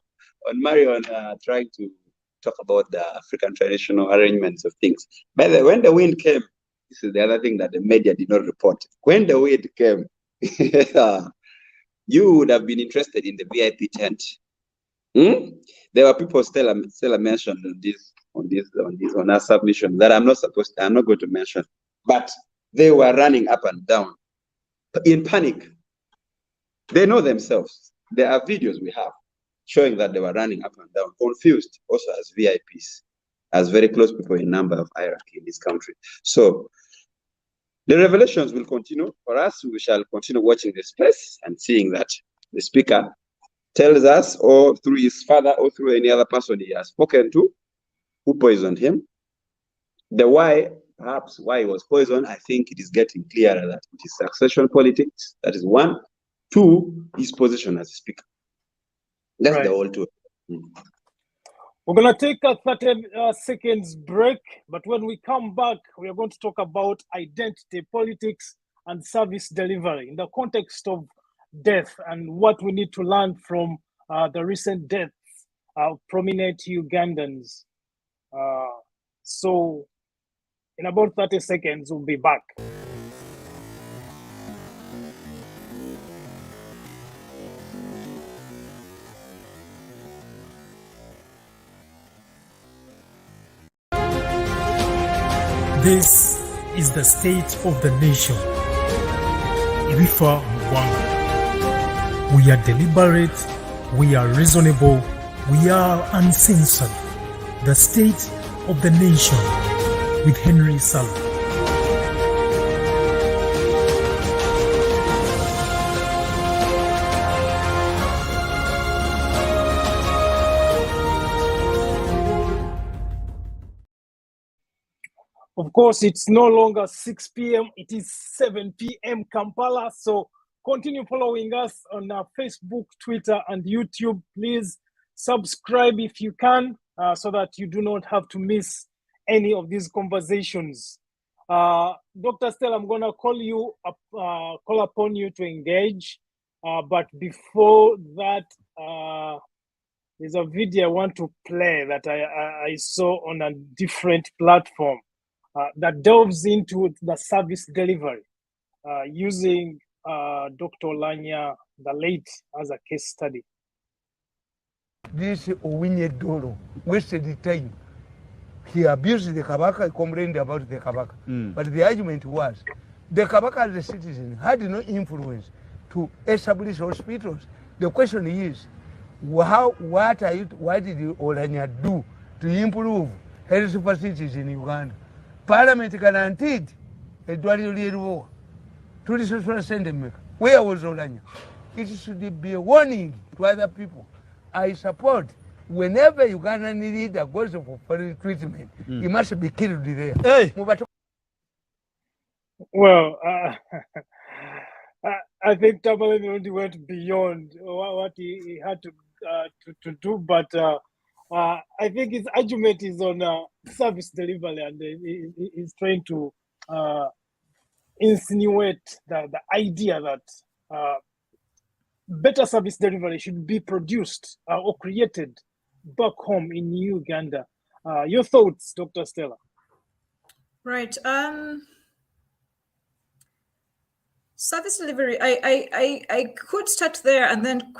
on Marion trying to talk about the African traditional arrangements of things. By the way, when the wind came, this is the other thing that the media did not report. When the wind came, you would have been interested in the VIP tent. There were people Stella mentioned on our submission that I'm not going to mention, but they were running up and down in panic. They know themselves. There are videos we have showing that they were running up and down, confused, also as VIPs, as very close people in number of hierarchy in this country. So the revelations will continue. For us, we shall continue watching the space and seeing that the speaker tells us, or through his father, or through any other person he has spoken to, who poisoned him. The why, perhaps why he was poisoned, I think it is getting clearer that it is succession politics. That is one. Two, his position as a speaker. That's the whole truth. We're going to take a 30 seconds break, but when we come back, we are going to talk about identity politics and service delivery in the context of death and what we need to learn from the recent deaths of prominent Ugandans. So in about 30 seconds, we'll be back. This is the state of the nation. Irifa Lwanga. We are deliberate, we are reasonable, we are uncensored. The state of the nation. with Henry Salah. Of course, it's no longer 6 p.m. It is 7 p.m. Kampala. So continue following us on Facebook, Twitter, and YouTube. Please subscribe if you can, so that you do not have to miss any of these conversations. Dr. Stella, I'm going to call upon you to engage. But before that, there's a video I want to play that I saw on a different platform. That delves into the service delivery, using Dr. Lwanga, the late, as a case study. This Owinye Doro wasted the time. He abused the Kabaka, he complained about the Kabaka. But the argument was, the Kabaka as a citizen had no influence to establish hospitals. The question is, what did Olanya do to improve health facilities in Uganda? Parliament guaranteed a dual where was Olanya? It should be a warning to other people. I support whenever Ugandan leader goes for foreign treatment, he must be killed there. Hey. Well, I think Tabalani went beyond what he had to do, but I think his argument is on service delivery, and he's trying to insinuate the idea that better service delivery should be produced or created back home in Uganda. Your thoughts, Dr. Stella? Right. Service delivery. I could start there and then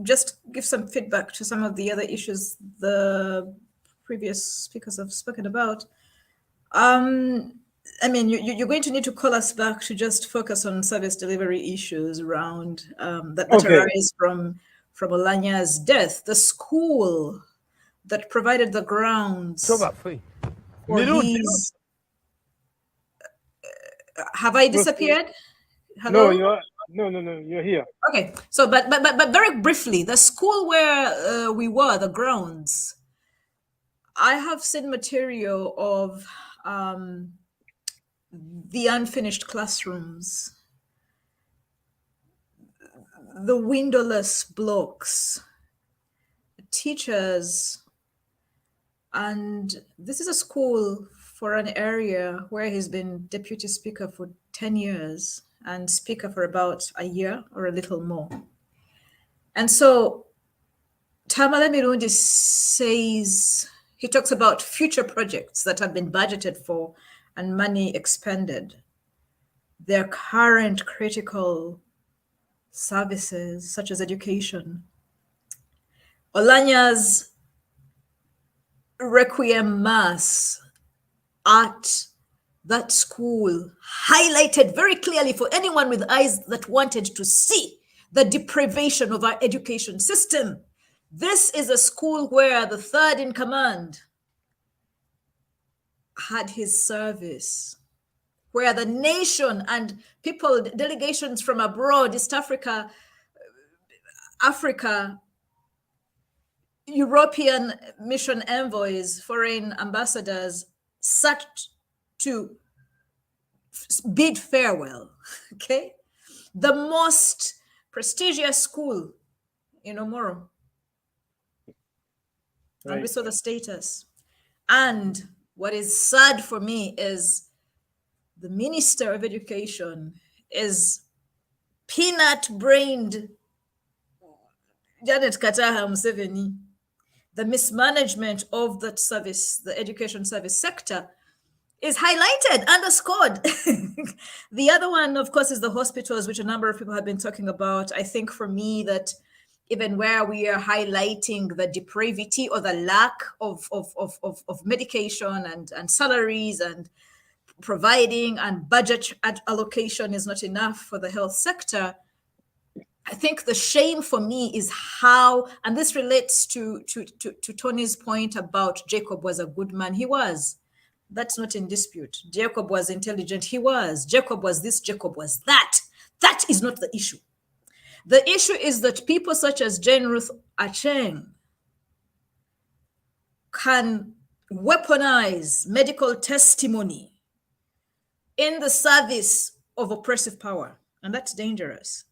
just give some feedback to some of the other issues the previous speakers have spoken about. I mean, you're going to need to call us back to just focus on service delivery issues around that arise from Olanya's death. The school that provided the grounds for these. Have I disappeared? Hello? No, you're here. Okay, so but very briefly, the school where we were, the grounds, I have seen material of the unfinished classrooms, the windowless blocks, teachers, and this is a school for an area where he's been deputy speaker for 10 years and speaker for about a year or a little more. And so Tamale Mirundi says, he talks about future projects that have been budgeted for and money expended. Their current critical services, such as education. Olanya's Requiem Mass at that school highlighted very clearly for anyone with eyes that wanted to see the deprivation of our education system. This is a school where the third in command had his service, where the nation and people, delegations from abroad, East Africa, European mission envoys, foreign ambassadors sat to bid farewell, okay? The most prestigious school in Omoro. Right. And we saw the status. And what is sad for me is the Minister of Education is peanut-brained Janet Kataha Museveni. The mismanagement of that service, the education service sector, is highlighted, underscored. The other one, of course, is the hospitals, which a number of people have been talking about. I think for me that even where we are highlighting the depravity or the lack of medication and salaries and providing and budget allocation is not enough for the health sector, I think the shame for me is how, and this relates to Tony's point about Jacob was a good man. He was. That's not in dispute. Jacob was intelligent. He was. Jacob was this, Jacob was that. That is not the issue. The issue is that people such as Jane Ruth Acheng can weaponize medical testimony in the service of oppressive power, and that's dangerous.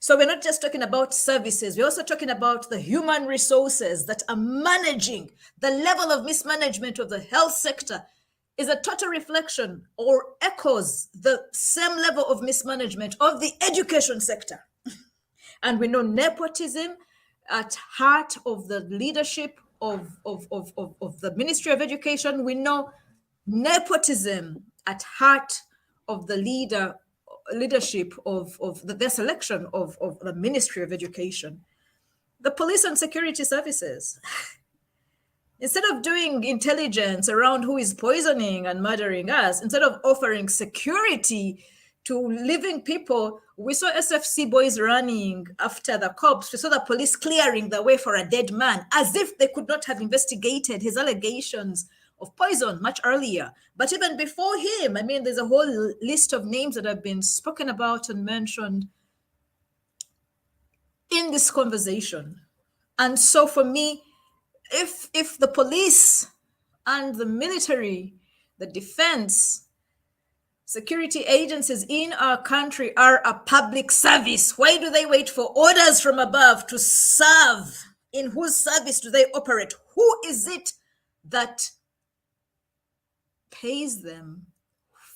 So we're not just talking about services, we're also talking about the human resources that are managing. The level of mismanagement of the health sector is a total reflection or echoes the same level of mismanagement of the education sector. And we know nepotism at heart of the leadership of the Ministry of Education. We know nepotism at heart of the leadership of the selection of the Ministry of Education. The police and security services. Instead of doing intelligence around who is poisoning and murdering us, instead of offering security to living people, we saw SFC boys running after the cops. We saw the police clearing the way for a dead man, as if they could not have investigated his allegations of poison much earlier. But even before him, I mean, there's a whole list of names that have been spoken about and mentioned in this conversation. And so for me, if the police and the military, the defense, security agencies in our country are a public service, why do they wait for orders from above to serve? In whose service do they operate? Who is it that pays them?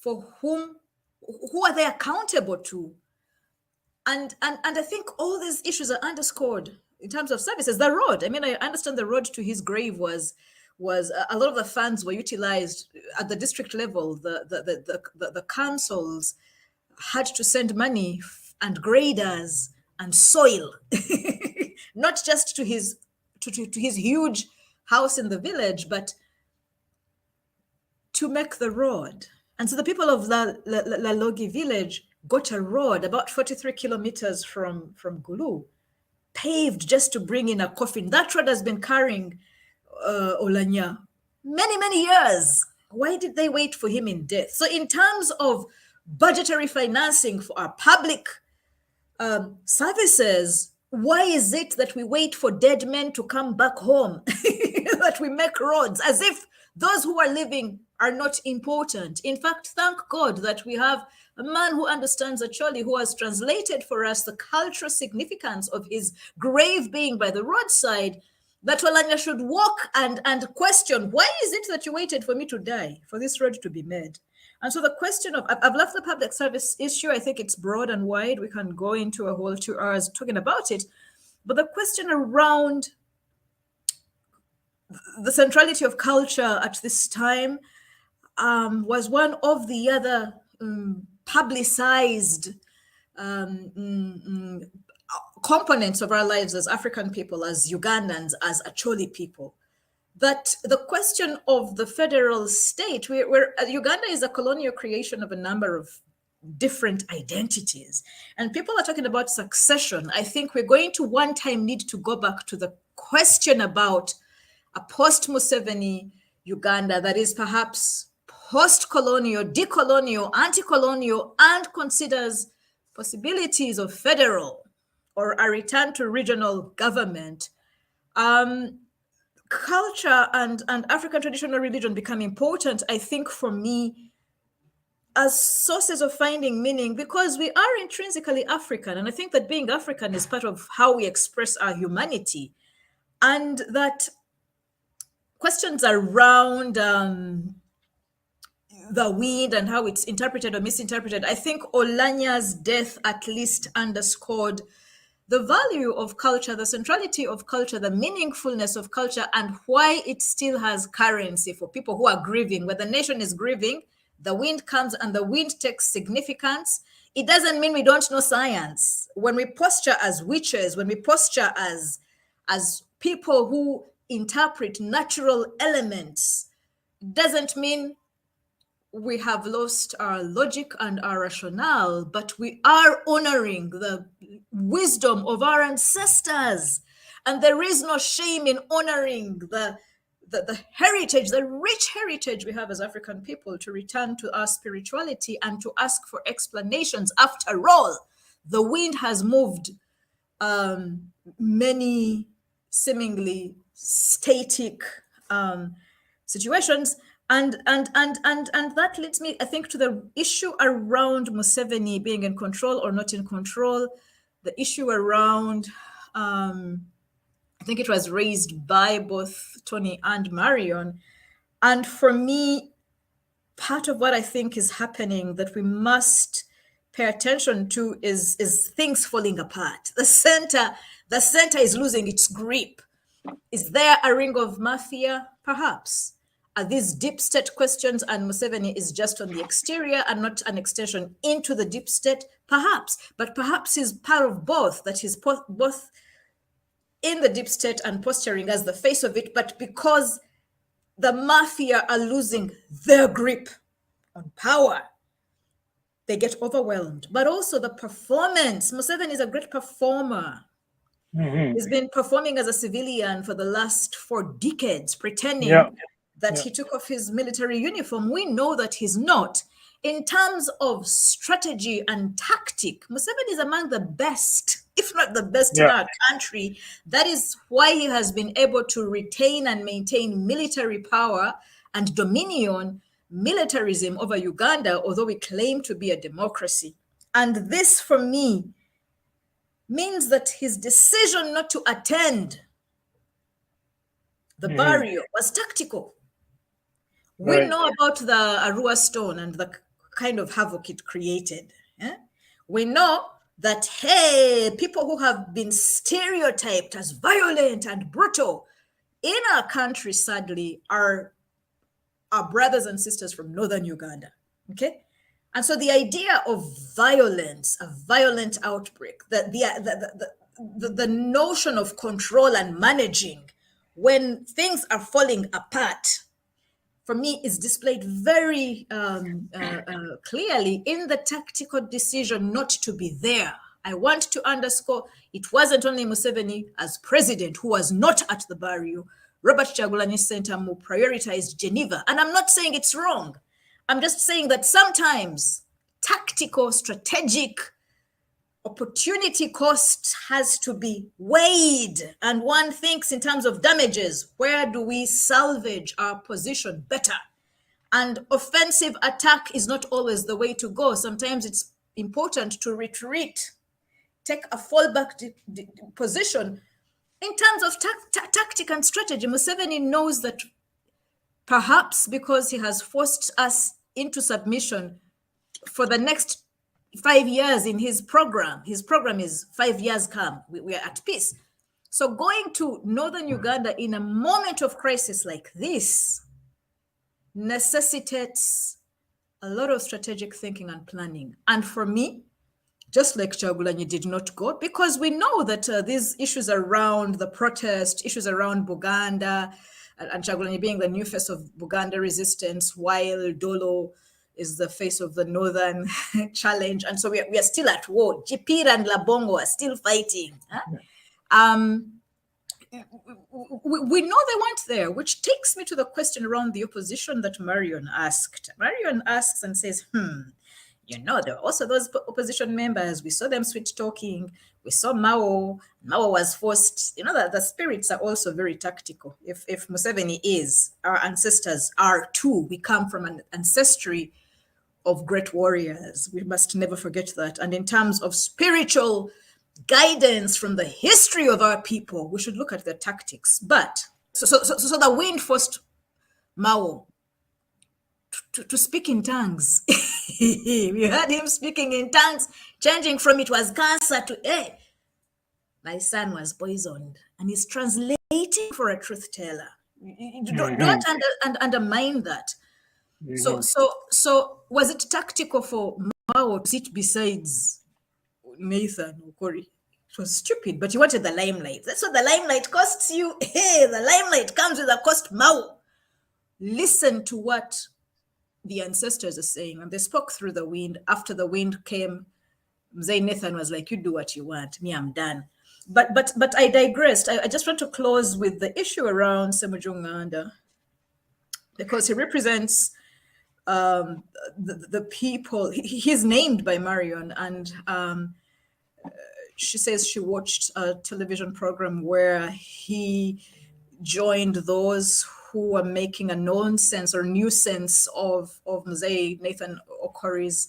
For whom? Who are they accountable to? And I think all these issues are underscored in terms of services. The road, I mean, I understand the road to his grave was a lot of the funds were utilized at the district level. The councils had to send money and graders and soil, not just to his huge house in the village, but to make the road. And so the people of La Logi village got a road about 43 kilometers from Gulu, paved just to bring in a coffin. That road has been carrying Olanya many years. Why did they wait for him in death? So in terms of budgetary financing for our public services, why is it that we wait for dead men to come back home, that we make roads as if those who are living are not important? In fact, thank God that we have a man who understands Acholi, who has translated for us the cultural significance of his grave being by the roadside, that Olanya should walk and question, why is it that you waited for me to die, for this road to be made? And so the question of, I've left the public service issue. I think it's broad and wide. We can go into a whole 2 hours talking about it. But the question around the centrality of culture at this time was one of the other publicized components of our lives as African people, as Ugandans, as Acholi people. That the question of the federal state, Uganda is a colonial creation of a number of different identities. And people are talking about succession. I think we're going to one time need to go back to the question about a post-Museveni Uganda that is perhaps post-colonial, decolonial, anti-colonial, and considers possibilities of federal or a return to regional government. Culture and African traditional religion become important, I think, for me, as sources of finding meaning, because we are intrinsically African. And I think that being African is part of how we express our humanity. And that questions around the wind and how it's interpreted or misinterpreted, I think Olanya's death at least underscored the value of culture, the centrality of culture, the meaningfulness of culture, and why it still has currency for people who are grieving. When the nation is grieving, the wind comes and the wind takes significance. It doesn't mean we don't know science. When we posture as witches, when we posture as people who interpret natural elements, doesn't mean we have lost our logic and our rationale, but we are honoring the wisdom of our ancestors. And there is no shame in honoring the heritage, the rich heritage we have as African people, to return to our spirituality and to ask for explanations. After all, the wind has moved many seemingly static situations, and that leads me, I think, to the issue around Museveni being in control or not in control. The issue around, I think it was raised by both Tony and Marion, and for me, part of what I think is happening that we must pay attention to is things falling apart. The center is losing its grip. Is there a ring of mafia? Perhaps. Are these deep state questions and Museveni is just on the exterior and not an extension into the deep state? Perhaps. But perhaps he's part of both, that he's both in the deep state and posturing as the face of it, but because the mafia are losing their grip on power, they get overwhelmed. But also the performance. Museveni is a great performer. He's been performing as a civilian for the last 4 decades, pretending that he took off his military uniform. We know that he's not. In terms of strategy and tactic, Museveni is among the best, if not the best in our country. That is why he has been able to retain and maintain military power and dominion, militarism over Uganda, although we claim to be a democracy. And this, for me, means that his decision not to attend the burial was tactical. We know about the Arua stone and the kind of havoc it created. We know that, hey, people who have been stereotyped as violent and brutal in our country, sadly, are our brothers and sisters from northern Uganda. Okay? And so the idea of violence, a violent outbreak, the notion of control and managing when things are falling apart, for me, is displayed very clearly in the tactical decision not to be there. I want to underscore, it wasn't only Museveni as president who was not at the burial. Robert Kyagulanyi Ssentamu prioritized Geneva. And I'm not saying it's wrong. I'm just saying that sometimes tactical, strategic opportunity cost has to be weighed. And one thinks in terms of damages. Where do we salvage our position better? And offensive attack is not always the way to go. Sometimes it's important to retreat, take a fallback position. In terms of tactic and strategy, Museveni knows that perhaps because he has forced us into submission for the next 5 years in his program is 5 years come, we are at peace. So going to northern Uganda in a moment of crisis like this necessitates a lot of strategic thinking and planning. And for me, just like Kyagulanyi did not go, because we know that these issues around the protest, issues around Buganda, and Kyagulanyi being the new face of Buganda resistance, while Dolo is the face of the northern challenge. And so we are still at war. Jipir and Labongo are still fighting. We know they weren't there, which takes me to the question around the opposition that Marion asked. Marion asks and says, there are also those opposition members. We saw them sweet talking. We saw Mao. Mao was forced. The spirits are also very tactical. If Museveni is, our ancestors are too. We come from an ancestry of great warriors. We must never forget that. And in terms of spiritual guidance from the history of our people, we should look at the tactics. But so the wind forced Mao to speak in tongues. We heard him speaking in tongues, changing from it was cancer to, hey, my son was poisoned. And he's translating for a truth teller. Don't undermine that. So was it tactical for Mao to sit besides Nathan or Corey? It was stupid, but you wanted the limelight. That's what the limelight costs you. Hey, the limelight comes with a cost. Mao, listen to what the ancestors are saying. And they spoke through the wind. After the wind came, Mzee Nathan was like, you do what you want. Me, I'm done. but I digressed. I just want to close with the issue around Semujunganda, because he represents the people. He's named by Marion, and she says she watched a television program where he joined those who were making a nonsense or nuisance of Mzee Nathan Okori's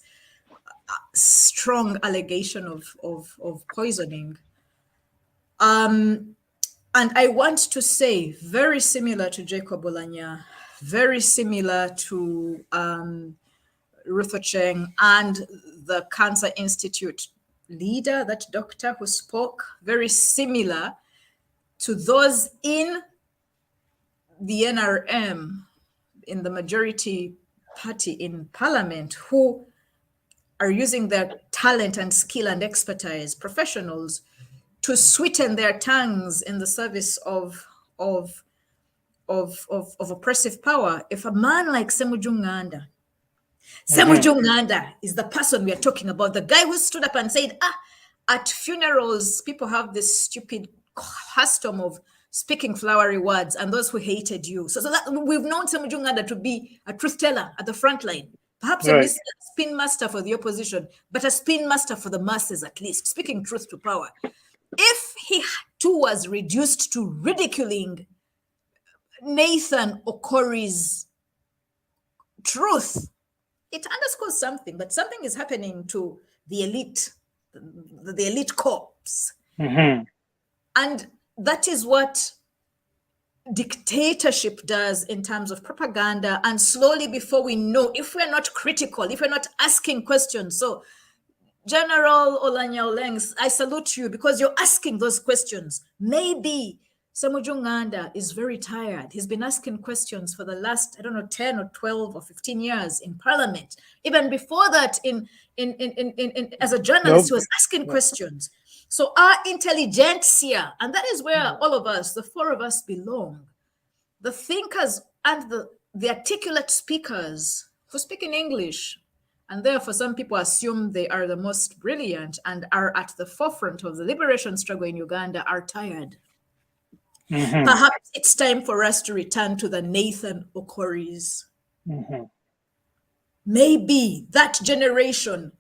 strong allegation of poisoning. And I want to say, very similar to Jacob Olanya, very similar to Ruth Ocheng and the Cancer Institute leader, that doctor who spoke, very similar to those in the NRM, in the majority party in parliament, who are using their talent and skill and expertise, professionals, to sweeten their tongues in the service of oppressive power. If a man like Semujunganda is the person we are talking about, the guy who stood up and said, at funerals, people have this stupid custom of speaking flowery words, and those who hated you. So that we've known Semujunganda to be a truth teller at the front line, perhaps a spin master for the opposition, but a spin master for the masses, at least, speaking truth to power. If he too was reduced to ridiculing Nathan Okori's truth, it underscores something, but something is happening to the elite, the elite corps. And that is what dictatorship does in terms of propaganda. And slowly, before we know, if we're not critical, if we're not asking questions. So General Olanya Oleng, I salute you because you're asking those questions. Maybe Semujunganda is very tired. He's been asking questions for the last, 10 or 12 or 15 years in parliament. Even before that, as a journalist, he was asking questions. So our intelligentsia, and that is where all of us, the four of us, belong. The thinkers and the articulate speakers who speak in English, and therefore some people assume they are the most brilliant and are at the forefront of the liberation struggle in Uganda, are tired. Perhaps it's time for us to return to the Nathan Okoris. Maybe that generation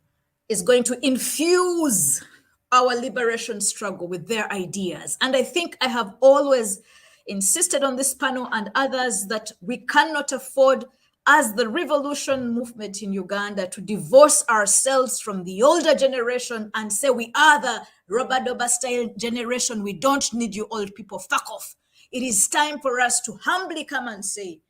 is going to infuse our liberation struggle with their ideas. And I think I have always insisted on this panel and others that we cannot afford, as the revolution movement in Uganda, to divorce ourselves from the older generation and say we are the Robadoba style generation. We don't need you old people, fuck off. It is time for us to humbly come and say,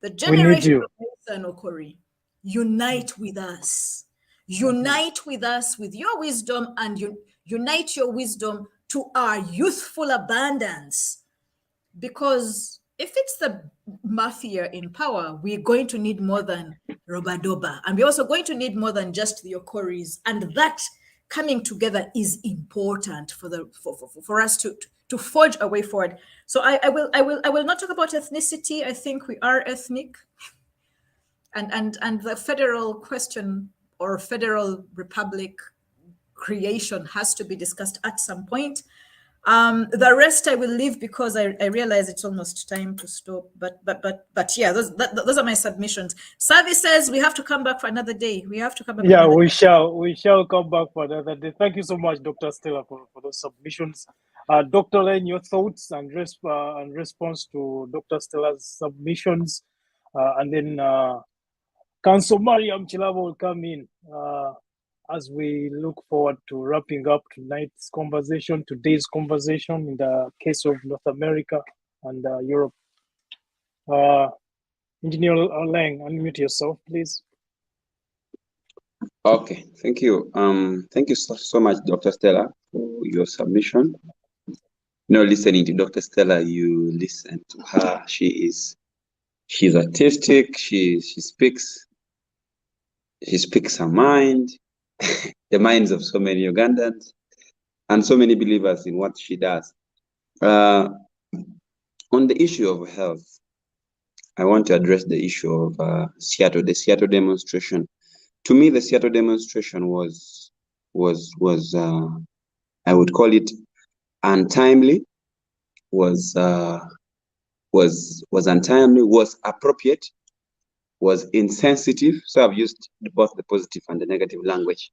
the generation of Nathan Okori, unite with us. Unite with us with your wisdom, and unite your wisdom to our youthful abundance. Because if it's the mafia in power, we're going to need more than Robadoba. And we're also going to need more than just the Okoris. And that coming together is important for us to forge a way forward. So I will not talk about ethnicity. I think we are ethnic. And the federal question or federal republic creation has to be discussed at some point. The rest I will leave because I realize it's almost time to stop. But yeah, those are my submissions. Savi says we have to come back for another day. We have to come back. Yeah, we shall come back for another day. Thank you so much, Dr. Stella, for those submissions. Dr. Len, your thoughts and response to Dr. Stella's submissions, and then Council Mariam Chilabo will come in as we look forward to wrapping up today's conversation in the case of North America and Europe. Engineer Oleng, unmute yourself, please. Okay, thank you. Thank you so much, Dr. Stella, for your submission. Listening to Dr. Stella, you listen to her. She's artistic. She speaks her mind, the minds of so many Ugandans, and so many believers in what she does. On the issue of health, I want to address the issue of the Seattle demonstration. To me, the Seattle demonstration was I would call it untimely, was untimely, was appropriate, was insensitive. So I've used both the positive and the negative language,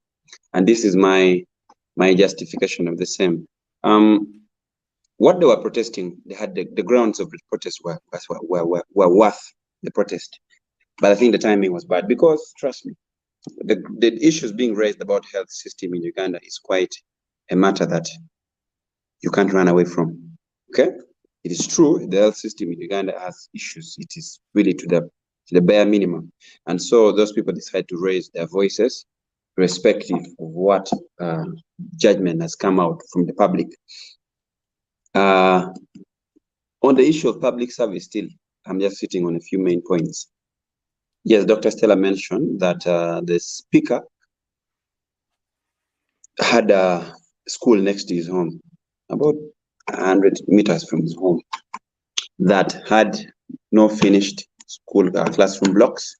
and this is my justification of the same. What they were protesting, they had the grounds of the protest were worth the protest, but I think the timing was bad because, trust me, the issues being raised about health system in Uganda is quite a matter that you can't run away from. Okay, it is true the health system in Uganda has issues. It is really to the bare minimum, and so those people decide to raise their voices, irrespective of what judgment has come out from the public. On the issue of public service, still, I'm just sitting on a few main points. Yes, Dr. Stella mentioned that the speaker had a school next to his home, about 100 meters from his home, that had no finished school classroom blocks,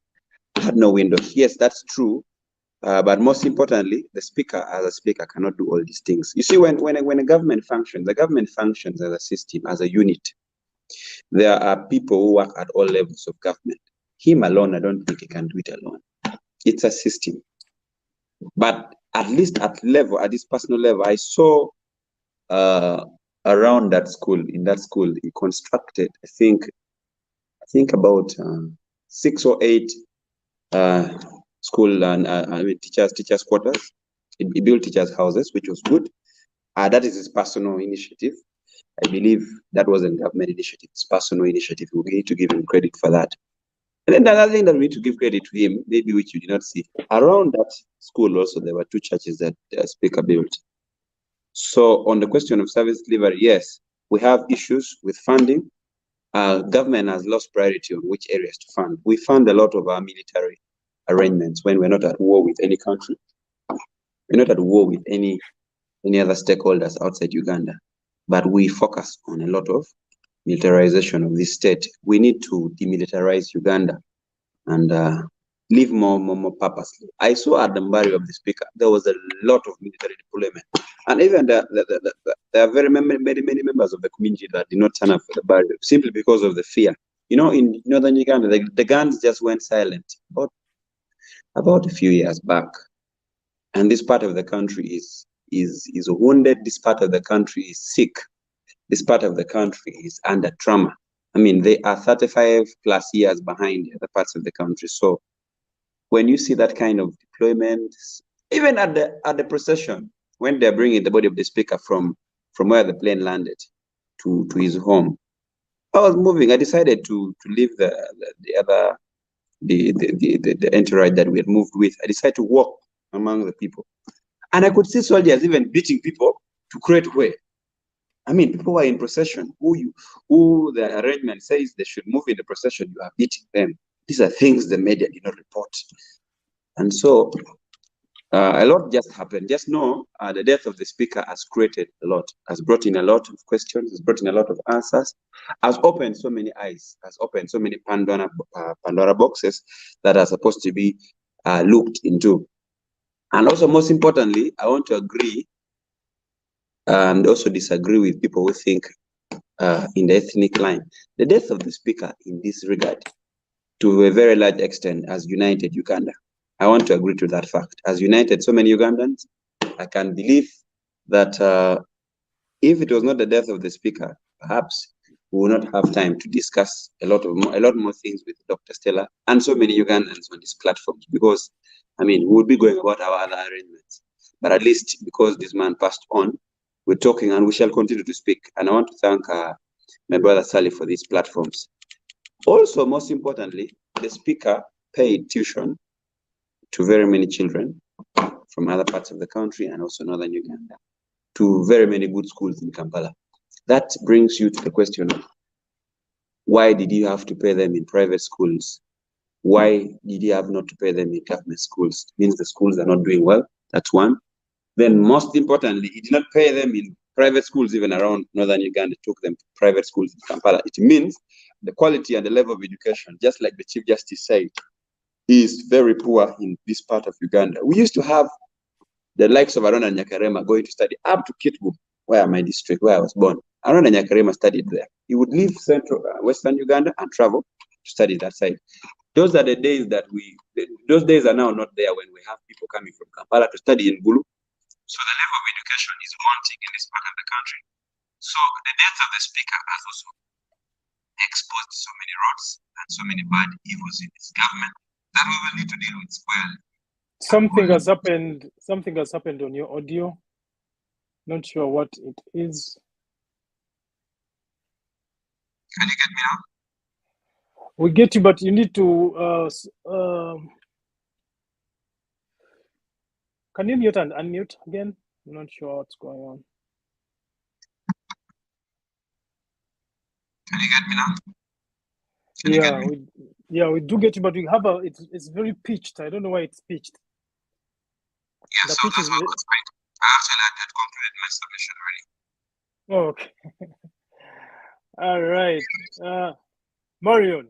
had no windows. Yes, that's true. But most importantly, the speaker, as a speaker, cannot do all these things. You see, when a government functions, the government functions as a system, as a unit. There are people who work at all levels of government. Him alone, I don't think he can do it alone. It's a system. But at least at this personal level, I saw around that school, in that school, he constructed, I think about 6 or 8 school and teachers' quarters. He built teachers' houses, which was good. That is his personal initiative. I believe that wasn't government initiative, it's personal initiative. We need to give him credit for that. And then the other thing that we need to give credit to him, maybe which you did not see, around that school also there were 2 churches that the speaker built. So on the question of service delivery, yes, we have issues with funding. Government has lost priority on which areas to fund. We fund a lot of our military arrangements when we're not at war with any country. We're not at war with any other stakeholders outside Uganda, but we focus on a lot of militarization of this state. We need to demilitarize Uganda and live more purposely. I saw at the barrio of the speaker, there was a lot of military deployment. And even there are very many members of the community that did not turn up for the barrio simply because of the fear. You know, in northern Uganda, the guns just went silent about a few years back. And this part of the country is wounded. This part of the country is sick. This part of the country is under trauma. I mean, they are 35 plus years behind other parts of the country. So when you see that kind of deployment, even at the procession, when they're bringing the body of the speaker from where the plane landed to his home, I was moving. I decided to leave the entourage that we had moved with. I decided to walk among the people, and I could see soldiers even beating people to create way. I mean, people were in procession. Who the arrangement says they should move in the procession, you are beating them. These are things the media did not report. And so a lot just happened. Just know the death of the speaker has created a lot, has brought in a lot of questions, has brought in a lot of answers, has opened so many eyes, has opened so many Pandora boxes that are supposed to be looked into. And also, most importantly, I want to agree and also disagree with people who think in the ethnic line. The death of the speaker in this regard, to a very large extent, has united Uganda. I want to agree to that fact. Has united so many Ugandans. I can believe that if it was not the death of the speaker, perhaps we will not have time to discuss a lot more things with Dr. Stella and so many Ugandans on this platform, because I mean, we would be going about our other arrangements. But at least because this man passed on, we're talking and we shall continue to speak. And I want to thank my brother Sally for these platforms. Also, most importantly, the speaker paid tuition to very many children from other parts of the country and also northern Uganda to very many good schools in Kampala. That brings you to the question of why did you have to pay them in private schools? Why did you have not to pay them in government schools? It means the schools are not doing well. That's one. Then most importantly, he did not pay them in private schools even around northern Uganda, took them to private schools in Kampala. It means the quality and the level of education, just like the Chief Justice said, is very poor in this part of Uganda. We used to have the likes of Arona and Nyakarema going to study up to Kitgum my district, where I was born. Arona Nyakarema studied there. He would leave central Western Uganda and travel to study that side. Those are the days that those days are now not there when we have people coming from Kampala to study in Gulu. So the level of education is wanting in this part of the country. So the death of the speaker has also exposed so many rots and so many bad evils in this government that we will need to deal with squarely. Something has happened. Something has happened on your audio. Not sure what it is. Can you get me now? We get you, but you need to. Can you mute and unmute again? I'm not sure what's going on. Can you get me now? We do get you, but we have it's very pitched. I don't know why it's pitched. Yeah, so that's what was right. I had completed my submission already. Okay. All right. Marion,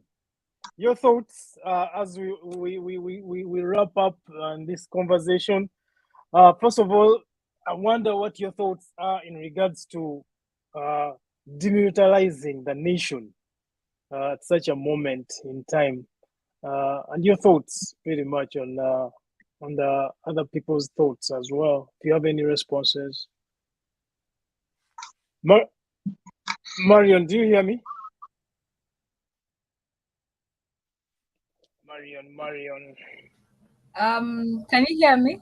your thoughts as we wrap up on this conversation. First of all, I wonder what your thoughts are in regards to demilitarizing the nation at such a moment in time, and your thoughts pretty much on the other people's thoughts as well. If you have any responses, Marion, do you hear me? Marion. Can you hear me?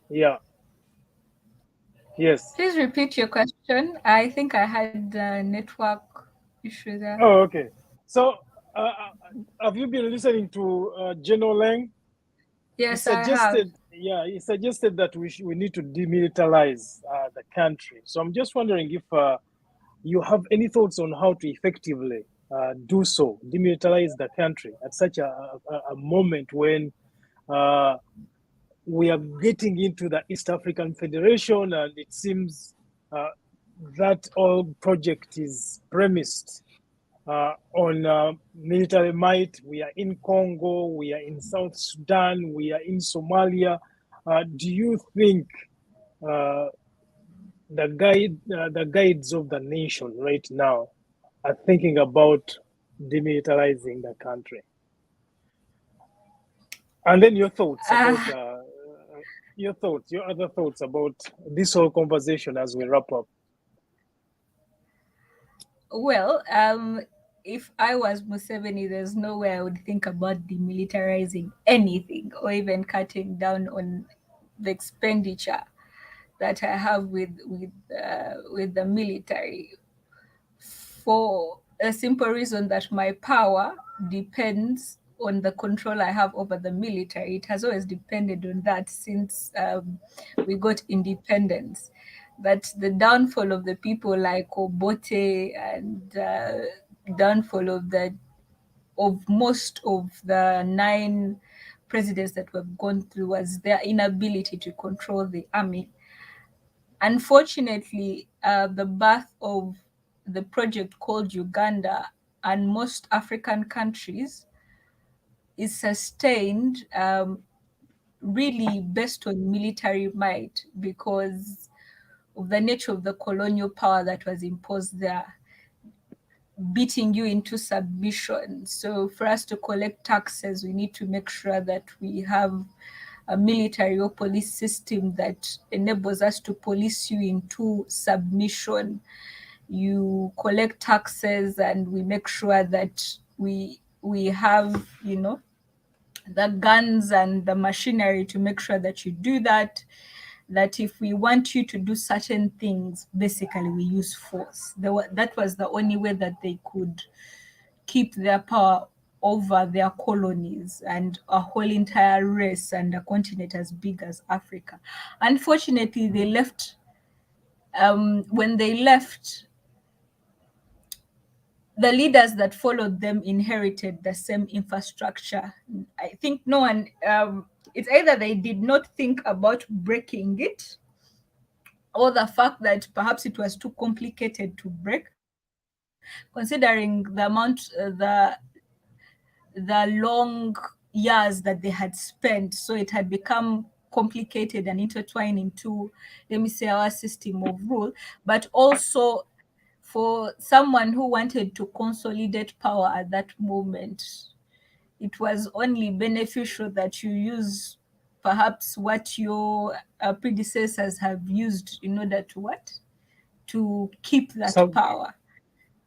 Yeah. Yes. Please repeat your question. I think I had a network issue there. Oh, okay. So, have you been listening to General Lang? Yes, I have. Yeah, he suggested that we need to demilitarize the country. So I'm just wondering if you have any thoughts on how to effectively do so, demilitarize the country at such a moment when we are getting into the East African Federation, and it seems that whole project is premised on military might. We are in Congo, we are in South Sudan, we are in Somalia. Do you think the guides of the nation right now are thinking about demilitarizing the country? And then your thoughts about your other thoughts about this whole conversation as we wrap up. Well, if I was Museveni, there's no way I would think about demilitarizing anything or even cutting down on the expenditure that I have with the military, for a simple reason that my power depends on the control I have over the military. It has always depended on that since we got independence. That the downfall of the people like Obote and downfall of most of the 9 presidents that we've gone through was their inability to control the army. Unfortunately, the birth of the project called Uganda and most African countries is sustained really based on military might because of the nature of the colonial power that was imposed there, beating you into submission. So for us to collect taxes, we need to make sure that we have a military or police system that enables us to police you into submission. You collect taxes and we make sure that we have, the guns and the machinery to make sure that you do that. That if we want you to do certain things, basically we use force. That was the only way that they could keep their power over their colonies and a whole entire race and a continent as big as Africa. Unfortunately, they left. When they left, the leaders that followed them inherited the same infrastructure. I think no one, it's either they did not think about breaking it, or the fact that perhaps it was too complicated to break, considering the amount, the long years that they had spent. So it had become complicated and intertwined into, let me say, our system of rule, but also for someone who wanted to consolidate power at that moment, it was only beneficial that you use perhaps what your predecessors have used in order to what? To keep that power.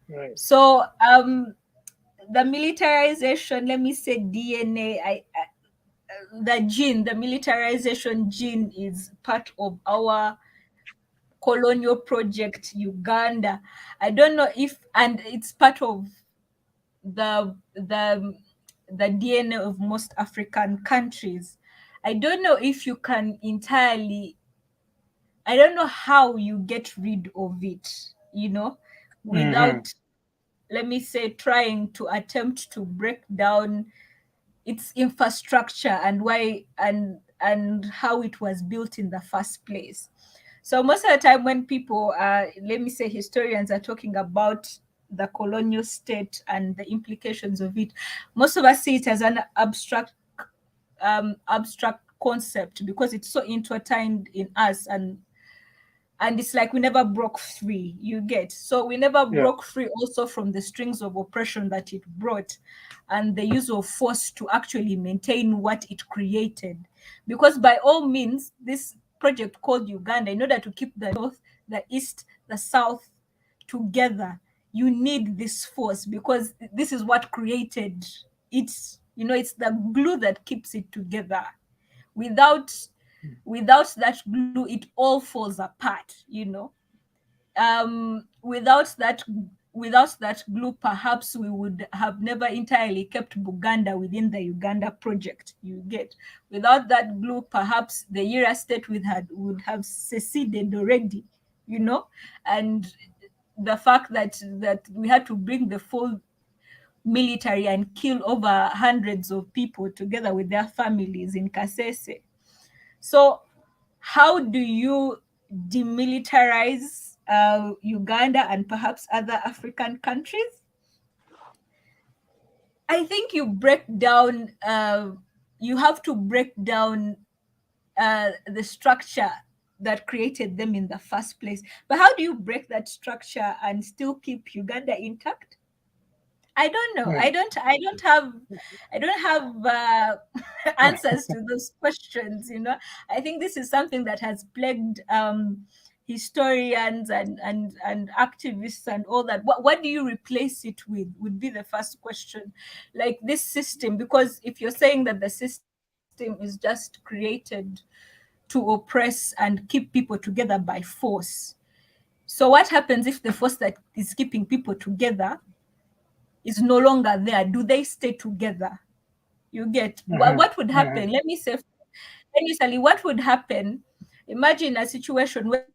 Right. So the militarization, let me say DNA, the militarization gene is part of our colonial project, Uganda. I don't know if, and it's part of the DNA of most African countries. I don't know if you can entirely, I don't know how you get rid of it, without, let me say, trying to attempt to break down its infrastructure and why and how it was built in the first place. So most of the time when people let me say historians are talking about the colonial state and the implications of it, most of us see it as an abstract concept because it's so intertwined in us, and it's like we never broke free, you get. So we never broke free also from the strings of oppression that it brought and the use of force to actually maintain what it created. Because by all means, this project called Uganda, in order to keep the north, the east, the south together, you need this force because this is what created it. It's the glue that keeps it together. Without that glue, it all falls apart. Without that glue, perhaps we would have never entirely kept Buganda within the Uganda project, you get. Without that glue, perhaps the Yira state would have seceded already, and the fact that we had to bring the full military and kill over hundreds of people together with their families in Kasese. So how do you demilitarize Uganda and perhaps other African countries? I think you have to break down the structure that created them in the first place. But how do you break that structure and still keep Uganda intact? I don't know. I don't have answers to those questions. I think this is something that has plagued historians and activists and all that. What do you replace it with? Would be the first question. Like this system, because if you're saying that the system is just created to oppress and keep people together by force, so what happens if the force that is keeping people together is no longer there? Do they stay together? You get. What would happen? Let me say, initially, what would happen? Imagine a situation where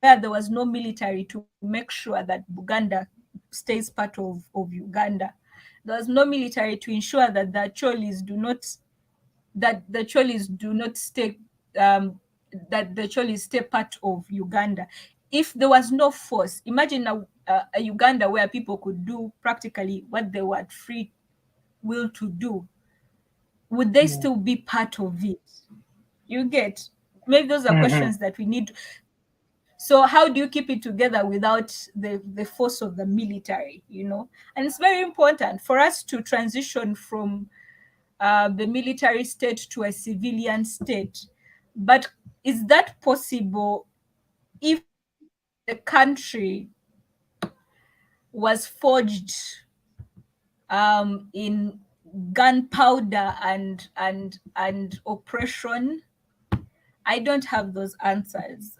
there was no military to make sure that Buganda stays part of Uganda. There was no military to ensure that the Cholis do not stay that the Cholis stay part of Uganda. If there was no force, imagine a Uganda where people could do practically what they were free will to do. Would they still be part of it? You get. Maybe those are questions that we need. So how do you keep it together without the force of the military? And it's very important for us to transition from the military state to a civilian state. But is that possible if the country was forged in gunpowder and oppression? I don't have those answers.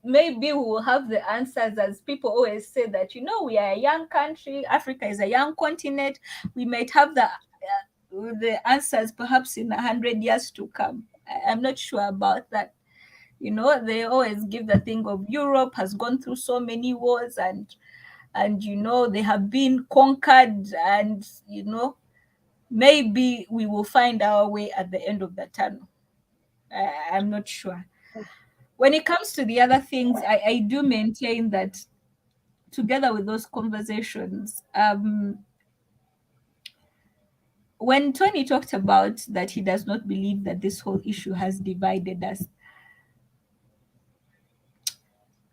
Maybe we will have the answers, as people always say that, we are a young country. Africa is a young continent. We might have the answers perhaps in 100 years to come. I'm not sure about that. They always give the thing of Europe has gone through so many wars and they have been conquered, and maybe we will find our way at the end of the tunnel. I'm not sure. When it comes to the other things, I do maintain that together with those conversations, when Tony talked about that he does not believe that this whole issue has divided us,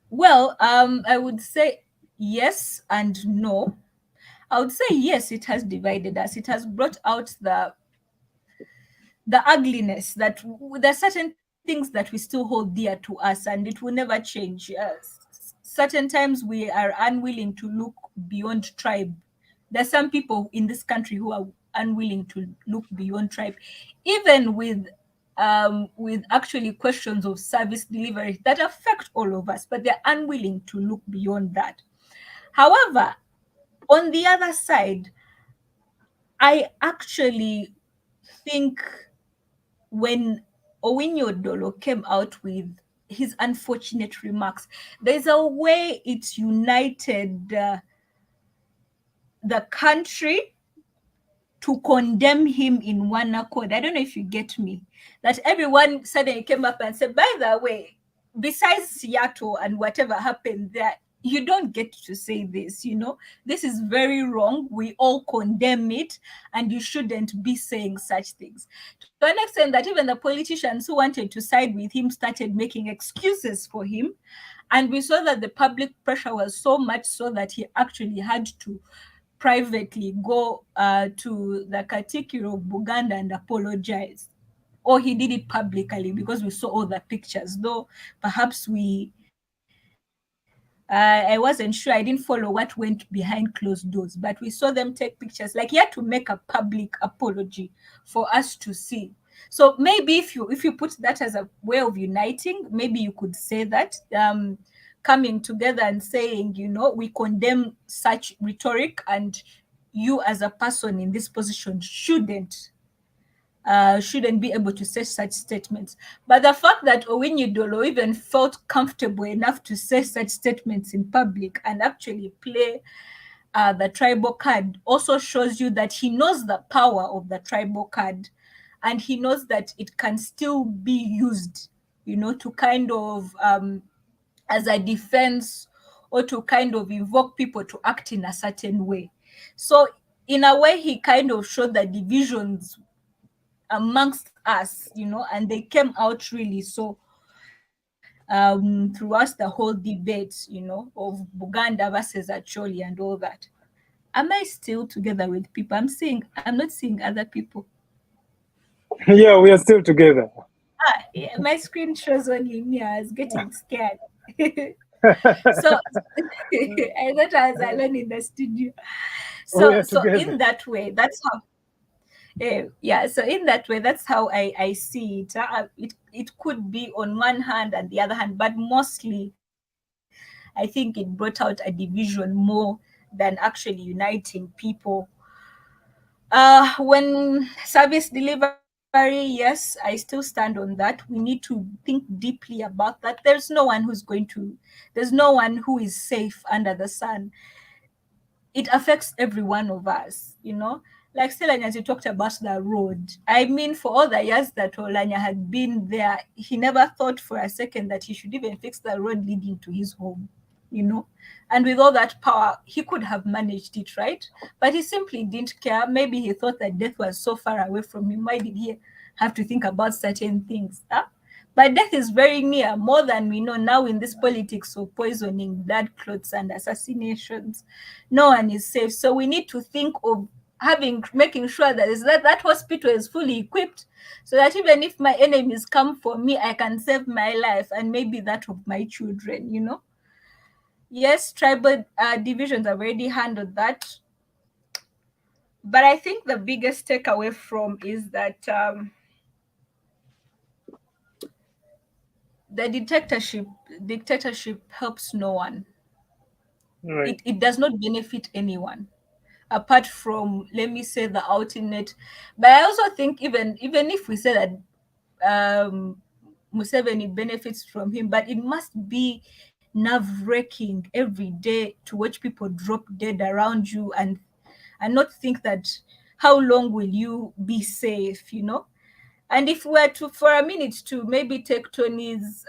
well, I would say yes and no. I would say yes, it has divided us. It has brought out the ugliness that there are certain things that we still hold dear to us, and it will never change. Certain times we are unwilling to look beyond tribe. There are some people in this country who are unwilling to look beyond tribe, even with actually questions of service delivery that affect all of us, but they're unwilling to look beyond that. However, on the other side, I actually think when Owinyo Dolo came out with his unfortunate remarks, there's a way it united the country to condemn him in one accord. I don't know if you get me. That everyone suddenly came up and said, by the way, besides Seattle and whatever happened there, you don't get to say this, This is very wrong. We all condemn it, and you shouldn't be saying such things. To an extent that even the politicians who wanted to side with him started making excuses for him. And we saw that the public pressure was so much so that he actually had to privately go to the Katikkiro of Buganda and apologize. Or he did it publicly because we saw all the pictures, though perhaps I wasn't sure. I didn't follow what went behind closed doors, but we saw them take pictures. Like he had to make a public apology for us to see. So maybe if you put that as a way of uniting, maybe you could say that coming together and saying, we condemn such rhetoric, and you as a person in this position shouldn't be able to say such statements. But the fact that Owinyi Dolo even felt comfortable enough to say such statements in public and actually play the tribal card also shows you that he knows the power of the tribal card, and he knows that it can still be used, to kind of as a defense, or to kind of invoke people to act in a certain way. So in a way, he kind of showed the divisions amongst us, and they came out really so throughout the whole debate, of Buganda versus Acholi and all that. Am I still together with people? I'm not seeing other people. Yeah, we are still together. Yeah, my screen shows only me. I was getting scared. So I thought I was alone in the studio. So in that way, that's how so in that way, that's how I see it. It could be on one hand and the other hand, but mostly I think it brought out a division more than actually uniting people. When service delivery, yes, I still stand on that. We need to think deeply about that. There's no one who is safe under the sun. It affects every one of us, Like Stelanya, as you talked about the road. I mean, for all the years that Olanya had been there, he never thought for a second that he should even fix the road leading to his home, And with all that power, he could have managed it, right? But he simply didn't care. Maybe he thought that death was so far away from him. Why did he have to think about certain things? But death is very near, more than we know now in this politics of poisoning, blood clots, and assassinations. No one is safe. So we need to think of making sure that hospital is fully equipped, so that even if my enemies come for me, I can save my life and maybe that of my children, Yes, tribal divisions have already handled that. But I think the biggest takeaway from is that the dictatorship helps no one. Right. It does not benefit anyone, apart from, let me say, the ultimate. But I also think even if we say that Museveni benefits from him, but it must be nerve-wracking every day to watch people drop dead around you and not think that how long will you be safe, And if we were to, for a minute, to maybe take Tony's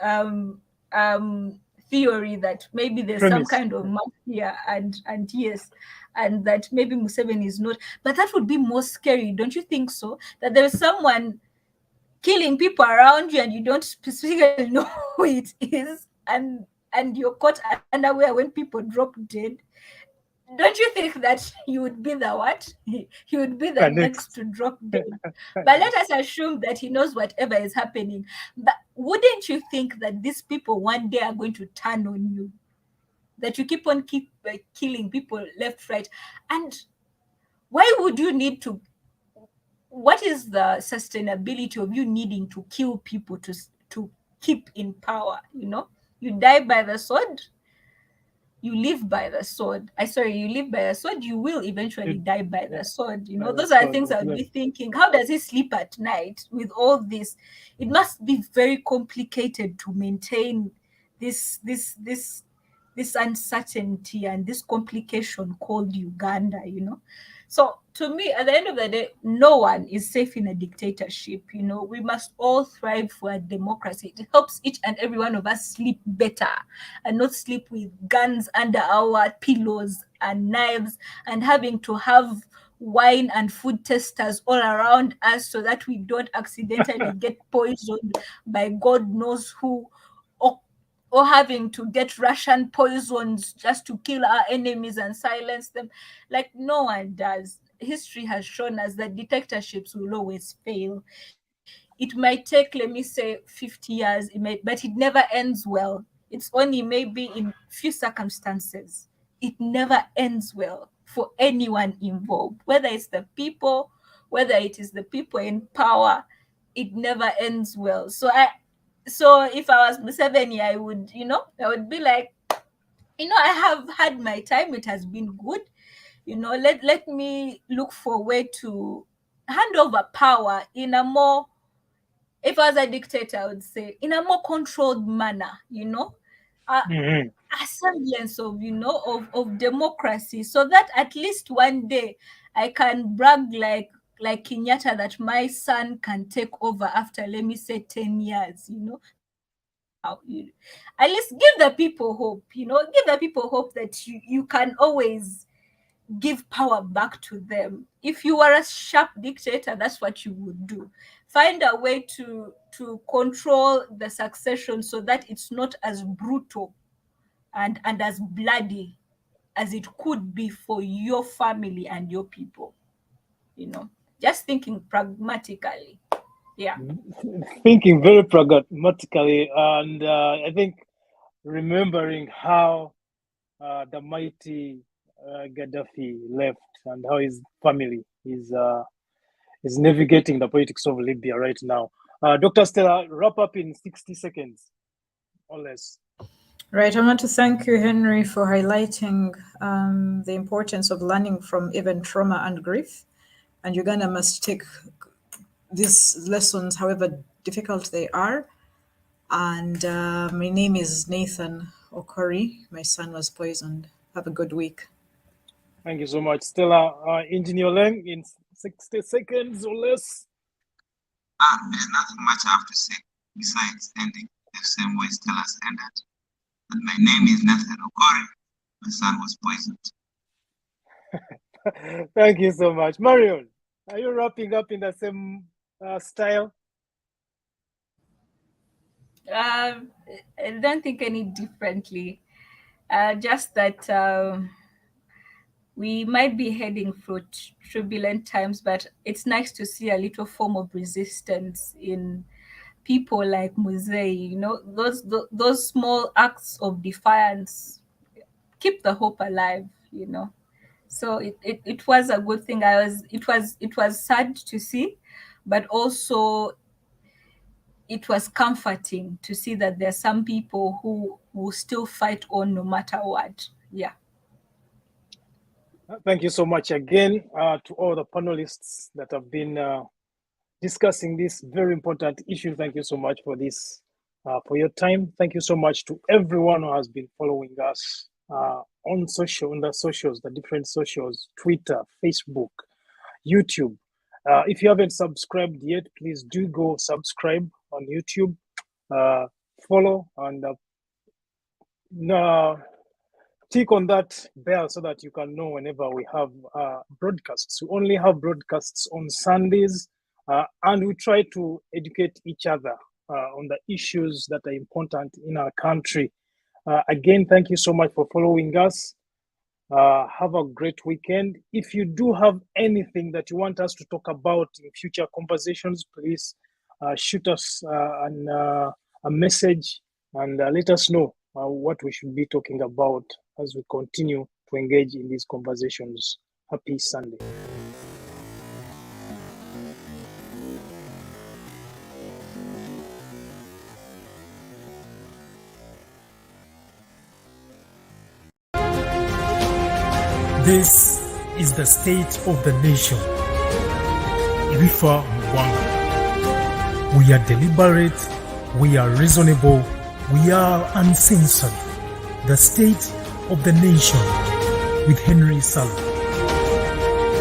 theory that maybe there's some kind of mafia and yes, and that maybe Museveni is not. But that would be more scary, don't you think so? That there's someone killing people around you and you don't specifically know who it is, and you're caught unaware when people drop dead. Don't you think that you would be the what? He would be the next to drop dead. But let us assume that he knows whatever is happening. But wouldn't you think that these people one day are going to turn on you? That you keep on killing people left, right, and why would you need to? What is the sustainability of you needing to kill people to keep in power? You know, you die by the sword, you live by the sword. You live by the sword, you will eventually die by the sword. You know, those are things I would be thinking. How does he sleep at night with all this? It must be very complicated to maintain this uncertainty and this complication called Uganda, you know. So to me, at the end of the day, no one is safe in a dictatorship. You know, we must all thrive for a democracy. It helps each and every one of us sleep better and not sleep with guns under our pillows and knives and having to have wine and food testers all around us so that we don't accidentally get poisoned by God knows who, or having to get Russian poisons just to kill our enemies and silence them. Like, no one does. History has shown us that dictatorships will always fail. It might take, let me say, 50 years, but it never ends well. It's only maybe in few circumstances. It never ends well for anyone involved, whether it's the people, whether it is the people in power, it never ends well. So if I was Museveni, I would be like, I have had my time. It has been good. Let me look for a way to hand over power in a more, if I was a dictator, I would say, in a more controlled manner, a semblance of, of democracy, so that at least one day I can brag like Kenyatta that my son can take over after, let me say, 10 years, at least give the people hope, give the people hope that you can always give power back to them. If you were a sharp dictator, that's what you would do. Find a way to control the succession so that it's not as brutal and as bloody as it could be for your family and your people. Just thinking pragmatically. Yeah. Thinking very pragmatically, and I think remembering how the mighty Gaddafi left and how his family is navigating the politics of Libya right now. Dr. Stella, wrap up in 60 seconds or less. Right. I want to thank you, Henry, for highlighting the importance of learning from even trauma and grief. And Uganda must take these lessons, however difficult they are. And my name is Nathan Okori. My son was poisoned. Have a good week. Thank you so much, Stella. Engineer Leng, in 60 seconds or less. There's nothing much I have to say besides ending the same way Stella's ended. And my name is Nathan Okori. My son was poisoned. Thank you so much. Marion, are you wrapping up in the same style? I don't think any differently. Just that we might be heading through turbulent times, but it's nice to see a little form of resistance in people like Muzei. Those small acts of defiance keep the hope alive. So it was a good thing. It was sad to see, but also it was comforting to see that there are some people who will still fight on no matter what. Yeah. Thank you so much again to all the panelists that have been discussing this very important issue. Thank you so much for this, for your time. Thank you so much to everyone who has been following us on the socials, the different socials, Twitter, Facebook, YouTube. If you haven't subscribed yet, please do go subscribe on YouTube, follow and No, click on that bell so that you can know whenever we have broadcasts. We only have broadcasts on Sundays, and we try to educate each other on the issues that are important in our country. Again, thank you so much for following us. Have a great weekend. If you do have anything that you want us to talk about in future conversations, please shoot us a message and let us know what we should be talking about as we continue to engage in these conversations. Happy Sunday. This is the state of the nation. Lwanga. We are deliberate, we are reasonable, we are uncensored. The state of the nation with Henry Salu.